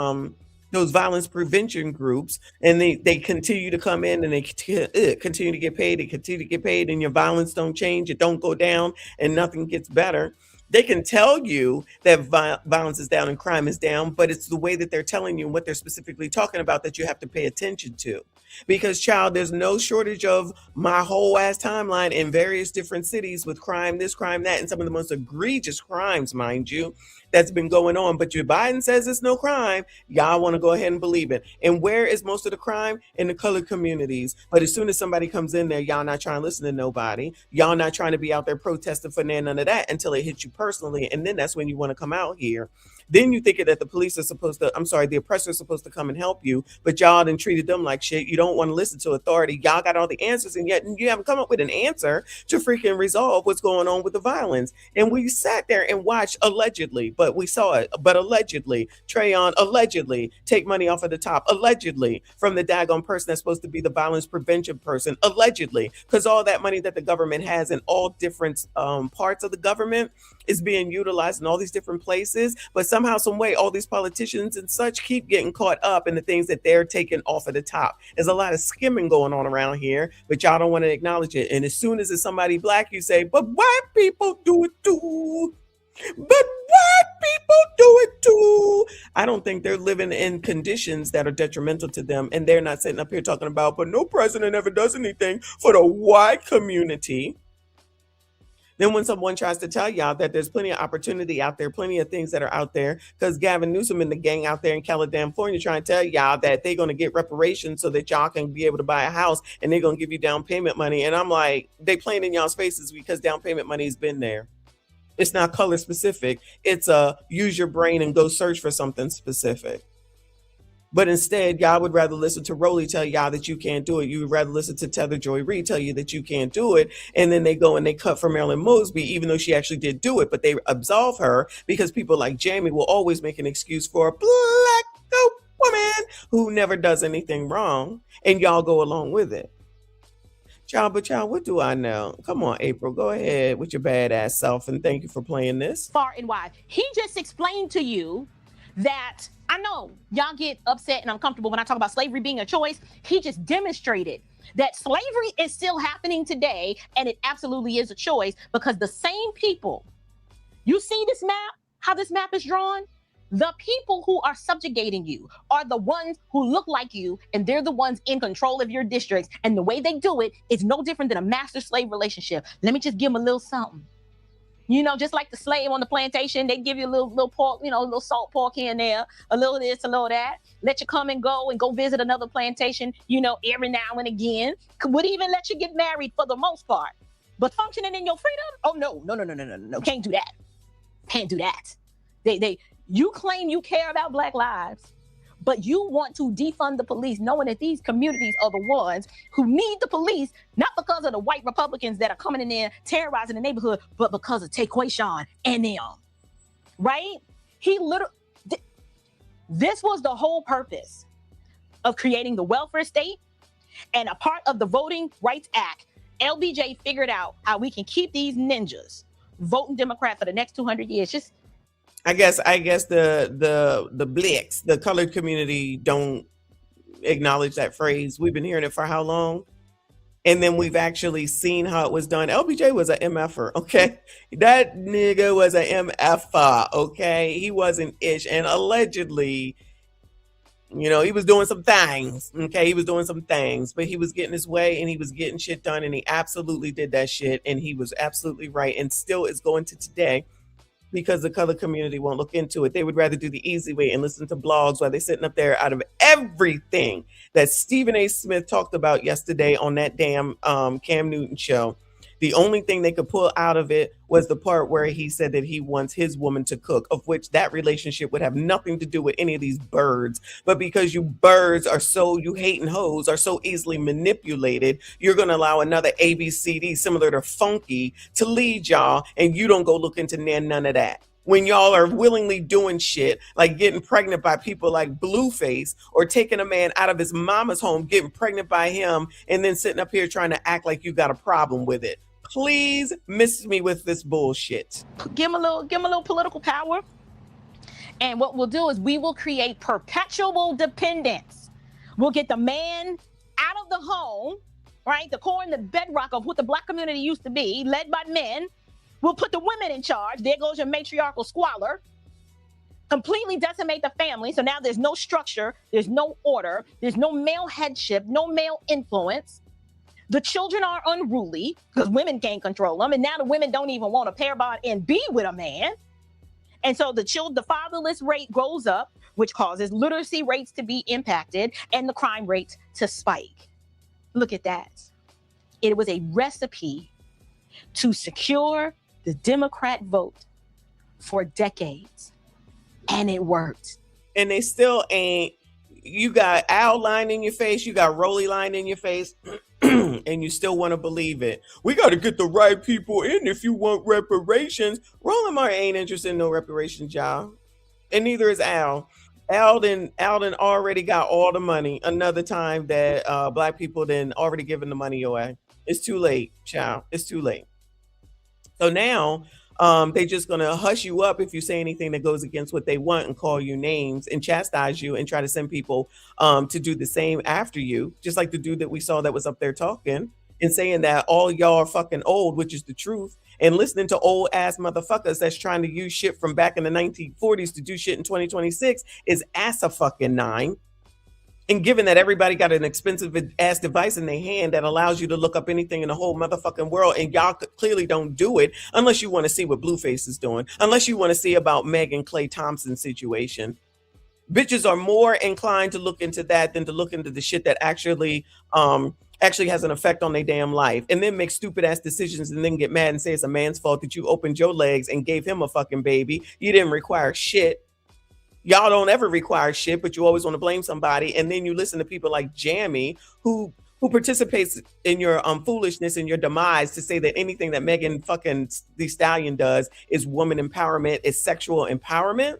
violence prevention groups, and they continue to come in and they continue to get paid, and your violence don't change, it don't go down, and nothing gets better. They can tell you that violence is down and crime is down, but it's the way that they're telling you and what they're specifically talking about that you have to pay attention to. Because, child, there's no shortage of my whole ass timeline in various different cities with crime, this, crime, that, and some of the most egregious crimes, mind you, that's been going on. But Joe Biden says it's no crime. Y'all want to go ahead and believe it. And where is most of the crime? In the colored communities. But as soon as somebody comes in there, y'all not trying to listen to nobody. Y'all not trying to be out there protesting for none of that until it hits you personally. And then that's when you want to come out here. Then you think that the police are supposed to, the oppressor is supposed to come and help you, but y'all done treated them like shit. You don't want to listen to authority. Y'all got all the answers, and yet you haven't come up with an answer to freaking resolve what's going on with the violence. And we sat there and watched allegedly, but we saw it, but allegedly, Trayon allegedly take money off of the top, allegedly, from the daggone person that's supposed to be the violence prevention person, allegedly, because all that money that the government has in all different parts of the government is being utilized in all these different places, but somehow, some way, all these politicians and such keep getting caught up in the things that they're taking off of the top. There's a lot of skimming going on around here, but y'all don't want to acknowledge it. And as soon as it's somebody black, you say, but white people do it too. But white people do it too. I don't think they're living in conditions that are detrimental to them. And they're not sitting up here talking about, but no president ever does anything for the white community. Then when someone tries to tell y'all that there's plenty of opportunity out there, plenty of things that are out there, because Gavin Newsom and the gang out there in California trying to tell y'all that they're going to get reparations so that y'all can be able to buy a house and they're going to give you down payment money. And I'm like, they playing in y'all's faces because down payment money has been there. It's not color specific. It's use your brain and go search for something specific. But instead, y'all would rather listen to Rolly tell y'all that you can't do it. You would rather listen to Tether Joy Reid tell you that you can't do it. And then they go and they cut for Marilyn Mosby, even though she actually did do it. But they absolve her because people like Jamie will always make an excuse for a black woman who never does anything wrong. And y'all go along with it. Child, but y'all, what do I know? Come on, April, go ahead with your badass self. And thank you for playing this. Far and wide. He just explained to you that, I know y'all get upset and uncomfortable when I talk about slavery being a choice. He just demonstrated that slavery is still happening today, and it absolutely is a choice, because the same people, you see this map, how this map is drawn? The people who are subjugating you are the ones who look like you, and they're the ones in control of your districts. And the way they do it is no different than a master-slave relationship. Let me just give them a little something. You know, just like the slave on the plantation, they give you a little pork, you know, a little salt pork here and there, a little this, a little that. Let you come and go visit another plantation, you know, every now and again. Would even let you get married for the most part. But functioning in your freedom? Oh, no. Can't do that. Can't do that. You claim you care about Black lives, but you want to defund the police, knowing that these communities are the ones who need the police, not because of the white Republicans that are coming in there terrorizing the neighborhood, but because of Taquayshawn and them, right? This was the whole purpose of creating the welfare state, and a part of the Voting Rights Act. LBJ figured out how we can keep these ninjas voting Democrat for the next 200 years. I guess the blacks, the colored community, don't acknowledge that phrase. We've been hearing it for how long? And then we've actually seen how it was done. LBJ was an MFer, okay? That nigga was an MFer, okay? He wasn't ish. And allegedly, you know, he was doing some things, okay? He was doing some things, but he was getting his way and he was getting shit done, and he absolutely did that shit, and he was absolutely right, and still is going to today. Because the color community won't look into it. They would rather do the easy way and listen to blogs while they're sitting up there. Out of everything that Stephen A. Smith talked about yesterday on that damn Cam Newton show, the only thing they could pull out of it was the part where he said that he wants his woman to cook, of which that relationship would have nothing to do with any of these birds. But because you birds are you hating hoes are so easily manipulated, you're going to allow another ABCD similar to Funky to lead y'all, and you don't go look into none of that. When y'all are willingly doing shit like getting pregnant by people like Blueface, or taking a man out of his mama's home, getting pregnant by him, and then sitting up here trying to act like you got a problem with it. Please miss me with this bullshit. Give him a little political power. And what we'll do is we will create perpetual dependence. We'll get the man out of the home, right? The core and the bedrock of what the Black community used to be, led by men. We'll put the women in charge. There goes your matriarchal squalor. Completely decimate the family. So now there's no structure. There's no order. There's no male headship, no male influence. The children are unruly because women can't control them. And now the women don't even want to pair bond and be with a man. And so the fatherless rate goes up, which causes literacy rates to be impacted and the crime rates to spike. Look at that. It was a recipe to secure the Democrat vote for decades. And it worked. And they still ain't. You got Al line in your face, you got Rolly line in your face, and you still want to believe it. We got to get the right people in if you want reparations. Rolly Martin ain't interested in no reparations, y'all. And neither is Al. Alden already got all the money. Another time that black people then already given the money away. It's too late, child. It's too late. So now they just gonna hush you up if you say anything that goes against what they want and call you names and chastise you and try to send people to do the same after you, just like the dude that we saw that was up there talking and saying that all y'all are fucking old, which is the truth, and listening to old ass motherfuckers that's trying to use shit from back in the 1940s to do shit in 2026 is ass a fucking nine. And given that everybody got an expensive ass device in their hand that allows you to look up anything in the whole motherfucking world, and y'all clearly don't do it unless you want to see what Blueface is doing, unless you want to see about Megan Clay Thompson's situation. Bitches are more inclined to look into that than to look into the shit that actually has an effect on their damn life, and then make stupid ass decisions and then get mad and say it's a man's fault that you opened your legs and gave him a fucking baby. You didn't require shit. Y'all don't ever require shit, but you always want to blame somebody. And then you listen to people like Jamie, who participates in your foolishness and your demise, to say that anything that Megan fucking Thee Stallion does is woman empowerment, is sexual empowerment.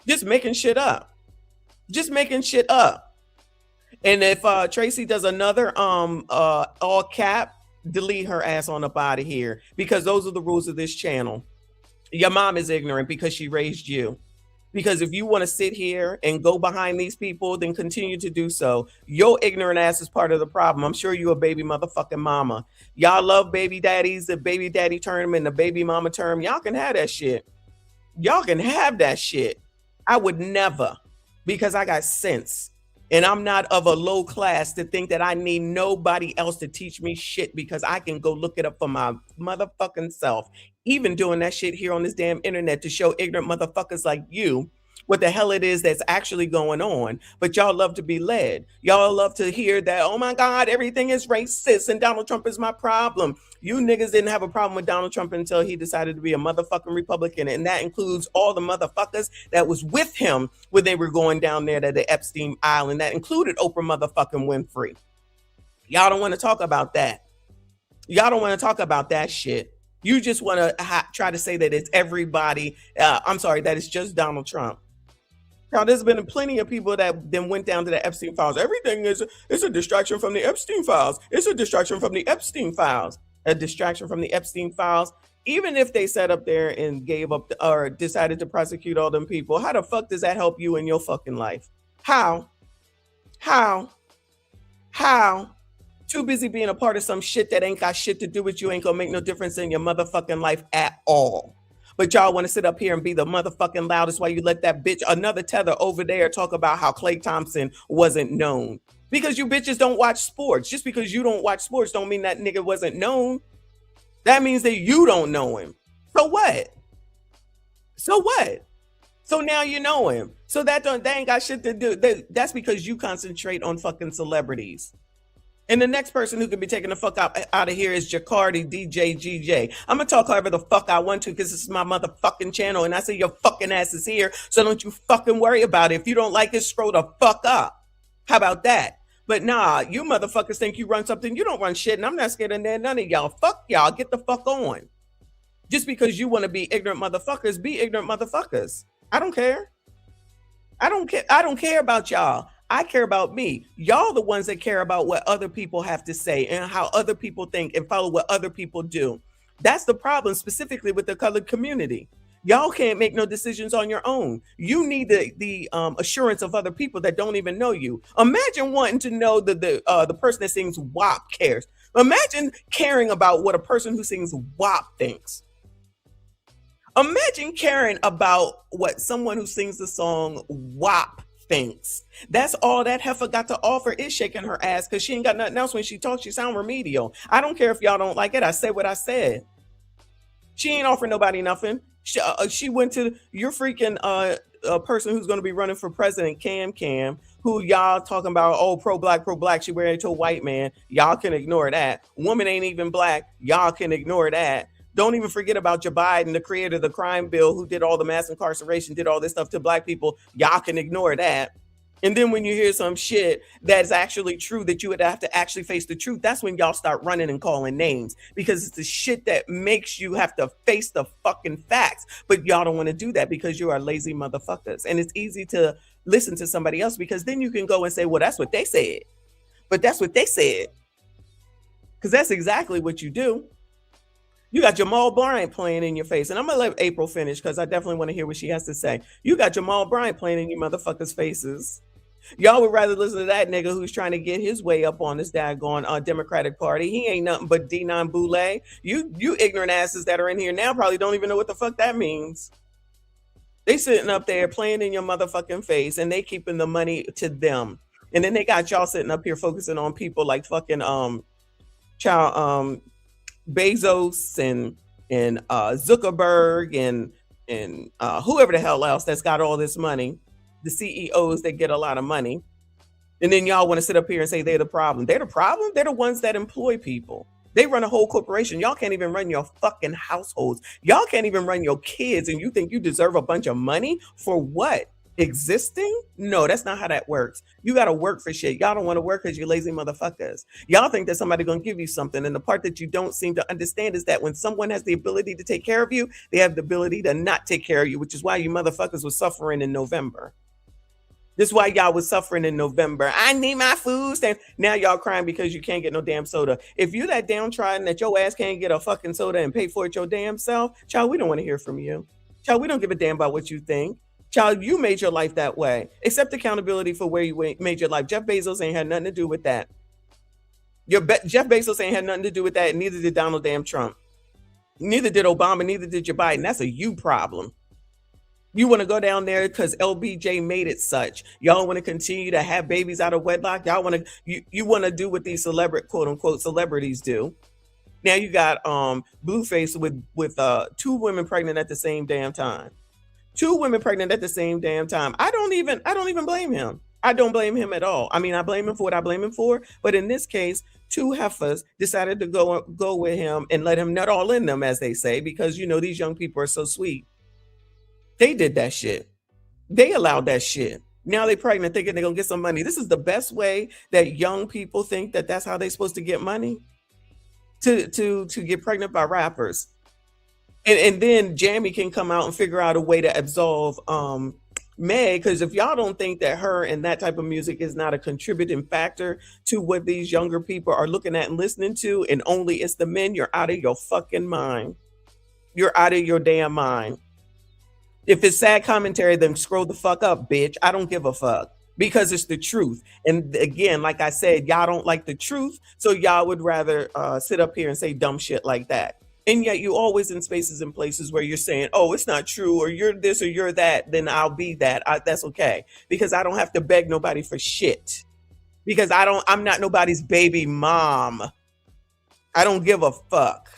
Just making shit up. Just making shit up. And if Tracy does another all cap, delete her ass on up out of here, because those are the rules of this channel. Your mom is ignorant because she raised you. Because if you want to sit here and go behind these people, then continue to do so. Your ignorant ass is part of the problem. I'm sure you a baby motherfucking mama. Y'all love baby daddies, the baby daddy term and the baby mama term. Y'all can have that shit. Y'all can have that shit. I would never, because I got sense. And I'm not of a low class to think that I need nobody else to teach me shit, because I can go look it up for my motherfucking self. Even doing that shit here on this damn internet to show ignorant motherfuckers like you what the hell it is that's actually going on. But y'all love to be led. Y'all love to hear that, oh my God, everything is racist and Donald Trump is my problem. You niggas didn't have a problem with Donald Trump until he decided to be a motherfucking Republican. And that includes all the motherfuckers that was with him when they were going down there to the Epstein Island. That included Oprah motherfucking Winfrey. Y'all don't want to talk about that. Y'all don't want to talk about that shit. You just want to try to say that it's everybody. That it's just Donald Trump. Now, there's been plenty of people that then went down to the Epstein files. Everything is a distraction from the Epstein files. It's a distraction from the Epstein files. A distraction from the Epstein files. Even if they sat up there and gave up or decided to prosecute all them people, how the fuck does that help you in your fucking life? How? Too busy being a part of some shit that ain't got shit to do with you, ain't gonna make no difference in your motherfucking life at all. But y'all want to sit up here and be the motherfucking loudest while you let that bitch, another tether over there, talk about how Klay Thompson wasn't known. Because you bitches don't watch sports. Just because you don't watch sports don't mean that nigga wasn't known. That means that you don't know him. So what? So now you know him. So that ain't got shit to do. That's because you concentrate on fucking celebrities. And the next person who could be taking the fuck out of here is Jacardi DJ GJ. I'm gonna talk however the fuck I want to, because this is my motherfucking channel, and I say your fucking ass is here, so don't you fucking worry about it. If you don't like it, scroll the fuck up. How about that? But nah, you motherfuckers think you run something. You don't run shit, and I'm not scared of none of y'all. Fuck y'all. Get the fuck on. Just because you want to be ignorant motherfuckers, be ignorant motherfuckers. I don't care. I don't care about y'all. I care about me. Y'all the ones that care about what other people have to say and how other people think and follow what other people do. That's the problem, specifically with the colored community. Y'all can't make no decisions on your own. You need the assurance of other people that don't even know you. Imagine wanting to know the person that sings WAP cares. Imagine caring about what a person who sings WAP thinks. Imagine caring about what someone who sings the song WAP thinks. That's all that heifer got to offer is shaking her ass, because she ain't got nothing else. When she talks, she sound remedial. I don't care if y'all don't like it. I said what I said. She ain't offering nobody nothing. She went to your freaking person who's going to be running for president, Cam, who y'all talking about, oh, pro black. She married to a white man. Y'all can ignore that. Woman ain't even black. Y'all can ignore that. Don't even forget about Joe Biden, the creator of the crime bill, who did all the mass incarceration, did all this stuff to black people. Y'all can ignore that. And then when you hear some shit that's actually true, that you would have to actually face the truth, that's when y'all start running and calling names, because it's the shit that makes you have to face the fucking facts. But y'all don't want to do that because you are lazy motherfuckers. And it's easy to listen to somebody else, because then you can go and say, well, that's what they said. But that's what they said. Because that's exactly what you do. You got Jamal Bryant playing in your face. And I'm going to let April finish, because I definitely want to hear what she has to say. You got Jamal Bryant playing in your motherfuckers' faces. Y'all would rather listen to that nigga who's trying to get his way up on this daggone Democratic Party. He ain't nothing but D9 Boule. You ignorant asses that are in here now probably don't even know what the fuck that means. They sitting up there playing in your motherfucking face, and they keeping the money to them. And then they got y'all sitting up here focusing on people like fucking Bezos and Zuckerberg and whoever the hell else that's got all this money. The CEOs that get a lot of money. And then y'all want to sit up here and say they're the problem. They're the problem. They're the ones that employ people. They run a whole corporation. Y'all can't even run your fucking households. Y'all can't even run your kids, and you think you deserve a bunch of money for what? Existing? No, that's not how that works. You got to work for shit. Y'all don't want to work because you're lazy motherfuckers. Y'all think that somebody going to give you something. And the part that you don't seem to understand is that when someone has the ability to take care of you, they have the ability to not take care of you, which is why you motherfuckers were suffering in November. This is why y'all was suffering in November. I need my food stamps. Now y'all crying because you can't get no damn soda. If you that downtrodden that your ass can't get a fucking soda and pay for it your damn self, child, we don't want to hear from you. Child, we don't give a damn about what you think. Child, you made your life that way. Accept accountability for where you made your life. Jeff Bezos ain't had nothing to do with that. Jeff Bezos ain't had nothing to do with that, and neither did Donald damn Trump. Neither did Obama, neither did your Biden. That's a you problem. You want to go down there because LBJ made it such. Y'all want to continue to have babies out of wedlock. Y'all want to you want to do what these quote unquote celebrities do. Now you got Blueface with 2 women pregnant at the same damn time. 2 women pregnant at the same damn time. I don't even blame him. I don't blame him at all. I mean, I blame him for what I blame him for. But in this case, 2 heifers decided to go with him and let him nut all in them, as they say, because these young people are so sweet. They did that shit. They allowed that shit. Now they pregnant thinking they're going to get some money. This is the best way that young people think that that's how they're supposed to get money, to get pregnant by rappers. And then Jamie can come out and figure out a way to absolve Meg, because if y'all don't think that her and that type of music is not a contributing factor to what these younger people are looking at and listening to, and only it's the men, you're out of your fucking mind. You're out of your damn mind. If it's sad commentary, then scroll the fuck up, bitch. I don't give a fuck, because it's the truth. And again, like I said, y'all don't like the truth, so y'all would rather sit up here and say dumb shit like that. And yet you always in spaces and places where you're saying, oh, it's not true, or you're this or you're that, then I'll be that. That's okay, because I don't have to beg nobody for shit, because I'm not nobody's baby mom. I don't give a fuck.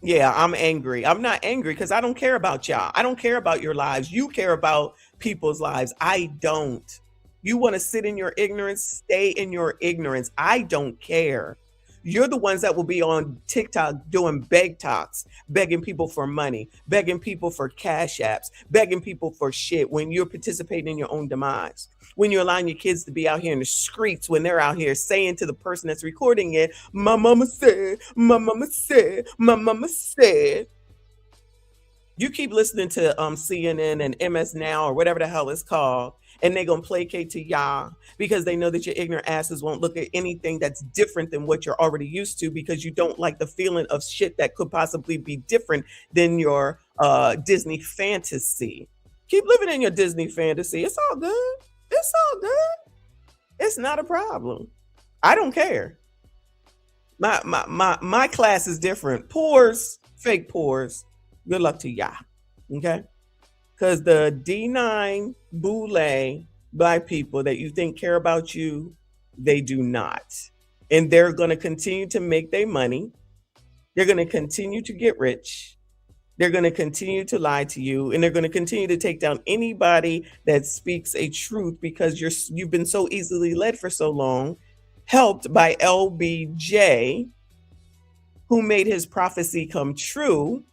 Yeah, I'm angry. I'm not angry because I don't care about y'all. I don't care about your lives. You care about people's lives. I don't. You want to sit in your ignorance, stay in your ignorance. I don't care. You're the ones that will be on TikTok doing beg talks, begging people for money, begging people for cash apps, begging people for shit when you're participating in your own demise. When you're allowing your kids to be out here in the streets, when they're out here saying to the person that's recording it, my mama said, my mama said, my mama said. You keep listening to CNN and MS Now or whatever the hell it's called, and they're going to placate to y'all because they know that your ignorant asses won't look at anything that's different than what you're already used to, because you don't like the feeling of shit that could possibly be different than your Disney fantasy. Keep living in your Disney fantasy. It's all good. It's all good. It's not a problem. I don't care. My class is different. Pores, fake pores. Good luck to y'all. Okay? Because the D9 Boule black people that you think care about you, they do not. And they're going to continue to make their money. They're going to continue to get rich. They're going to continue to lie to you, and they're going to continue to take down anybody that speaks a truth because you've been so easily led for so long, helped by LBJ, who made his prophecy come true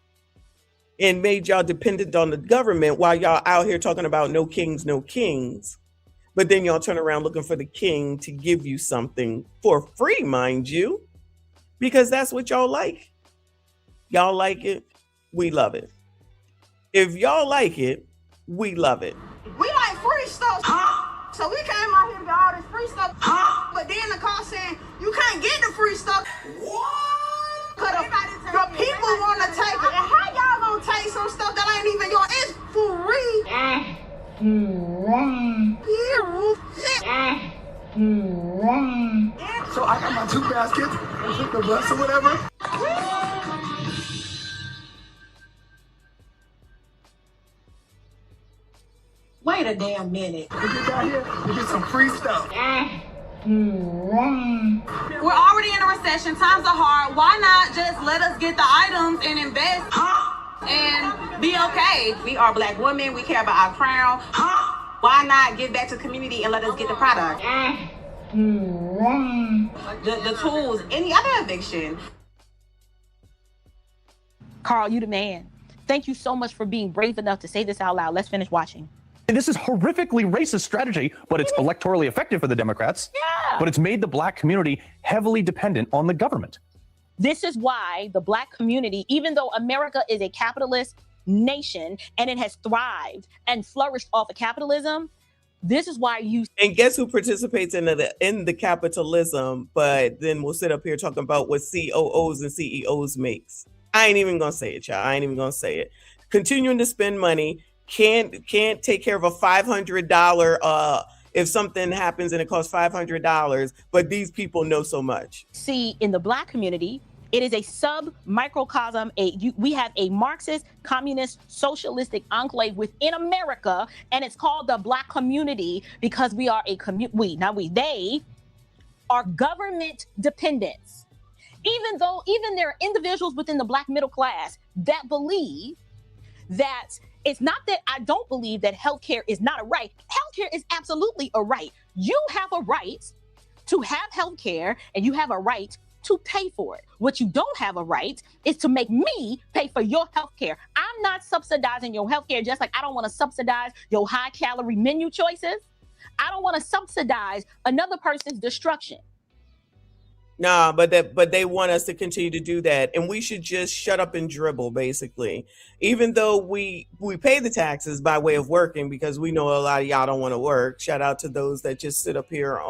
and made y'all dependent on the government while y'all out here talking about no kings, no kings. But then y'all turn around looking for the king to give you something for free, mind you, because that's what y'all like. Y'all like it. We love it. If y'all like it, we love it. We like free stuff, so we came out here to get all this free stuff. But then the car saying you can't get the free stuff. What? Cause the people want to take it. And how y'all gonna take some stuff that ain't even yours? It's free. So I got my 2 baskets and took the bus or whatever. Wait a damn minute. We get down here, we get some free stuff. We're already in a recession. Times are hard. Why not just let us get the items and invest and be okay? We are Black women. We care about our crown. Why not give back to the community and let us get the product? The tools, any other eviction. Carl, you the man. Thank you so much for being brave enough to say this out loud. Let's finish watching. This is horrifically racist strategy, but it's electorally effective for the Democrats. Yeah. But it's made the Black community heavily dependent on the government. This is why the Black community, even though America is a capitalist nation and it has thrived and flourished off of capitalism, this is why you... And guess who participates in the capitalism, but then we'll sit up here talking about what COOs and CEOs makes. I ain't even gonna say it, y'all. I ain't even gonna say it. Continuing to spend money, can't take care of a $500 if something happens and it costs $500, but these people know so much. See, in the Black community, it is a sub-microcosm. We have a Marxist, communist, socialistic enclave within America, and it's called the Black community because we are a they are government dependents. Even there are individuals within the Black middle class that believe that it's not that I don't believe that healthcare is not a right. Healthcare is absolutely a right. You have a right to have healthcare and you have a right to pay for it. What you don't have a right is to make me pay for your healthcare. I'm not subsidizing your healthcare, just like I don't want to subsidize your high calorie menu choices. I don't want to subsidize another person's destruction. Nah, but they want us to continue to do that, and we should just shut up and dribble, basically. Even though we pay the taxes by way of working, because we know a lot of y'all don't want to work. Shout out to those that just sit up here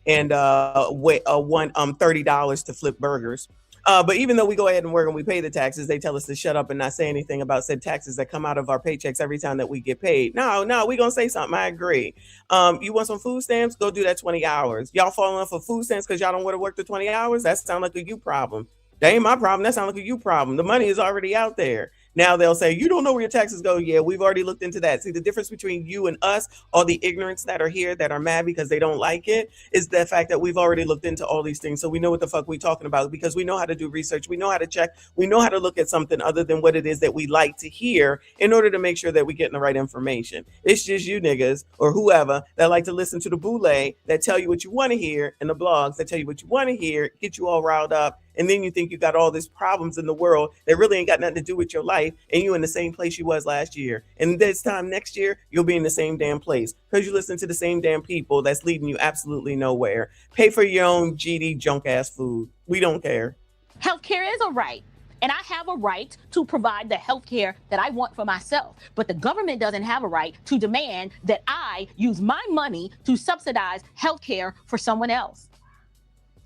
and want $30 to flip burgers. But even though we go ahead and work and we pay the taxes, they tell us to shut up and not say anything about said taxes that come out of our paychecks every time that we get paid. No, we're going to say something. I agree. You want some food stamps? Go do that 20 hours. Y'all falling off of food stamps because y'all don't want to work the 20 hours? That sounds like a you problem. That ain't my problem. That sounds like a you problem. The money is already out there. Now they'll say, you don't know where your taxes go. Yeah, we've already looked into that. See, the difference between you and us, all the ignorance that are here that are mad because they don't like it, is the fact that we've already looked into all these things. So we know what the fuck we're talking about because we know how to do research. We know how to check. We know how to look at something other than what it is that we like to hear in order to make sure that we're getting the right information. It's just you niggas or whoever that like to listen to the boule that tell you what you want to hear and the blogs that tell you what you want to hear, get you all riled up. And then you think you got all these problems in the world that really ain't got nothing to do with your life. And you in the same place you was last year. And this time next year, you'll be in the same damn place because you listen to the same damn people that's leading you absolutely nowhere. Pay for your own GD junk ass food. We don't care. Healthcare is a right. And I have a right to provide the healthcare that I want for myself. But the government doesn't have a right to demand that I use my money to subsidize healthcare for someone else.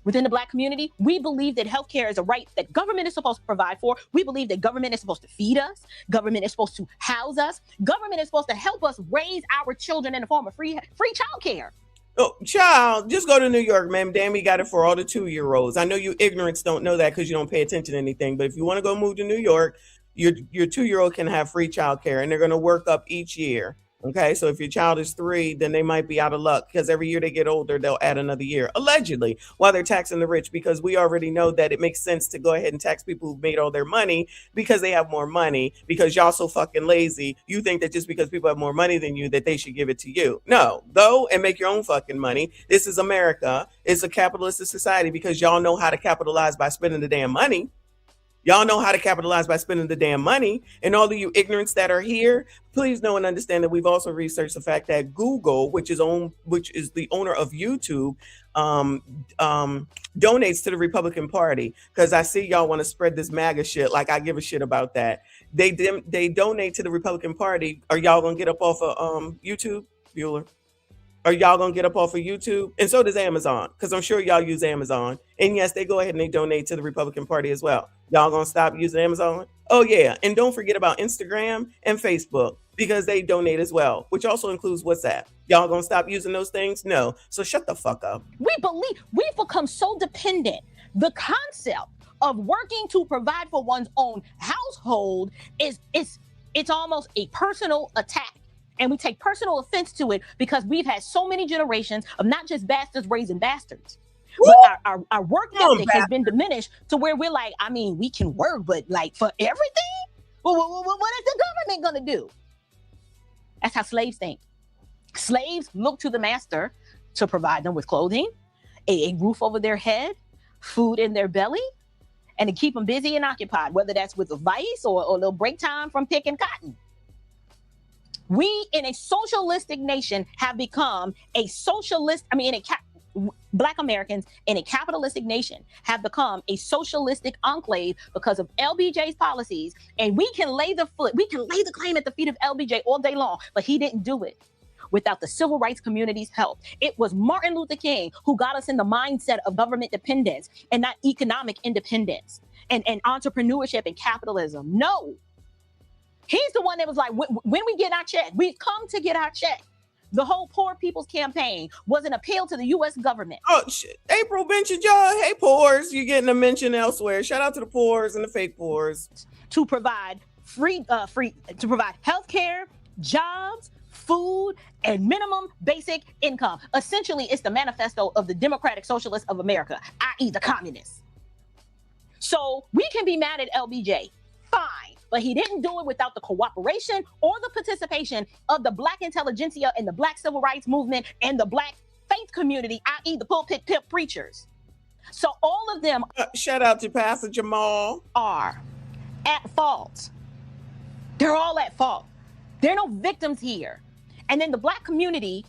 Within the Black community, we believe that healthcare is a right that government is supposed to provide for. We believe that government is supposed to feed us. Government is supposed to house us. Government is supposed to help us raise our children in the form of free childcare. Oh, child, just go to New York, man. Damn, we got it for all the 2-year-olds. I know you ignorants don't know that because you don't pay attention to anything. But if you want to go move to New York, your 2-year-old can have free childcare, and they're going to work up each year. Okay, so if your child is 3, then they might be out of luck because every year they get older, they'll add another year, allegedly, while they're taxing the rich, because we already know that it makes sense to go ahead and tax people who've made all their money because they have more money, because y'all so fucking lazy. You think that just because people have more money than you, that they should give it to you. No, go and make your own fucking money. This is America. It's a capitalistic society because y'all know how to capitalize by spending the damn money. Y'all know how to capitalize by spending the damn money. And all of you ignorants that are here, please know and understand that we've also researched the fact that Google, which is the owner of YouTube, donates to the Republican Party. Because I see y'all want to spread this MAGA shit like I give a shit about that. They donate to the Republican Party. Are y'all gonna get up off of YouTube, Bueller? Are y'all gonna get up off of YouTube? And so does Amazon, because I'm sure y'all use Amazon. And yes, they go ahead and they donate to the Republican Party as well. Y'all gonna stop using Amazon? Oh yeah, and don't forget about Instagram and Facebook, because they donate as well, which also includes WhatsApp. Y'all gonna stop using those things? No. So shut the fuck up. We've become so dependent. The concept of working to provide for one's own household it's almost a personal attack. And we take personal offense to it because we've had so many generations of not just bastards raising bastards, but our work ethic has been diminished to where we're like, I mean, we can work, but like for everything? Well, what is the government gonna do? That's how slaves think. Slaves look to the master to provide them with clothing, a roof over their head, food in their belly, and to keep them busy and occupied, whether that's with a vice or a little break time from picking cotton. We, in a socialistic nation, have become a socialist. I mean, Black Americans in a capitalistic nation have become a socialistic enclave because of LBJ's policies. And we can lay the claim at the feet of LBJ all day long, but he didn't do it without the civil rights community's help. It was Martin Luther King who got us in the mindset of government dependence and not economic independence and entrepreneurship and capitalism. No. He's the one that was like, when we get our check, we've come to get our check. The whole Poor People's Campaign was an appeal to the U.S. government. Oh, shit. April mentioned y'all. Hey, poors, you're getting a mention elsewhere. Shout out to the poors and the fake poors. To provide to provide healthcare, jobs, food, and minimum basic income. Essentially, it's the manifesto of the Democratic Socialists of America, i.e. the communists. So we can be mad at LBJ, fine. But he didn't do it without the cooperation or the participation of the Black intelligentsia and the Black civil rights movement and the Black faith community, i.e. the pulpit pimp preachers. So all of them, shout out to Pastor Jamal, are at fault. They're all at fault. There are no victims here. And then the Black community,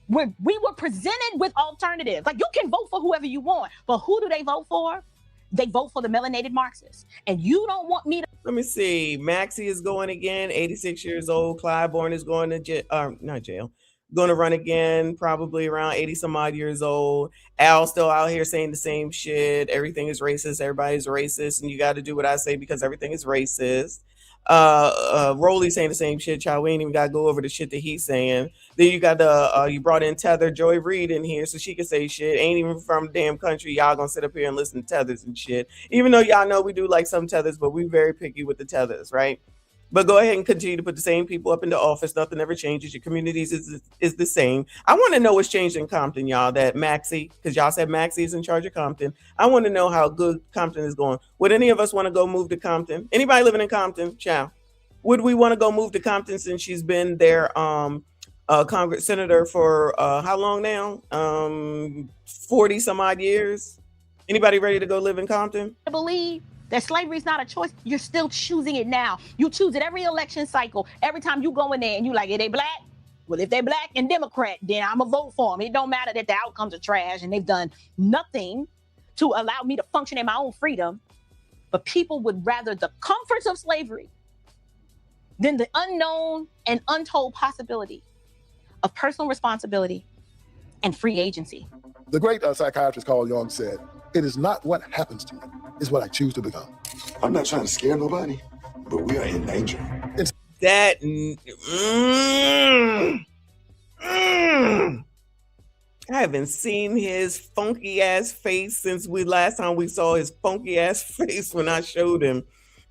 where we were presented with alternatives. Like, you can vote for whoever you want, but who do they vote for? They vote for the melanated Marxists. And you don't want me to. Let me see. Maxie is going again, 86 years old. Clybourne is going to jail. Going to run again, probably around 80 some odd years old. Al still out here saying the same shit. Everything is racist. Everybody's racist. And you got to do what I say because everything is racist. Rolly saying the same shit. Child, we ain't even gotta go over the shit that he's saying. Then you got you brought in Tether Joy Reid in here so she can say shit. Ain't even from the damn country. Y'all gonna sit up here and listen to Tethers and shit. Even though y'all know we do like some Tethers, but we very picky with the Tethers, right? But go ahead and continue to put the same people up into office. Nothing ever changes. Your communities is the same. I want to know what's changed in Compton, y'all. That Maxie, because y'all said Maxie is in charge of Compton. I want to know how good Compton is going. Would any of us want to go move to Compton? Anybody living in Compton? Ciao. Would we want to go move to Compton since she's been their Congress senator for how long now? 40 some odd years. Anybody ready to go live in Compton? I believe that slavery is not a choice. You're still choosing it now. You choose it every election cycle. Every time you go in there and you like, are they Black? Well, if they're Black and Democrat, then I'm gonna vote for them. It don't matter that the outcomes are trash and they've done nothing to allow me to function in my own freedom. But people would rather the comforts of slavery than the unknown and untold possibility of personal responsibility and free agency. The great psychiatrist Carl Jung said, "It is not what happens to me, it's what I choose to become." I'm not trying to scare nobody, but we are in danger. That I haven't seen his funky ass face since last time we saw his funky ass face when I showed him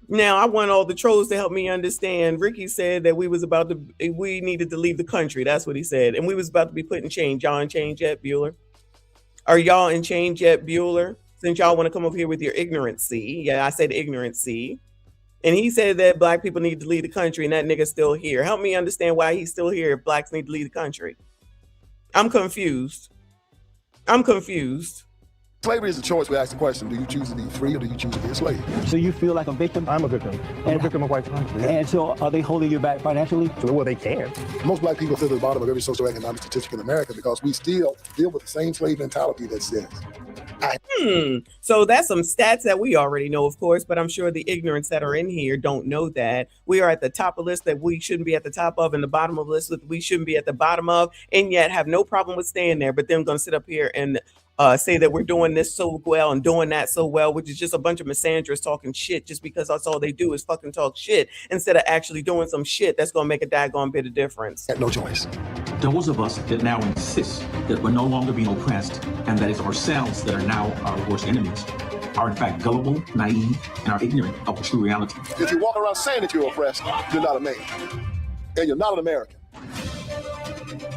Now I want all the trolls to help me understand. Ricky said that we needed to leave the country. That's what he said. And we was about to be put in chains. Y'all in chains yet, Bueller? Are y'all in chains yet, Bueller? Since y'all want to come over here with your ignorancy. Yeah, I said ignorancy. And he said that black people need to leave the country and that nigga's still here. Help me understand why he's still here if blacks need to leave the country. I'm confused. Slavery is a choice. We ask the question, do you choose to be free or do you choose to be a slave? So you feel like a victim? I'm a victim. I'm a victim of white supremacy. And so are they holding you back financially? Well, they can. Most black people sit at the bottom of every socioeconomic statistic in America because we still deal with the same slave mentality that says, So that's some stats that we already know, of course, but I'm sure the ignorance that are in here don't know that. We are at the top of the list that we shouldn't be at the top of, and the bottom of the list that we shouldn't be at the bottom of, and yet have no problem with staying there. But then I'm going to sit up here and say that we're doing this so well and doing that so well, which is just a bunch of misandrists talking shit just because that's all they do is fucking talk shit instead of actually doing some shit that's going to make a daggone bit of difference. No choice. Those of us that now insist that we're no longer being oppressed and that it's ourselves that are now our worst enemies are in fact gullible, naive, and are ignorant of the true reality. If you walk around saying that you're oppressed, you're not a man. And you're not an American.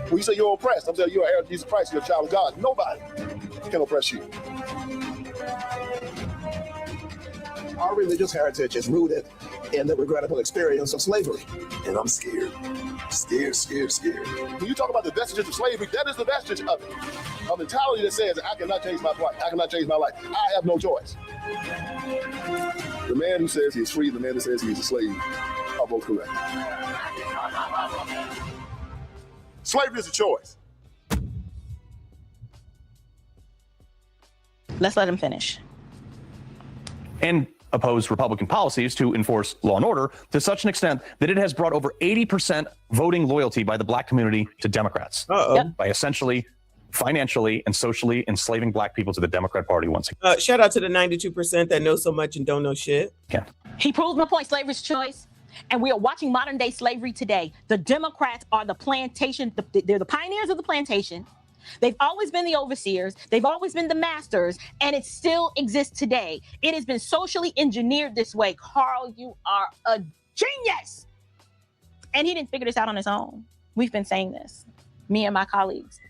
When you say you're oppressed, I'm saying you're an heir of Jesus Christ, you're a child of God. Nobody can oppress you. Our religious heritage is rooted in the regrettable experience of slavery. And I'm scared. Scared. When you talk about the vestiges of slavery, that is the vestige of it. A mentality that says, I cannot change my plight. I cannot change my life. I have no choice. The man who says he's free and the man that says he's a slave are both correct. Slavery is a choice. Let's let him finish. And oppose Republican policies to enforce law and order to such an extent that it has brought over 80% voting loyalty by the black community to Democrats. By essentially financially and socially enslaving black people to the Democrat Party once again. Shout out to the 92% that know so much and don't know shit. Yeah. He proves my point. Slavery's choice. And we are watching modern day slavery today. The Democrats are the plantation. They're the pioneers of the plantation. They've always been the overseers. They've always been the masters. And it still exists today. It has been socially engineered this way. Carl, you are a genius. And he didn't figure this out on his own. We've been saying this, me and my colleagues.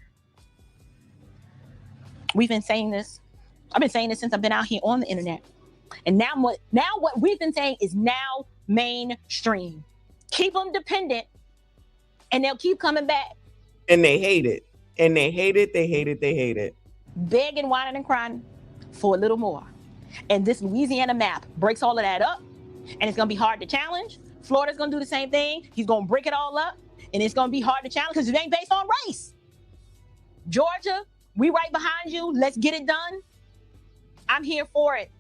We've been saying this. I've been saying this since I've been out here on the internet. And now what we've been saying is now mainstream. Keep them dependent and they'll keep coming back. And they hate it. And they hate it, they hate it, they hate it. Begging, whining, and crying for a little more. And this Louisiana map breaks all of that up. And it's going to be hard to challenge. Florida's going to do the same thing. He's going to break it all up. And it's going to be hard to challenge because it ain't based on race. Georgia, we right behind you. Let's get it done. I'm here for it.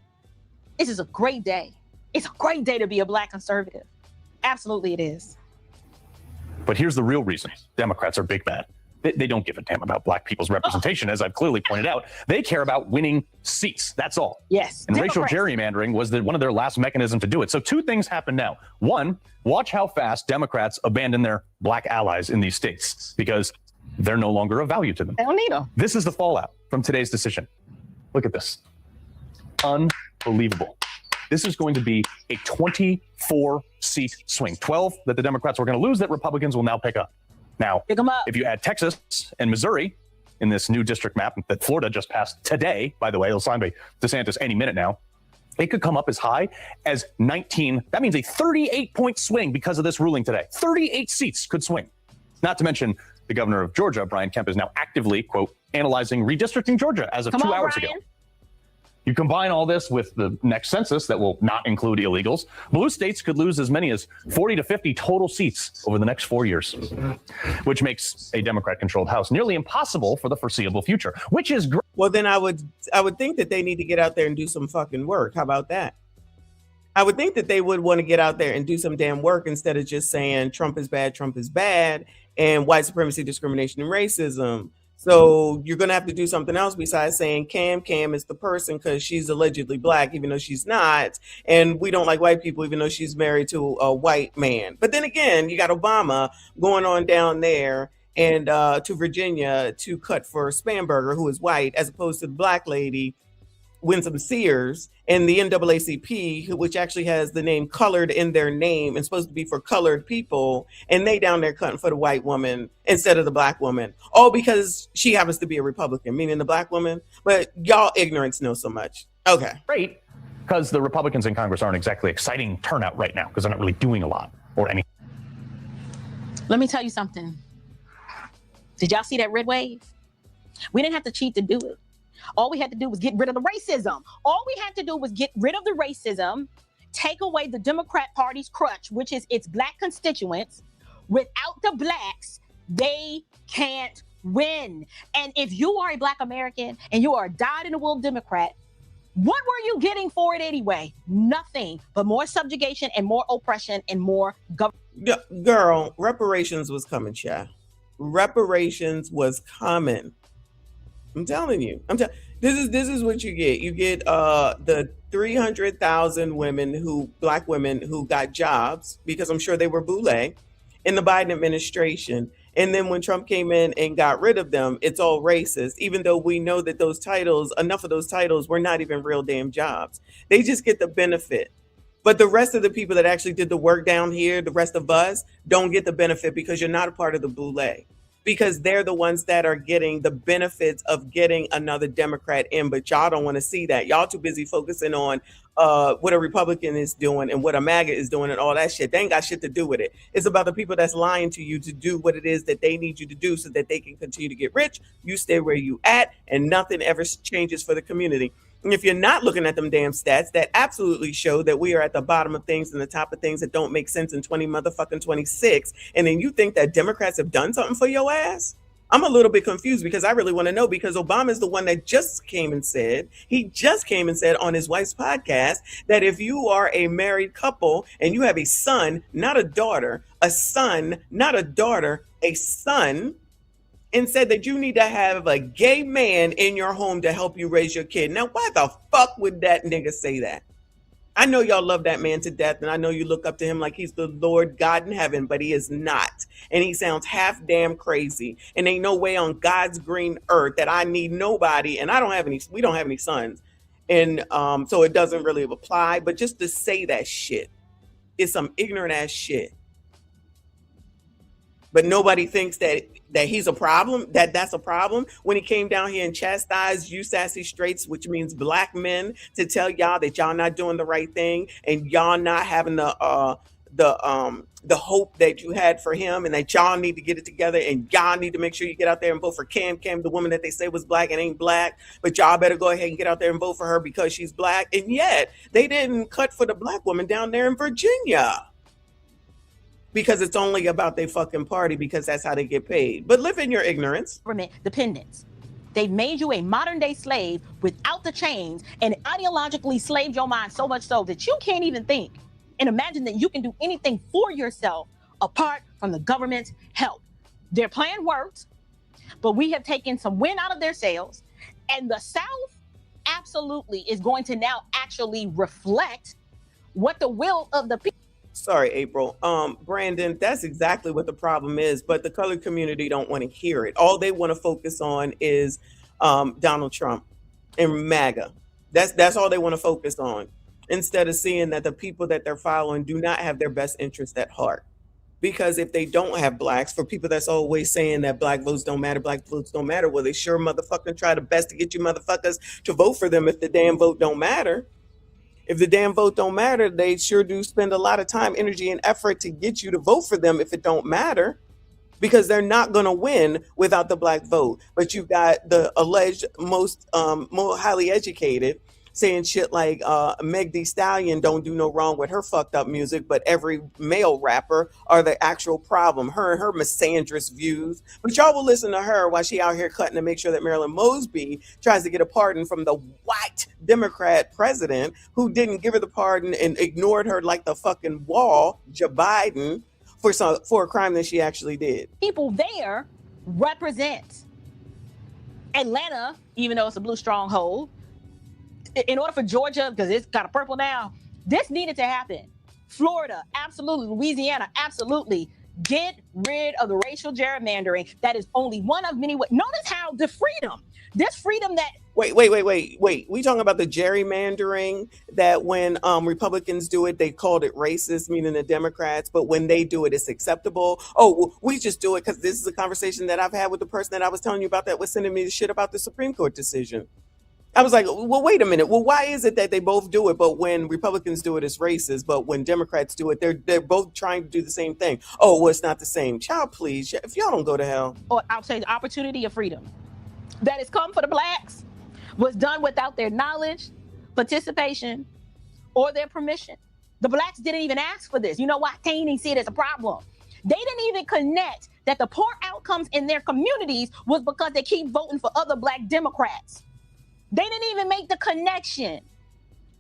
This is a great day. It's a great day to be a black conservative. Absolutely it is. But here's the real reason Democrats are big bad. They don't give a damn about black people's representation, as I've clearly pointed out. They care about winning seats. That's all. Yes. And racial gerrymandering was one of their last mechanisms to do it. So two things happen now. One, watch how fast Democrats abandon their black allies in these states because they're no longer of value to them. They don't need them. This is the fallout from today's decision. Look at this. Unbelievable. This is going to be a 24-seat swing. 12 that the Democrats were going to lose that Republicans will now pick up. Now, if you add Texas and Missouri in this new district map that Florida just passed today, by the way, it'll sign by DeSantis any minute now, it could come up as high as 19. That means a 38-point swing because of this ruling today. 38 seats could swing. Not to mention the governor of Georgia, Brian Kemp, is now actively, quote, analyzing redistricting Georgia as of 2 hours ago. You combine all this with the next census that will not include illegals, blue states could lose as many as 40 to 50 total seats over the next 4 years, which makes a Democrat-controlled House nearly impossible for the foreseeable future, which is great. Well, then I would think that they need to get out there and do some fucking work. How about that? I would think that they would want to get out there and do some damn work instead of just saying Trump is bad, and white supremacy, discrimination, and racism. So you're going to have to do something else besides saying Cam is the person because she's allegedly black, even though she's not. And we don't like white people, even though she's married to a white man. But then again, you got Obama going on down there and to Virginia to cut for Spanberger, who is white, as opposed to the black lady Winsome Sears and the NAACP, which actually has the name colored in their name and supposed to be for colored people, and they down there cutting for the white woman instead of the black woman, all because she happens to be a Republican, meaning the black woman. But y'all ignorance know so much. Okay. Great, because the Republicans in Congress aren't exactly exciting turnout right now because they're not really doing a lot or anything. Let me tell you something. Did y'all see that red wave? We didn't have to cheat to do it. All we had to do was get rid of the racism. All we had to do was get rid of the racism, take away the Democrat Party's crutch, which is its black constituents. Without the blacks, they can't win. And if you are a black American and you are a dyed-in-the-wool Democrat, what were you getting for it anyway? Nothing but more subjugation and more oppression and more government. Girl, reparations was coming, child. Reparations was coming. I'm telling you. This is what you get. You get the 300,000 black women who got jobs because I'm sure they were boule in the Biden administration. And then when Trump came in and got rid of them, it's all racist, even though we know that enough of those titles were not even real damn jobs. They just get the benefit. But the rest of the people that actually did the work down here, the rest of us, don't get the benefit because you're not a part of the boule. Because they're the ones that are getting the benefits of getting another Democrat in. But y'all don't want to see that. Y'all too busy focusing on what a Republican is doing and what a MAGA is doing and all that shit. They ain't got shit to do with it. It's about the people that's lying to you to do what it is that they need you to do so that they can continue to get rich. You stay where you at and nothing ever changes for the community. And if you're not looking at them damn stats that absolutely show that we are at the bottom of things and the top of things that don't make sense in 2026, and then you think that Democrats have done something for your ass, I'm a little bit confused because I really want to know, because Obama is the one that just came and said on his wife's podcast that if you are a married couple and you have a son, not a daughter, a son, not a daughter, a son, and said that you need to have a gay man in your home to help you raise your kid. Now, why the fuck would that nigga say that? I know y'all love that man to death, and I know you look up to him like he's the Lord God in heaven, but he is not. And he sounds half damn crazy. And ain't no way on God's green earth that I need nobody, and we don't have any sons. And so it doesn't really apply, but just to say that shit is some ignorant ass shit. But nobody thinks that he's a problem, that's a problem. When he came down here and chastised you sassy straights, which means black men, to tell y'all that y'all not doing the right thing and y'all not having the hope that you had for him, and that y'all need to get it together and y'all need to make sure you get out there and vote for Cam, the woman that they say was black and ain't black, but y'all better go ahead and get out there and vote for her because she's black. And yet they didn't cut for the black woman down there in Virginia. Because it's only about their fucking party, because that's how they get paid. But live in your ignorance. Government dependence. They've made you a modern day slave without the chains and ideologically slaved your mind so much so that you can't even think and imagine that you can do anything for yourself apart from the government's help. Their plan worked, but we have taken some wind out of their sails, and the South absolutely is going to now actually reflect what the will of the people. Sorry, April. Brandon, that's exactly what the problem is, but the colored community don't want to hear it. All they want to focus on is Donald Trump and MAGA. That's all they want to focus on, instead of seeing that the people that they're following do not have their best interest at heart. Because if they don't have blacks, for people that's always saying that black votes don't matter, well, they sure motherfucking try the best to get you motherfuckers to vote for them if the damn vote don't matter. If the damn vote don't matter, they sure do spend a lot of time, energy, and effort to get you to vote for them if it don't matter, because they're not going to win without the black vote. But you've got the alleged most more highly educated saying shit like Meg Thee Stallion don't do no wrong with her fucked up music, but every male rapper are the actual problem. Her and her misandrous views. But y'all will listen to her while she out here cutting to make sure that Marilyn Mosby tries to get a pardon from the white Democrat president who didn't give her the pardon and ignored her like the fucking wall, Joe Biden, for a crime that she actually did. People there represent Atlanta, even though it's a blue stronghold. In order for Georgia, because it's got a purple now, this needed to happen. Florida, absolutely. Louisiana, absolutely. Get rid of the racial gerrymandering. That is only one of many ways. Notice how this freedom that Wait. We talking about the gerrymandering that when Republicans do it, they called it racist, meaning the Democrats, but when they do it, it's acceptable. Oh, well, we just do it because this is a conversation that I've had with the person that I was telling you about that was sending me the shit about the Supreme Court decision. I was like, well, wait a minute. Well, why is it that they both do it, but when Republicans do it, it's racist, but when Democrats do it, they're both trying to do the same thing? Oh, well, it's not the same. Child, please, if y'all don't go to hell. or I'll say the opportunity of freedom that has come for the blacks was done without their knowledge, participation, or their permission. The blacks didn't even ask for this. You know why? They didn't even see it as a problem. They didn't even connect that the poor outcomes in their communities was because they keep voting for other black Democrats. They didn't even make the connection.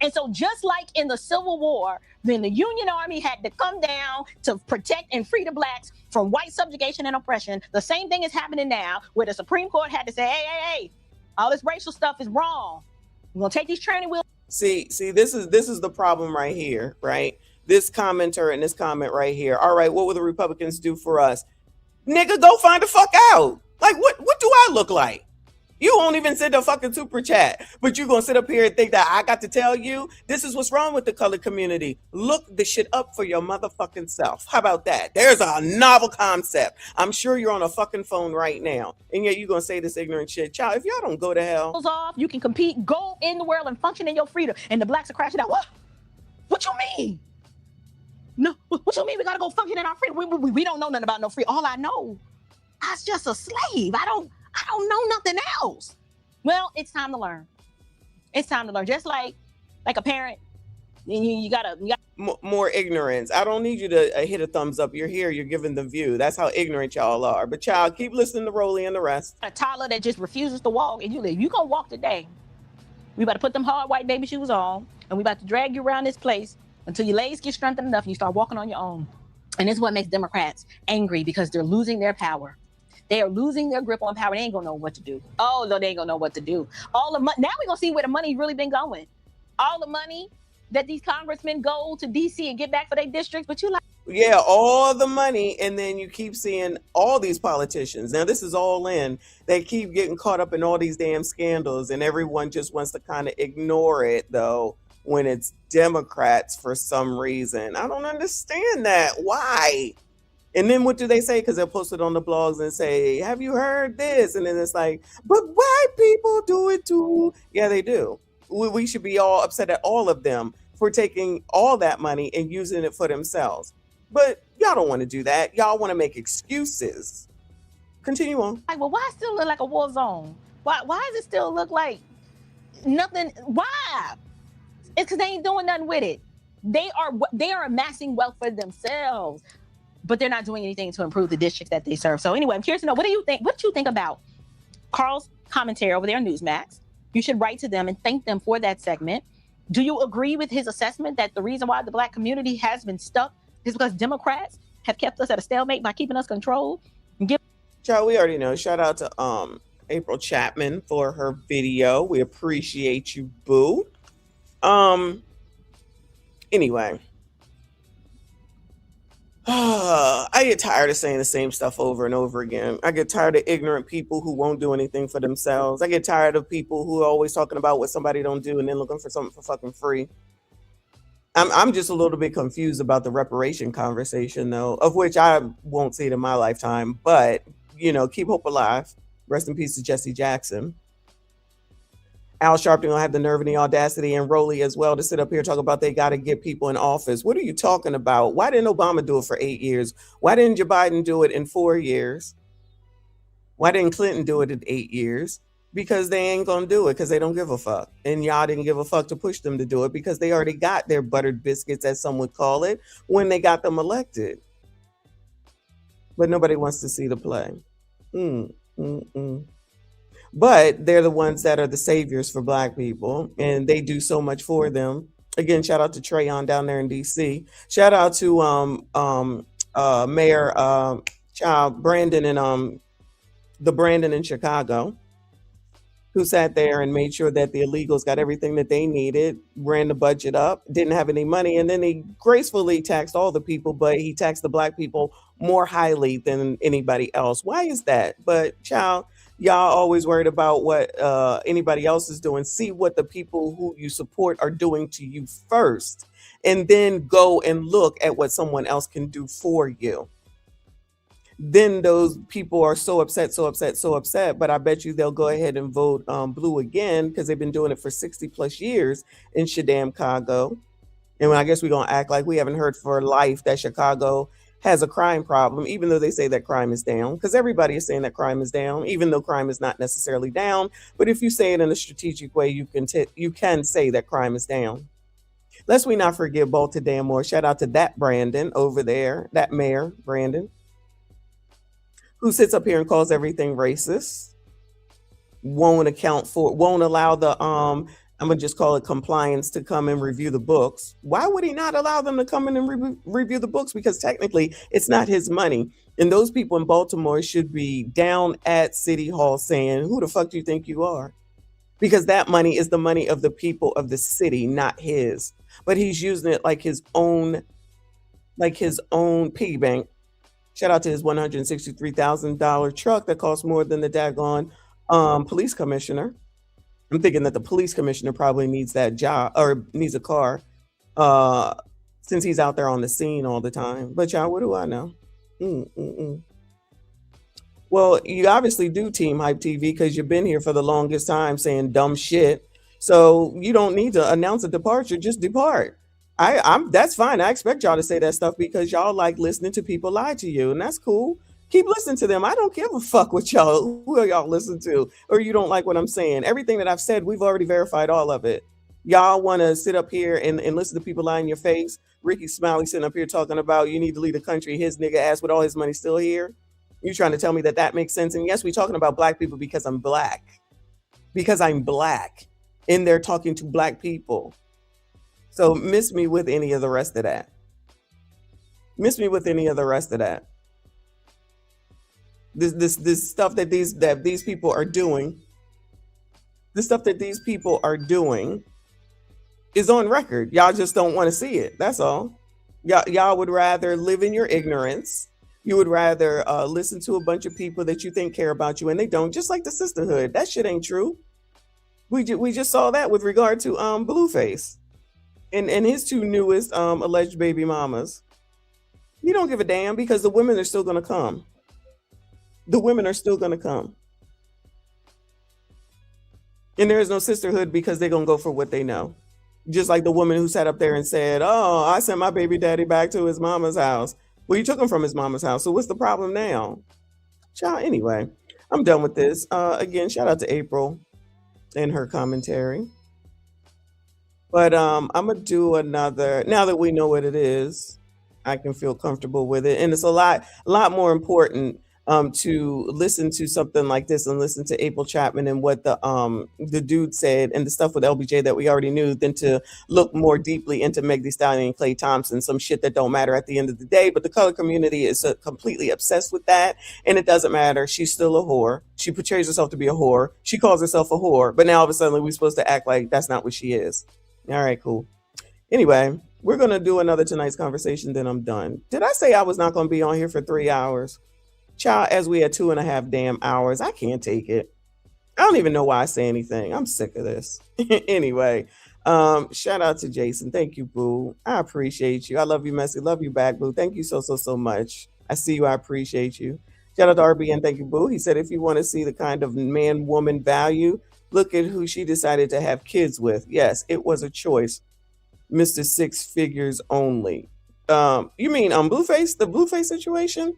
And so just like in the Civil War, then the Union Army had to come down to protect and free the blacks from white subjugation and oppression. The same thing is happening now, where the Supreme Court had to say, hey, all this racial stuff is wrong. We're gonna take these training wheels. See, this is the problem right here, right? This commenter and this comment right here. All right, what will the Republicans do for us? Nigga, go find the fuck out. Like, what do I look like? You won't even send a fucking super chat, but you're gonna sit up here and think that I got to tell you this is what's wrong with the colored community. Look the shit up for your motherfucking self. How about that? There's a novel concept. I'm sure you're on a fucking phone right now, and yet you're gonna say this ignorant shit. Child, if y'all don't go to hell. Off, you can compete, go in the world and function in your freedom. And the blacks are crashing out. What you mean? No, what you mean we gotta go function in our freedom? We don't know nothing about no free. All I know, I was just a slave. I don't know nothing else. Well, it's time to learn. It's time to learn. Just like a parent, you gotta more ignorance. I don't need you to hit a thumbs up. You're here. You're giving the view. That's how ignorant y'all are. But child, keep listening to Rolly and the rest. A toddler that just refuses to walk, and you gonna walk today. We about to put them hard white baby shoes on, and we about to drag you around this place until your legs get strengthened enough and you start walking on your own. And this is what makes Democrats angry, because they're losing their power. They are losing their grip on power. They ain't gonna know what to do. Oh, no, they ain't gonna know what to do. All the money. Now we're gonna see where the money's really been going. All the money that these congressmen go to DC and get back for their districts, but you like. Yeah, all the money, and then you keep seeing all these politicians. Now, this is all in. They keep getting caught up in all these damn scandals, and everyone just wants to kind of ignore it, though, when it's Democrats for some reason. I don't understand that. Why? And then what do they say? Because they'll post it on the blogs and say, have you heard this? And then it's like, but white people do it too. Yeah, they do. We should be all upset at all of them for taking all that money and using it for themselves. But y'all don't want to do that. Y'all want to make excuses. Continue on. Like, well, why it still look like a war zone? Why does it still look like nothing? Why? It's because they ain't doing nothing with it. They are amassing wealth for themselves, but they're not doing anything to improve the districts that they serve. So anyway, I'm curious to know, what do you think about Carl's commentary over there on Newsmax? You should write to them and thank them for that segment. Do you agree with his assessment that the reason why the black community has been stuck is because Democrats have kept us at a stalemate by keeping us controlled? Child, we already know. Shout out to April Chapman for her video. We appreciate you, boo. Anyway. I get tired of saying the same stuff over and over again. I get tired of ignorant people who won't do anything for themselves. I get tired of people who are always talking about what somebody don't do and then looking for something for fucking free. I'm just a little bit confused about the reparation conversation, though, of which I won't see it in my lifetime. But, keep hope alive. Rest in peace to Jesse Jackson. Al Sharpton will have the nerve and the audacity, and Rolly as well, to sit up here and talk about they got to get people in office. What are you talking about? Why didn't Obama do it for 8 years? Why didn't Joe Biden do it in 4 years? Why didn't Clinton do it in 8 years? Because they ain't going to do it, because they don't give a fuck. And y'all didn't give a fuck to push them to do it because they already got their buttered biscuits, as some would call it, when they got them elected. But nobody wants to see the play. But they're the ones that are the saviors for black people, and they do so much for them. Again, shout out to Trayon down there in DC. Shout out to Mayor Brandon and the Brandon in Chicago, who sat there and made sure that the illegals got everything that they needed, ran the budget up, didn't have any money, and then he gracefully taxed all the people, but he taxed the black people more highly than anybody else. Why is that? But child, y'all always worried about what anybody else is doing. See what the people who you support are doing to you first, and then go and look at what someone else can do for you. Then those people are so upset, so upset, so upset. But I bet you they'll go ahead and vote blue again because they've been doing it for 60 plus years in Chicago. And I guess we're going to act like we haven't heard for life that Chicago has a crime problem, even though they say that crime is down, because everybody is saying that crime is down, even though crime is not necessarily down. But if you say it in a strategic way, you can say that crime is down. Lest we not forget Baltimore. Shout out to that Brandon over there, that mayor, Brandon, who sits up here and calls everything racist, won't allow the, I'm gonna just call it compliance, to come and review the books. Why would he not allow them to come in and review the books? Because technically it's not his money. And those people in Baltimore should be down at City Hall saying, who the fuck do you think you are? Because that money is the money of the people of the city, not his. But he's using it like his own piggy bank. Shout out to his $163,000 truck that costs more than the daggone police commissioner. I'm thinking that the police commissioner probably needs that job or needs a car since he's out there on the scene all the time. But y'all, what do I know? Well, you obviously do Team Hype TV because you've been here for the longest time saying dumb shit. So you don't need to announce a departure, just depart. That's fine. I expect y'all to say that stuff because y'all like listening to people lie to you, and that's cool. Keep listening to them. I don't give a fuck what y'all, who y'all listen to, or you don't like what I'm saying. Everything that I've said, we've already verified all of it. Y'all want to sit up here and listen to people lie in your face. Ricky Smiley sitting up here talking about you need to leave the country. His nigga ass with all his money still here. You trying to tell me that makes sense? And yes, we're talking about black people because I'm black. Because I'm black. And they're talking to black people. So miss me with any of the rest of that. Miss me with any of the rest of that. This stuff that these people are doing, the stuff that these people are doing is on record. Y'all just don't want to see it. That's all. Y'all would rather live in your ignorance. You would rather listen to a bunch of people that you think care about you and they don't, just like the sisterhood. That shit ain't true. We just saw that with regard to Blueface and his two newest alleged baby mamas. You don't give a damn because the women are still going to come. The women are still going to come. And there is no sisterhood because they're going to go for what they know. Just like the woman who sat up there and said, oh, I sent my baby daddy back to his mama's house. Well, you took him from his mama's house. So what's the problem now? Child, anyway, I'm done with this. Again, shout out to April and her commentary. But I'm going to do another, now that we know what it is, I can feel comfortable with it. And it's a lot more important to listen to something like this and listen to April Chapman and what the dude said and the stuff with LBJ that we already knew than to look more deeply into Meg Thee Stallion and Klay Thompson, some shit that don't matter at the end of the day. But the color community is completely obsessed with that, and it doesn't matter. She's still a whore. She portrays herself to be a whore. She calls herself a whore, but now all of a sudden we're supposed to act like that's not what she is. All right, cool. Anyway, we're going to do another tonight's conversation, then I'm done. Did I say I was not going to be on here for 3 hours? Child, as we had 2.5 damn hours, I can't take it. I don't even know why I say anything. I'm sick of this. Anyway, shout out to Jason. Thank you, boo. I appreciate you. I love you, Messy. Love you back, boo. Thank you so much. I see you. I appreciate you. Shout out to RBN. Thank you, boo. He said, if you want to see the kind of man-woman value, look at who she decided to have kids with. Yes, it was a choice. Mr. Six Figures Only. You mean Blueface, the Blueface situation?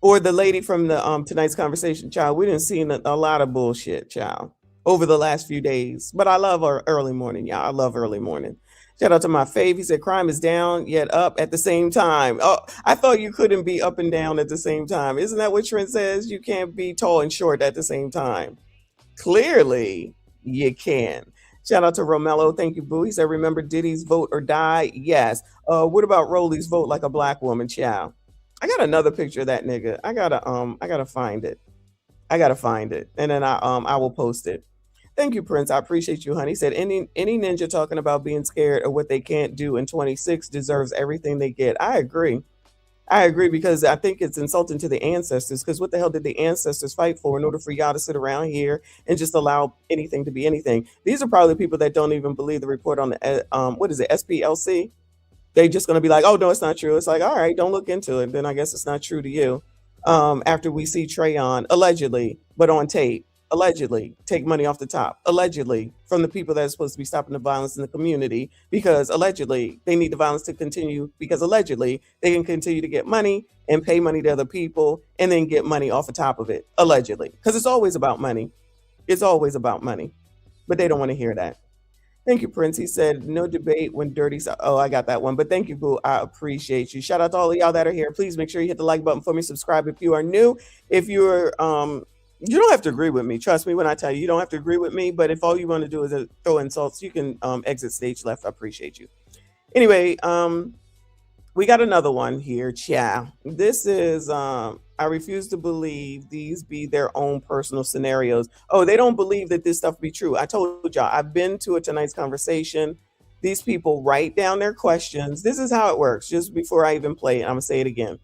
Or the lady from the tonight's conversation, child? We didn't see a lot of bullshit, child, over the last few days. But I love our early morning, y'all. I love early morning. Shout out to my fave. He said crime is down yet up at the same time. Oh, I thought you couldn't be up and down at the same time. Isn't that what Trent says? You can't be tall and short at the same time. Clearly, you can. Shout out to Romello. Thank you, boo. He said, remember Diddy's vote or die? Yes. What about Rolly's vote like a black woman, child? I got another picture of that nigga. I gotta find it. And then I will post it. Thank you, Prince. I appreciate you, honey. He said any ninja talking about being scared of what they can't do in 26 deserves everything they get. I agree. I agree, because I think it's insulting to the ancestors, because what the hell did the ancestors fight for in order for y'all to sit around here and just allow anything to be anything? These are probably people that don't even believe the report on the, what is it, SPLC? They just going to be like, oh, no, it's not true. It's like, all right, don't look into it. Then I guess it's not true to you. After we see Trayon, allegedly, but on tape, allegedly take money off the top, allegedly from the people that are supposed to be stopping the violence in the community, because allegedly they need the violence to continue, because allegedly they can continue to get money and pay money to other people and then get money off the top of it, allegedly, because it's always about money. It's always about money, but they don't want to hear that. Thank you, Prince. He said, no debate when dirty. Oh, I got that one. But thank you, Boo. I appreciate you. Shout out to all of y'all that are here. Please make sure you hit the like button for me. Subscribe if you are new. If you're, you don't have to agree with me. Trust me when I tell you, you don't have to agree with me. But if all you want to do is throw insults, you can exit stage left. I appreciate you. Anyway, we got another one here. Ciao. This is, I refuse to believe these be their own personal scenarios. Oh, they don't believe that this stuff be true. I told y'all, I've been to a tonight's conversation. These people write down their questions. This is how it works. Just before I even play it, I'm gonna say it again.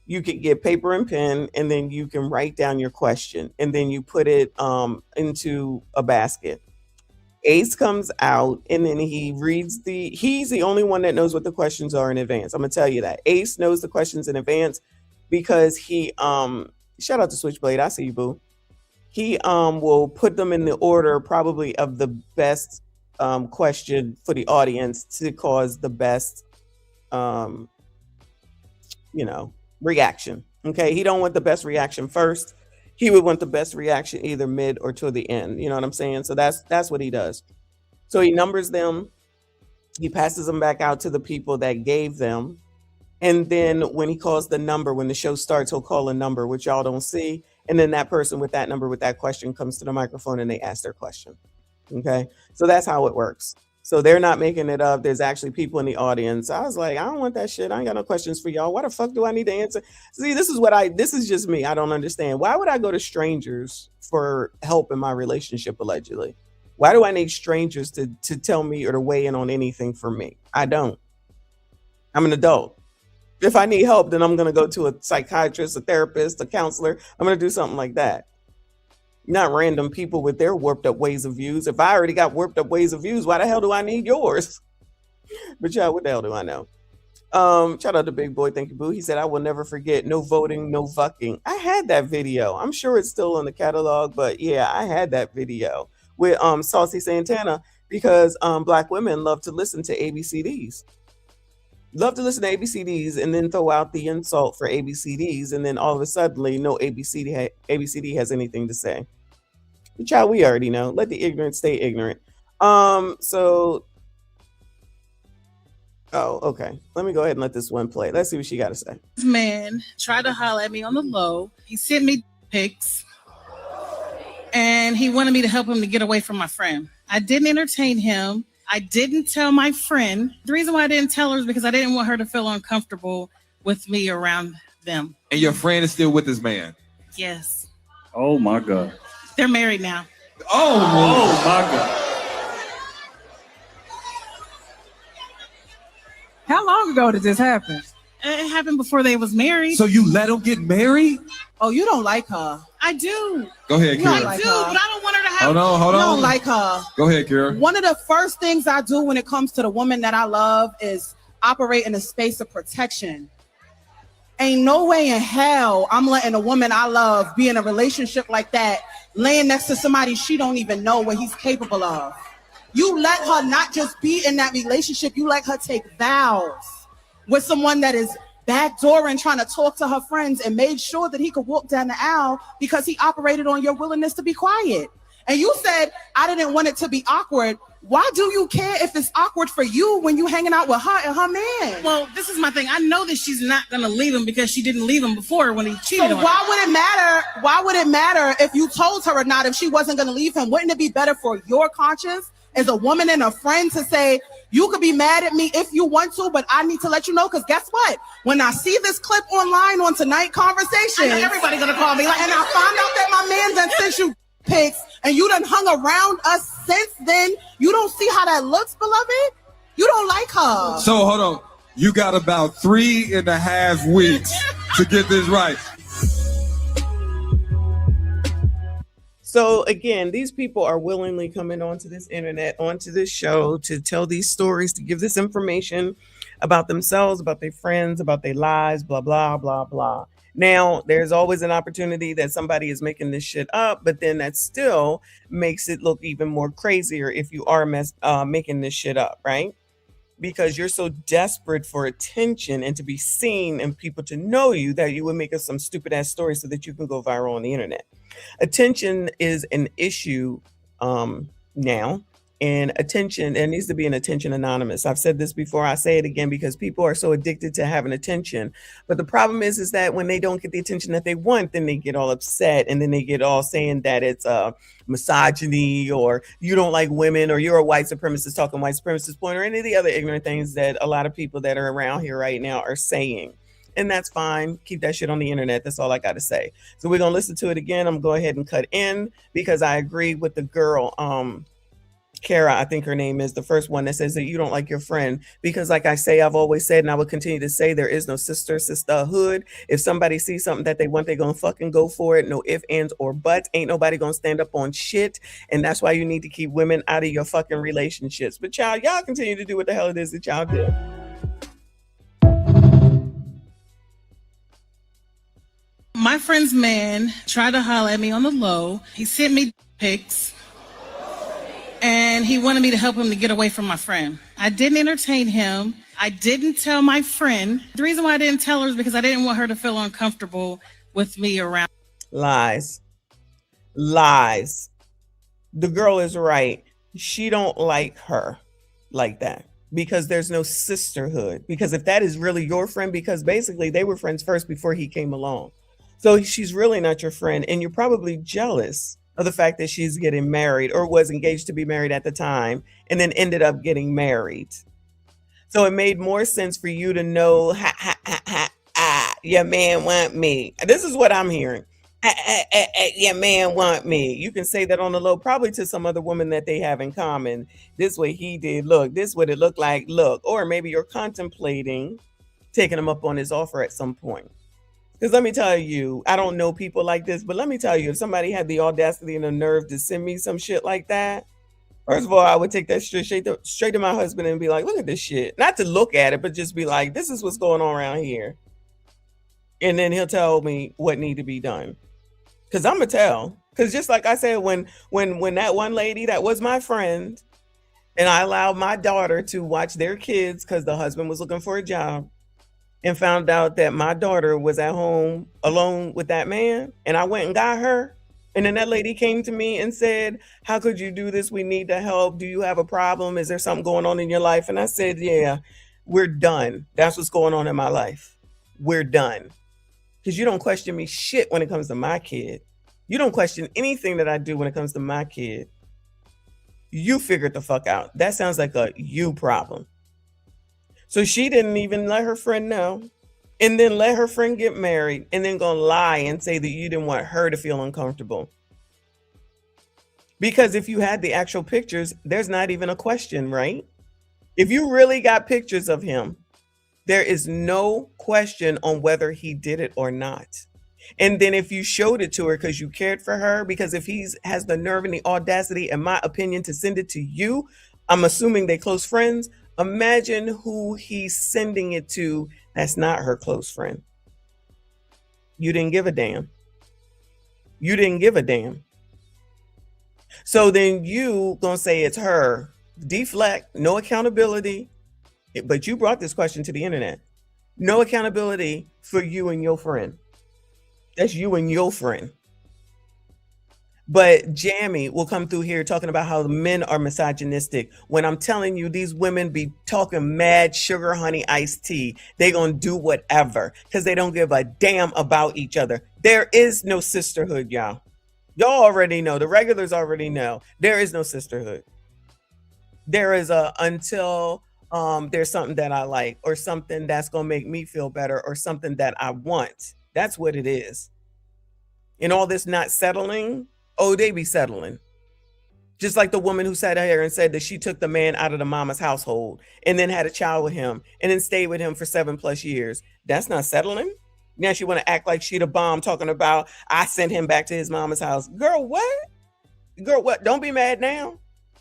You can get paper and pen, and then you can write down your question, and then you put it into a basket. Ace comes out, and then he reads he's the only one that knows what the questions are in advance. I'm gonna tell you that. Ace knows the questions in advance because he shout out to Switchblade. I see you, boo. He will put them in the order probably of the best question for the audience to cause the best reaction. Okay, he don't want the best reaction first. He would want the best reaction either mid or to the end. You know what I'm saying? So that's what he does. So he numbers them. He passes them back out to the people that gave them. And then when he calls the number, when the show starts, he'll call a number, which y'all don't see. And then that person with that number, with that question, comes to the microphone and they ask their question. Okay, so that's how it works. So they're not making it up. There's actually people in the audience. I was like, I don't want that shit. I ain't got no questions for y'all. Why the fuck do I need to answer? See, this is just me. I don't understand. Why would I go to strangers for help in my relationship, allegedly? Why do I need strangers to tell me or to weigh in on anything for me? I don't. I'm an adult. If I need help, then I'm going to go to a psychiatrist, a therapist, a counselor. I'm going to do something like that. Not random people with their warped up ways of views. If I already got warped up ways of views, why the hell do I need yours? But yeah, what the hell do I know? Shout out to Big Boy. Thank you, boo. He said, I will never forget. No voting, no fucking. I had that video. I'm sure it's still in the catalog, but yeah, I had that video with Saucy Santana because Black women love to listen to ABCDs. Love to listen to ABCDs and then throw out the insult for ABCDs, and then all of a sudden, no ABCD has anything to say. But child, we already know. Let the ignorant stay ignorant. Oh, okay. Let me go ahead and let this one play. Let's see what she got to say. This man tried to holler at me on the low. He sent me pics, and he wanted me to help him to get away from my friend. I didn't entertain him. I didn't tell my friend. The reason why I didn't tell her is because I didn't want her to feel uncomfortable with me around them. And your friend is still with this man? Yes. Oh my God. They're married now. Oh my God. How long ago did this happen? It happened before they was married. So you let them get married? Oh, you don't like her. I do. Go ahead, Kira. I do, but I don't want her to have. Hold on. You don't like her. Go ahead, Kira. One of the first things I do when it comes to the woman that I love is operate in a space of protection. Ain't no way in hell I'm letting a woman I love be in a relationship like that, laying next to somebody she don't even know what he's capable of. You let her not just be in that relationship, you let her take vows with someone that is backdooring, trying to talk to her friends, and made sure that he could walk down the aisle because he operated on your willingness to be quiet. And you said, I didn't want it to be awkward. Why do you care if it's awkward for you when you hanging out with her and her man? Well, this is my thing. I know that she's not going to leave him because she didn't leave him before when he cheated on her. Why would it matter? Why would it matter if you told her or not if she wasn't going to leave him? Wouldn't it be better for your conscience as a woman and a friend to say, you could be mad at me if you want to, but I need to let you know, because guess what? When I see this clip online on Tonight Conversation, everybody's going to call me. And I find out that my man done sent you pics and you done hung around us since then. You don't see how that looks, beloved? You don't like her. So hold on. You got about 3.5 weeks to get this right. So again, these people are willingly coming onto this internet, onto this show to tell these stories, to give this information about themselves, about their friends, about their lives, blah, blah, blah, blah. Now, there's always an opportunity that somebody is making this shit up, but then that still makes it look even more crazier if you are making this shit up, right? Because you're so desperate for attention and to be seen and people to know you that you would make up some stupid ass story so that you can go viral on the internet. Attention is an issue now, and attention, there needs to be an attention anonymous. I've said this before, I say it again, because people are so addicted to having attention. But the problem is that when they don't get the attention that they want, then they get all upset, and then they get all saying that it's misogyny, or you don't like women, or you're a white supremacist talking white supremacist point, or any of the other ignorant things that a lot of people that are around here right now are saying. And that's fine. Keep that shit on the internet. That's all I got to say. So we're going to listen to it again. I'm going to go ahead and cut in because I agree with the girl, Kara, I think her name is, the first one that says that you don't like your friend. Because like I say, I've always said, and I will continue to say, there is no sisterhood. If somebody sees something that they want, they're going to fucking go for it. No ifs, ands, or buts. Ain't nobody going to stand up on shit. And that's why you need to keep women out of your fucking relationships. But y'all continue to do what the hell it is that y'all do. My friend's man tried to holler at me on the low. He sent me pics and he wanted me to help him to get away from my friend. I didn't entertain him. I didn't tell my friend. The reason why I didn't tell her is because I didn't want her to feel uncomfortable with me around. Lies. Lies. The girl is right. She don't like her like that because there's no sisterhood. Because if that is really your friend, because basically they were friends first before he came along. So she's really not your friend, and you're probably jealous of the fact that she's getting married or was engaged to be married at the time and then ended up getting married. So it made more sense for you to know, your man want me. This is what I'm hearing. Your man want me. You can say that on the low, probably to some other woman that they have in common. This way he did. Look, this what it looked like. Look, or maybe you're contemplating taking him up on his offer at some point. Because let me tell you, I don't know people like this, but let me tell you, if somebody had the audacity and the nerve to send me some shit like that, first of all, I would take that straight to my husband and be like, look at this shit. Not to look at it, but just be like, this is what's going on around here. And then he'll tell me what need to be done. Because I'm going to tell. Because just like I said, when that one lady that was my friend, and I allowed my daughter to watch their kids because the husband was looking for a job, and found out that my daughter was at home alone with that man, and I went and got her. And then that lady came to me and said, how could you do this? We need to help. Do you have a problem? Is there something going on in your life? And I said, yeah, we're done. That's what's going on in my life. We're done. Because you don't question me shit when it comes to my kid. You don't question anything that I do when it comes to my kid. You figured the fuck out. That sounds like a you problem. So she didn't even let her friend know, and then let her friend get married, and then gonna lie and say that you didn't want her to feel uncomfortable. Because if you had the actual pictures, there's not even a question, right? If you really got pictures of him, there is no question on whether he did it or not. And then if you showed it to her because you cared for her, because if he has the nerve and the audacity, in my opinion, to send it to you, I'm assuming they're close friends. Imagine who he's sending it to that's not her close friend. You didn't give a damn. You didn't give a damn. So then you gonna say it's her. Deflect, no accountability. But you brought this question to the internet. No accountability for you and your friend. That's you and your friend. But Jamie will come through here talking about how the men are misogynistic. When I'm telling you, these women be talking mad sugar, honey, iced tea. They gonna do whatever because they don't give a damn about each other. There is no sisterhood, y'all. Y'all already know. The regulars already know. There is no sisterhood. There is a until there's something that I like or something that's gonna make me feel better or something that I want. That's what it is. And all this not settling. Oh, they be settling. Just like the woman who sat here and said that she took the man out of the mama's household and then had a child with him and then stayed with him for 7+ years. That's not settling. Now she want to act like she the bomb, talking about I sent him back to his mama's house. Girl, what? Girl, what? Don't be mad now.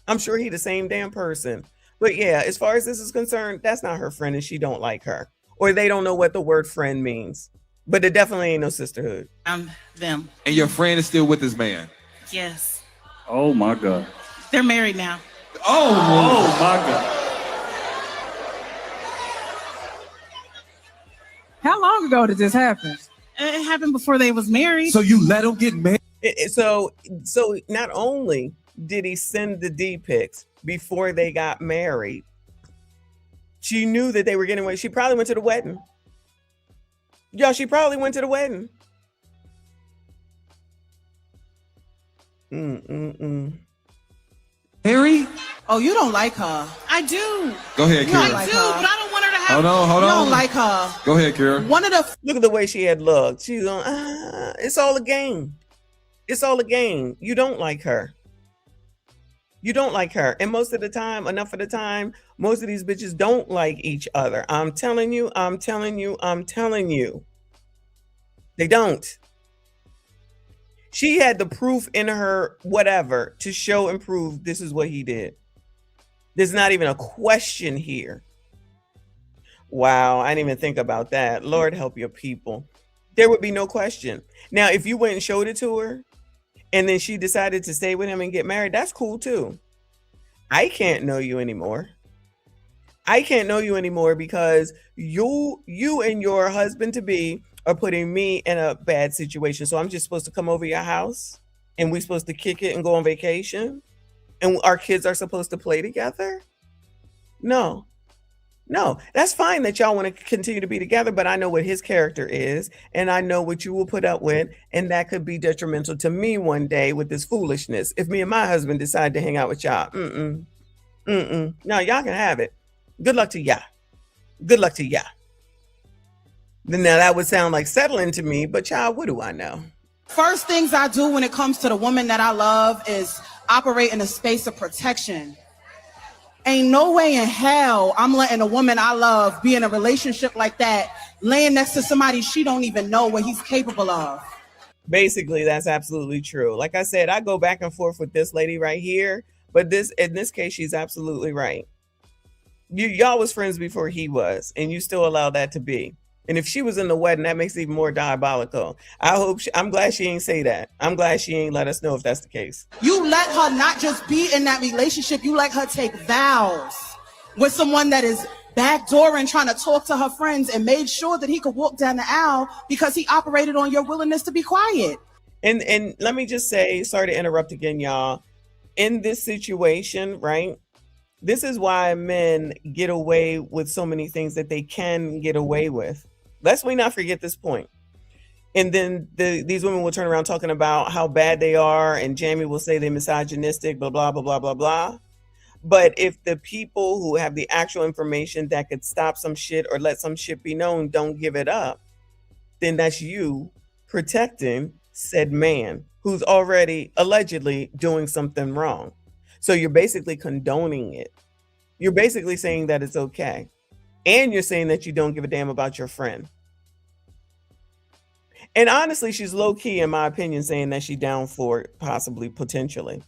I'm sure he the same damn person. But yeah, as far as this is concerned, that's not her friend and she don't like her. Or they don't know what the word friend means. But it definitely ain't no sisterhood. Them. And your friend is still with this man. Yes. Oh my God. They're married now. Oh my God. How long ago did this happen? It happened before they was married. So you let him get married? So not only did he send the D pics before they got married, she knew that they were getting away. She probably went to the wedding. Yeah, she probably went to the wedding. Harry? Oh, you don't like her. I do. Go ahead, You don't Kira. like But her. I don't want her to have. Hold on. You don't like her. Go ahead, Kira. One of the Look at the way she had looked. She's on. It's all a game. It's all a game. You don't like her. You don't like her. And most of the time, enough of the time, most of these bitches don't like each other. I'm telling you, I'm telling you, I'm telling you. They don't. She had the proof in her whatever to show and prove this is what he did. There's not even a question here. Wow, I didn't even think about that. Lord help your people. There would be no question. Now, if you went and showed it to her and then she decided to stay with him and get married, that's cool too. I can't know you anymore. I can't know you anymore because you and your husband to be are putting me in a bad situation. So I'm just supposed to come over your house and we're supposed to kick it and go on vacation and our kids are supposed to play together? No, that's fine that y'all want to continue to be together, but I know what his character is and I know what you will put up with, and that could be detrimental to me one day with this foolishness. If me and my husband decide to hang out with y'all, no, y'all can have it. Good luck to y'all. Good luck to y'all. Now that would sound like settling to me, but child, what do I know? first things I do when it comes to the woman that I love is operate in a space of protection. Ain't no way in hell I'm letting a woman I love be in a relationship like that, laying next to somebody she don't even know what he's capable of. Basically, that's absolutely true. Like I said, I go back and forth with this lady right here, but in this case, she's absolutely right. Y'all was friends before he was, and you still allow that to be. And if she was in the wedding, that makes it even more diabolical. I'm glad she ain't say that. I'm glad she ain't let us know if that's the case. You let her not just be in that relationship, you let her take vows with someone that is backdooring, trying to talk to her friends, and made sure that he could walk down the aisle because he operated on your willingness to be quiet. And let me just say, sorry to interrupt again, y'all. In this situation, right? This is why men get away with so many things that they can get away with. Lest we not forget this point. And then these women will turn around talking about how bad they are, and Jamie will say they're misogynistic, blah, blah, blah, blah, blah, blah. But if the people who have the actual information that could stop some shit or let some shit be known don't give it up, then that's you protecting said man who's already allegedly doing something wrong. So you're basically condoning it. You're basically saying that it's okay. And you're saying that you don't give a damn about your friend. And honestly, she's low key, in my opinion, saying that she's down for it, possibly, potentially.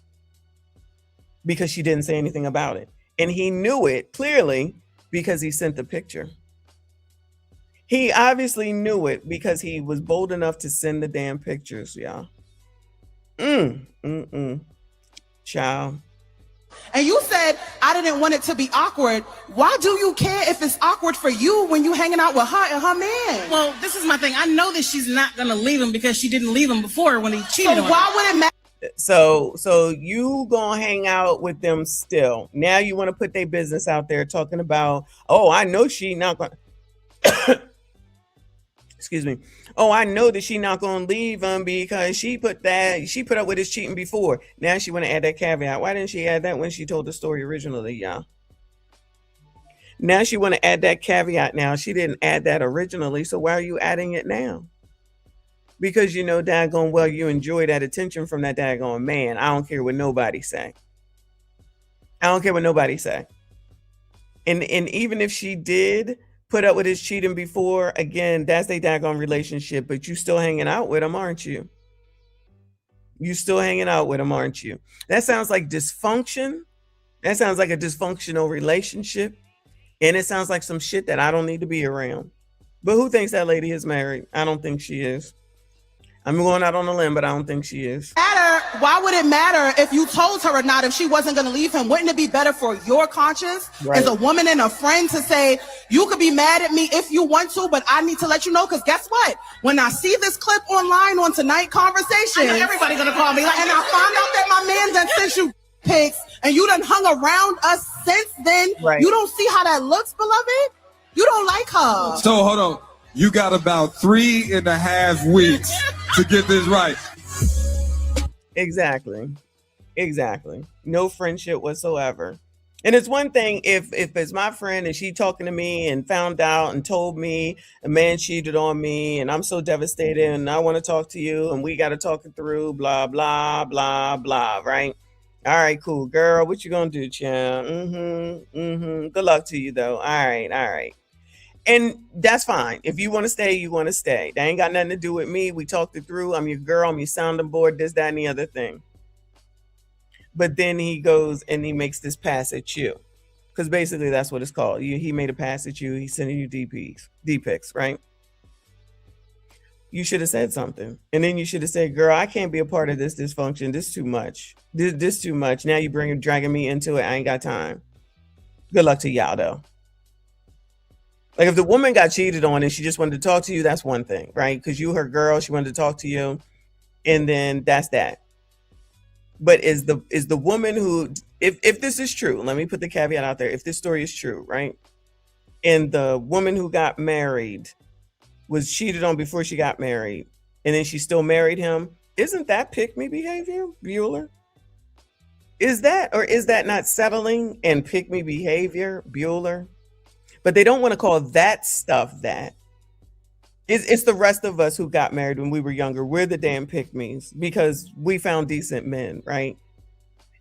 Because she didn't say anything about it. And he knew it clearly because he sent the picture. He obviously knew it because he was bold enough to send the damn pictures, y'all. Child. And you said, I didn't want it to be awkward. Why do you care if it's awkward for you when you hanging out with her and her man? Well, this is my thing. I know that she's not going to leave him because she didn't leave him before when he cheated on her. So why would it matter? So you gonna hang out with them still. Now you want to put their business out there talking about, oh, I know she not going excuse me. Oh, I know that she not gonna leave him because she put up with his cheating before. Now she want to add that caveat. Why didn't she add that when she told the story originally, y'all? Now she want to add that caveat now. She didn't add that originally, so why are you adding it now? Because you know daggone well you enjoy that attention from that daggone man. I don't care what nobody say. I don't care what nobody say. And even if she did put up with his cheating before, again, that's a daggone relationship, but you still hanging out with him, aren't you? You still hanging out with him, aren't you? That sounds like dysfunction. That sounds like a dysfunctional relationship. And it sounds like some shit that I don't need to be around. But who thinks that lady is married? I don't think she is. I'm going out on a limb, but I don't think she is. Why would it matter if you told her or not if she wasn't going to leave him? Wouldn't it be better for your conscience as a woman and a friend to say, you could be mad at me if you want to, but I need to let you know? Because guess what? When I see this clip online on Tonight Conversation, everybody's going to call me. And I found out that my man done sent you pics and you done hung around us since then. You don't see how that looks, beloved? You don't like her. So hold on. You got about 3.5 weeks to get this right. Exactly. No friendship whatsoever. And it's one thing if it's my friend and she talking to me and found out and told me a man cheated on me and I'm so devastated and I want to talk to you and we got to talk it through, blah, blah, blah, blah, right? All right, cool, girl. What you gonna do, champ? Good luck to you, though. All right. And that's fine. If you want to stay, you want to stay. That ain't got nothing to do with me. We talked it through. I'm your girl. I'm your sounding board. This, that, and the other thing. But then he goes and he makes this pass at you. Because basically that's what it's called. He made a pass at you. He's sending you D-pics, right? You should have said something. And then you should have said, girl, I can't be a part of this dysfunction. This too much. This too much. Now you dragging me into it. I ain't got time. Good luck to y'all, though. Like if the woman got cheated on and she just wanted to talk to you, that's one thing, right? Because you her girl, she wanted to talk to you, and then that's that. But is the woman who, if this is true, let me put the caveat out there. If this story is true, right? And the woman who got married was cheated on before she got married, and then she still married him, isn't that pick-me behavior, Bueller? Is that, or is that not settling and pick-me behavior, Bueller? But they don't want to call that stuff that. It's the rest of us who got married when we were younger. We're the damn pick-me's because we found decent men, right?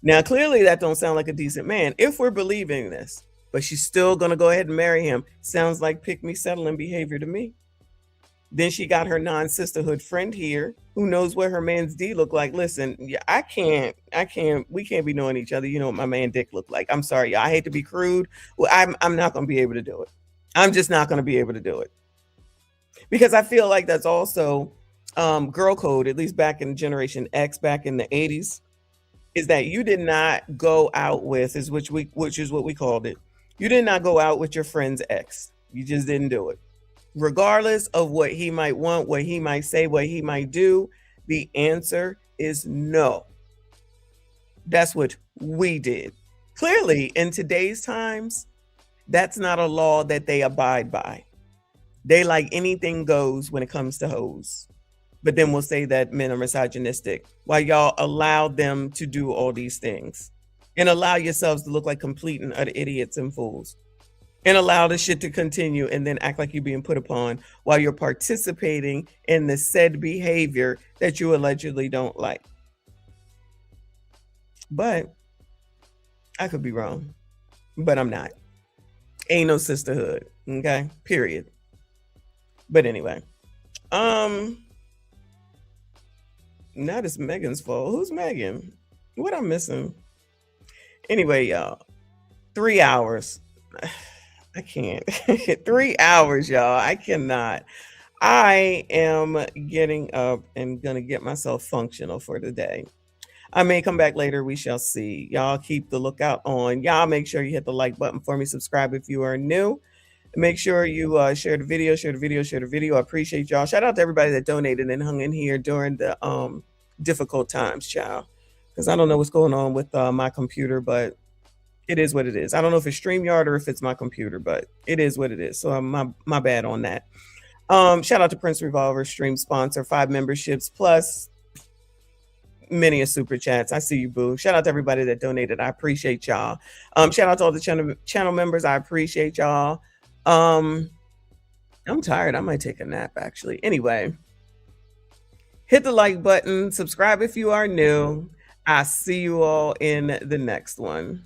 Now, clearly that don't sound like a decent man if we're believing this. But she's still going to go ahead and marry him. Sounds like pick-me settling behavior to me. Then she got her non-sisterhood friend here who knows what her man's D look like. Listen, I can't, we can't be knowing each other. You know what my man dick look like. I'm sorry. I hate to be crude. Well, I'm not going to be able to do it. I'm just not going to be able to do it. Because I feel like that's also girl code, at least back in Generation X, back in the 80s, is that you did not go out with, which is what we called it. You did not go out with your friend's ex. You just didn't do it. Regardless of what he might want, what he might say, what he might do, the answer is no. That's what we did. Clearly, in today's times, that's not a law that they abide by. They like anything goes when it comes to hoes. But then we'll say that men are misogynistic while y'all allow them to do all these things and allow yourselves to look like complete and utter idiots and fools. And allow the shit to continue and then act like you're being put upon while you're participating in the said behavior that you allegedly don't like. But I could be wrong, but I'm not. Ain't no sisterhood, okay? Period. But anyway, not it's Megan's fault. Who's Megan? What I'm missing? Anyway, y'all, 3 hours. I can't. 3 hours, y'all. I cannot. I am getting up and gonna get myself functional for the day. I may come back later. We shall see. Y'all keep the lookout on. Y'all make sure you hit the like button for me. Subscribe if you are new. Make sure you share the video, share the video, share the video. I appreciate y'all. Shout out to everybody that donated and hung in here during the difficult times, child. Because I don't know what's going on with my computer, but it is what it is. I don't know if it's StreamYard or if it's my computer, but it is what it is. So my bad on that. Shout out to Prince Revolver, stream sponsor, 5 memberships plus many a super chats. I see you, boo. Shout out to everybody that donated. I appreciate y'all. Shout out to all the channel members. I appreciate y'all. I'm tired. I might take a nap actually. Anyway, hit the like button, subscribe if you are new. I see you all in the next one.